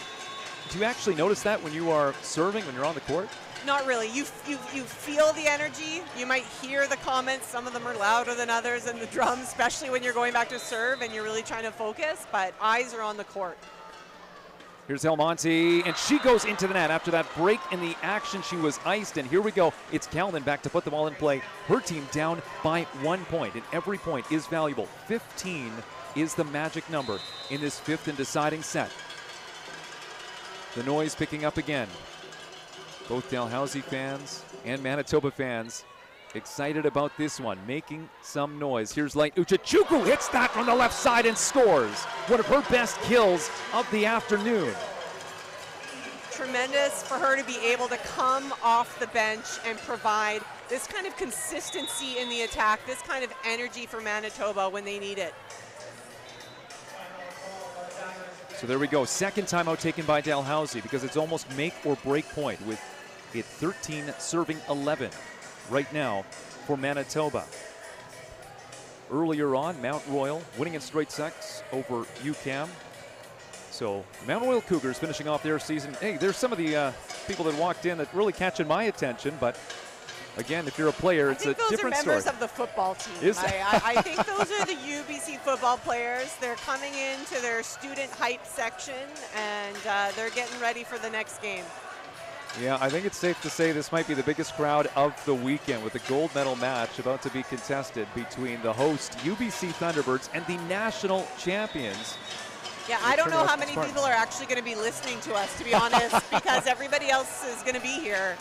do you actually notice that when you are serving, when you're on the court? Not really. You feel the energy. You might hear the comments. Some of them are louder than others, and the drums, especially when you're going back to serve and you're really trying to focus, but eyes are on the court. Here's Helmonte, and she goes into the net. After that break in the action, she was iced, and here we go. It's Callan back to put the ball in play. Her team down by 1 point, and every point is valuable. 15 is the magic number in this fifth and deciding set. The noise picking up again. Both Dalhousie fans and Manitoba fans excited about this one, making some noise. Here's Light Uchachukwu, hits that from the left side and scores. One of her best kills of the afternoon. Tremendous for her to be able to come off the bench and provide this kind of consistency in the attack, this kind of energy for Manitoba when they need it. So there we go, second timeout taken by Dalhousie, because it's almost make or break point with it 13 serving 11 right now for Manitoba. Earlier on, Mount Royal winning in straight sets over UQAM. So Mount Royal Cougars finishing off their season. Hey, there's some of the people that walked in that really catching my attention, but again, if you're a player, it's a different story. I think those are members of the football team. I think those are the UBC football players. They're coming into their student hype section, and they're getting ready for the next game. Yeah, I think it's safe to say this might be the biggest crowd of the weekend, with the gold medal match about to be contested between the host UBC Thunderbirds and the national champions Yeah, I don't know how many people are actually going to be listening to us, to be honest, because everybody else is going to be here.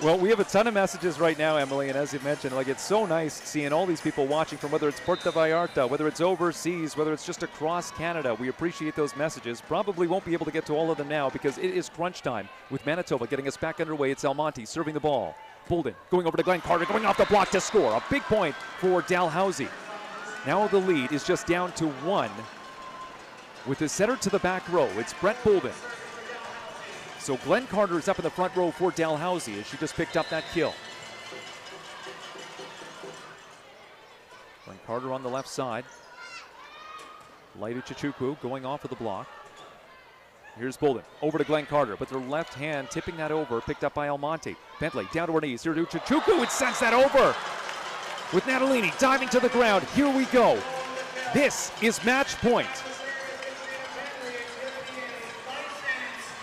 Well, we have a ton of messages right now, Emily, and as you mentioned, like, it's so nice seeing all these people watching from whether it's Puerto Vallarta, whether it's overseas, whether it's just across Canada. We appreciate those messages. Probably won't be able to get to all of them now because it is crunch time with Manitoba getting us back underway. It's Almonte serving the ball. Bolden going over to Glenn Carter, going off the block to score. A big point for Dalhousie. Now the lead is just down to 1 with the setter to the back row. It's Brett Bolden. So Glenn Carter is up in the front row for Dalhousie as she just picked up that kill. Glenn Carter on the left side. Light Uchichukwu going off of the block. Here's Bolden over to Glenn Carter, but their left hand tipping that over, picked up by Almonte. Bentley down to her knees. Here to Uchichukwu, it sends that over. With Natalini diving to the ground. Here we go. This is match point.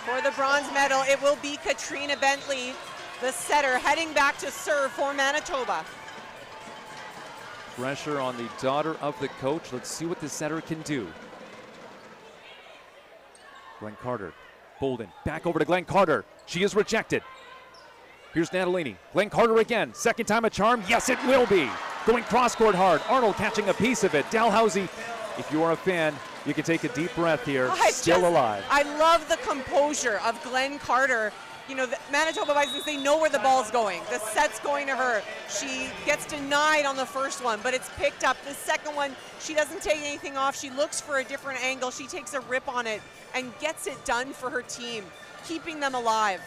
For the bronze medal, it will be Katrina Bentley, the setter, heading back to serve for Manitoba. Pressure on the daughter of the coach. Let's see what the setter can do. Glenn Carter, Bolden, back over to Glenn Carter. She is rejected. Here's Natalini. Glenn Carter again. Second time a charm? Yes, it will be. Going cross-court hard. Arnold catching a piece of it. Dalhousie, if you are a fan, you can take a deep breath here. Still alive. I love the composure of Glenn Carter. You know, the Manitoba Bisons, they know where the ball's going. The set's going to her. She gets denied on the first one, but it's picked up. The second one, she doesn't take anything off. She looks for a different angle. She takes a rip on it and gets it done for her team, keeping them alive.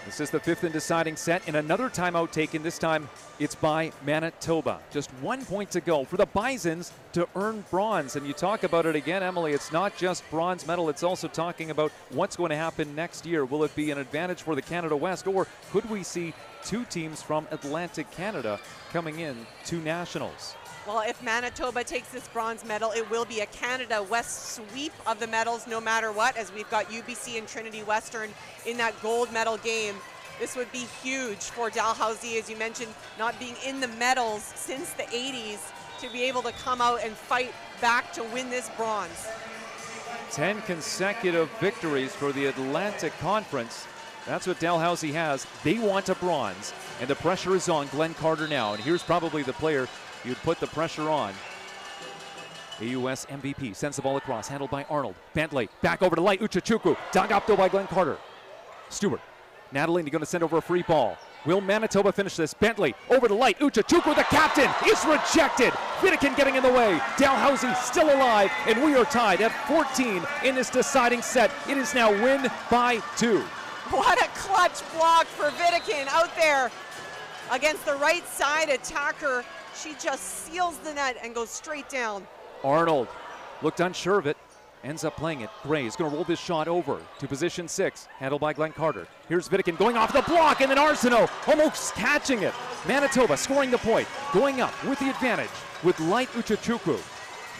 This is the 5th and deciding set, and another timeout taken. This time it's by Manitoba. Just 1 point to go for the Bisons to earn bronze. And you talk about it again, Emily, it's not just bronze medal, it's also talking about what's going to happen next year. Will it be an advantage for the Canada West, or could we see 2 teams from Atlantic Canada coming in to nationals? Well, if Manitoba takes this bronze medal, it will be a Canada West sweep of the medals no matter what, as we've got UBC and Trinity Western in that gold medal game. This would be huge for Dalhousie, as you mentioned, not being in the medals since the 80s, to be able to come out and fight back to win this bronze. 10 consecutive victories for the Atlantic Conference. That's what Dalhousie has. They want a bronze, and the pressure is on Glenn Carter now. And here's probably the player you'd put the pressure on. AUS MVP sends the ball across, handled by Arnold. Bentley back over to Light Uchichukwu, dug up though by Glenn Carter. Stewart, Natalini going to send over a free ball. Will Manitoba finish this? Bentley over to Light Uchichukwu, the captain is rejected. Vidican getting in the way. Dalhousie still alive, and we are tied at 14 in this deciding set. It is now win by 2. What a clutch block for Vidican out there against the right side attacker. She just seals the net and goes straight down. Arnold looked unsure of it, ends up playing it. Gray is going to roll this shot over to position 6, handled by Glenn Carter. Here's Vidican going off the block, and then Arsenault almost catching it. Manitoba scoring the point, going up with the advantage with Light Uchichukwu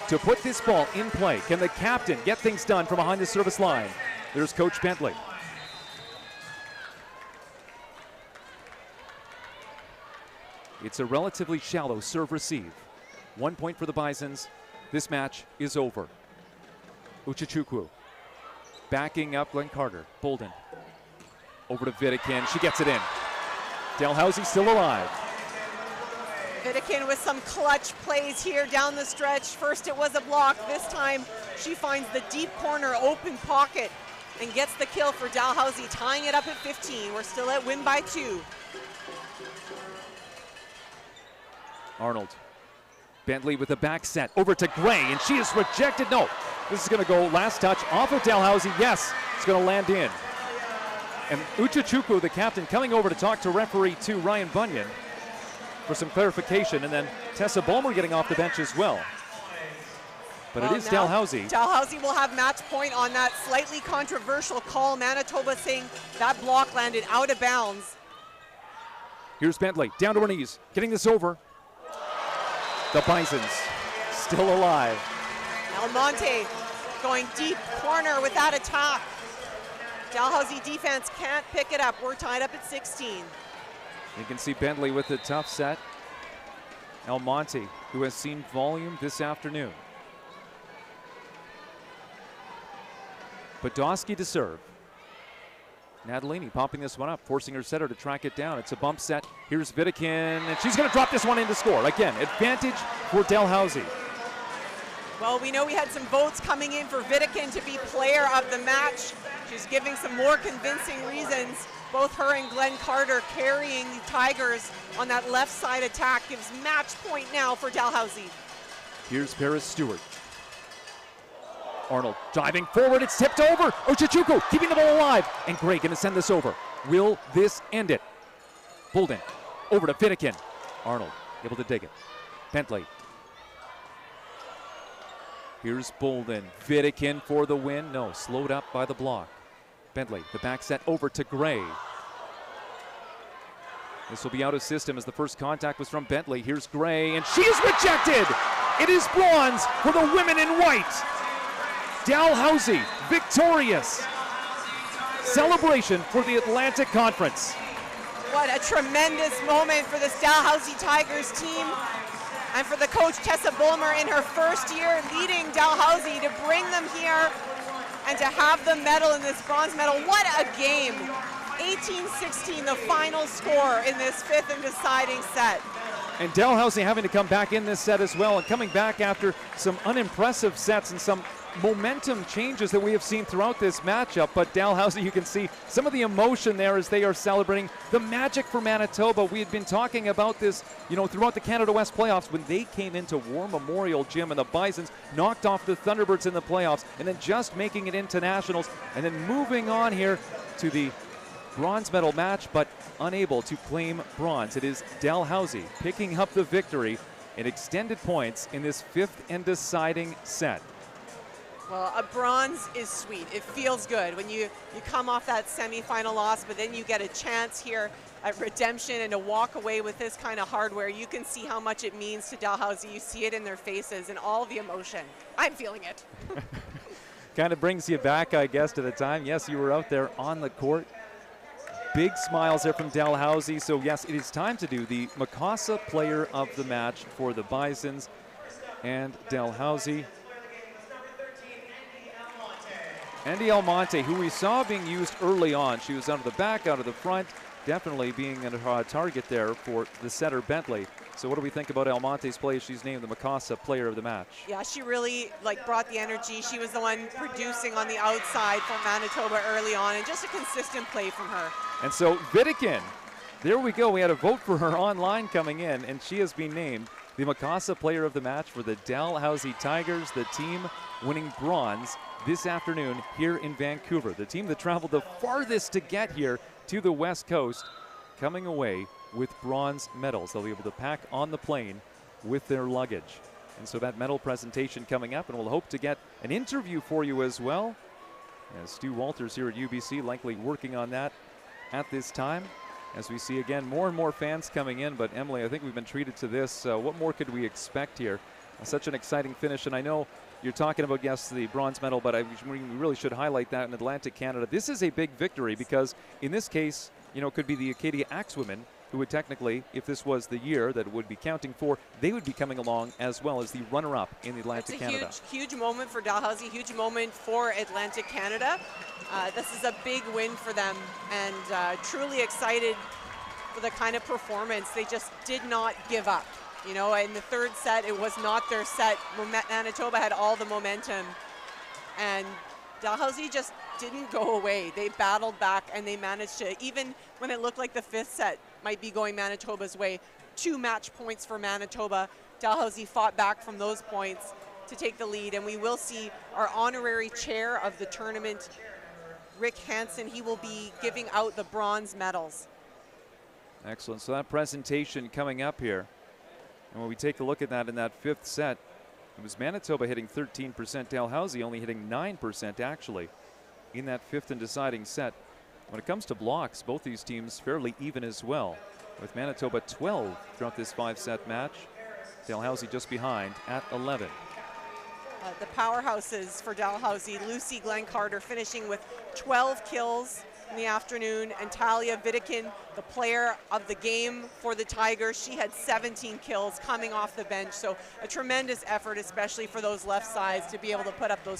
to put this ball in play. Can the captain get things done from behind the service line? There's Coach Bentley. It's a relatively shallow serve-receive. 1 point for the Bisons. This match is over. Uchichukwu backing up Glenn Carter. Bolden over to Vidican. She gets it in. Dalhousie still alive. Vidican with some clutch plays here down the stretch. First it was a block. This time she finds the deep corner open pocket and gets the kill for Dalhousie, tying it up at 15. We're still at win by 2. Arnold. Bentley with the back set over to Gray, and she is rejected. No, this is going to go last touch off of Dalhousie. Yes, it's going to land in. And Uchichukwu, the captain, coming over to talk to referee 2, Ryan Bunyan, for some clarification, and then Tessa Bulmer getting off the bench as well. But it is Dalhousie. Dalhousie will have match point on that slightly controversial call. Manitoba saying that block landed out of bounds. Here's Bentley, down to her knees, getting this over. The Bisons still alive. Almonte going deep corner with that attack. Dalhousie defense can't pick it up. We're tied up at 16. You can see Bentley with a tough set. Almonte, who has seen volume this afternoon. Podolsky to serve. Natalini popping this one up, forcing her setter to track it down. It's a bump set. Here's Vidikin, and she's going to drop this one in to score. Again, advantage for Dalhousie. Well, we know we had some votes coming in for Vidikin to be player of the match. She's giving some more convincing reasons. Both her and Glenn Carter carrying the Tigers on that left side attack gives match point now for Dalhousie. Here's Paris Stewart. Arnold driving forward, it's tipped over. Ochachuku keeping the ball alive. And Gray gonna send this over. Will this end it? Bolden over to Vidikin. Arnold able to dig it. Bentley. Here's Bolden. Vidikin for the win. No, slowed up by the block. Bentley, the back set over to Gray. This will be out of system as the first contact was from Bentley. Here's Gray, and she is rejected! It is bronze for the women in white. Dalhousie victorious. Celebration for the Atlantic Conference. What a tremendous moment for this Dalhousie Tigers team and for the coach Tessa Bulmer in her first year leading Dalhousie to bring them here and to have the medal in this bronze medal. What a game. 18-16 the final score in this fifth and deciding set. And Dalhousie having to come back in this set as well, and coming back after some unimpressive sets and some momentum changes that we have seen throughout this matchup. But Dalhousie, you can see some of the emotion there as they are celebrating the magic for Manitoba. We had been talking about this, throughout the Canada West playoffs when they came into War Memorial Gym and the Bisons knocked off the Thunderbirds in the playoffs, and then just making it into nationals, and then moving on here to the bronze medal match, but unable to claim bronze. It is Dalhousie picking up the victory in extended points in this fifth and deciding set. Well, a bronze is sweet. It feels good when you come off that semifinal loss, but then you get a chance here at redemption and to walk away with this kind of hardware. You can see how much it means to Dalhousie. You see it in their faces and all the emotion. I'm feeling it. Kind of brings you back, I guess, to the time. Yes, you were out there on the court. Big smiles there from Dalhousie. So yes, it is time to do the Mikasa player of the match for the Bisons and Dalhousie. Andy Almonte, who we saw being used early on. She was out of the back, out of the front, definitely being a target there for the setter Bentley. So what do we think about Almonte's play? She's named the Mikasa player of the match. Yeah, she really brought the energy. She was the one producing on the outside for Manitoba early on, and just a consistent play from her. And so Vidikin, there we go. We had a vote for her online coming in, and she has been named the Mikasa player of the match for the Dalhousie Tigers, the team winning bronze this afternoon here in Vancouver. The team that traveled the farthest to get here to the West Coast, coming away with bronze medals. They'll be able to pack on the plane with their luggage. And so that medal presentation coming up, and we'll hope to get an interview for you as well. As Stu Walters here at UBC likely working on that at this time. As we see again more and more fans coming in, but Emily, I think we've been treated to this. What more could we expect here? Such an exciting finish, and I know you're talking about, yes, the bronze medal, but we really should highlight that in Atlantic Canada. This is a big victory because in this case, it could be the Acadia Axe women who would technically, if this was the year that it would be counting for, they would be coming along as well as the runner-up in the Atlantic Canada. It's a huge moment for Dalhousie, huge moment for Atlantic Canada. This is a big win for them, and truly excited for the kind of performance. They just did not give up. In the third set, it was not their set. Manitoba had all the momentum, and Dalhousie just didn't go away. They battled back, and they managed to, even when it looked like the fifth set might be going Manitoba's way, 2 match points for Manitoba. Dalhousie fought back from those points to take the lead, and we will see our honorary chair of the tournament, Rick Hansen. He will be giving out the bronze medals. Excellent. So that presentation coming up here. And when we take a look at that in that fifth set, it was Manitoba hitting 13%, Dalhousie only hitting 9% actually in that fifth and deciding set. When it comes to blocks, both these teams fairly even as well, with Manitoba 12 throughout this 5-set match. Dalhousie just behind at 11. The powerhouses for Dalhousie, Lucy Glenn Carter finishing with 12 kills in the afternoon, and Talia Vidikin, the player of the game for the Tigers. She had 17 kills coming off the bench, so a tremendous effort, especially for those left sides, to be able to put up those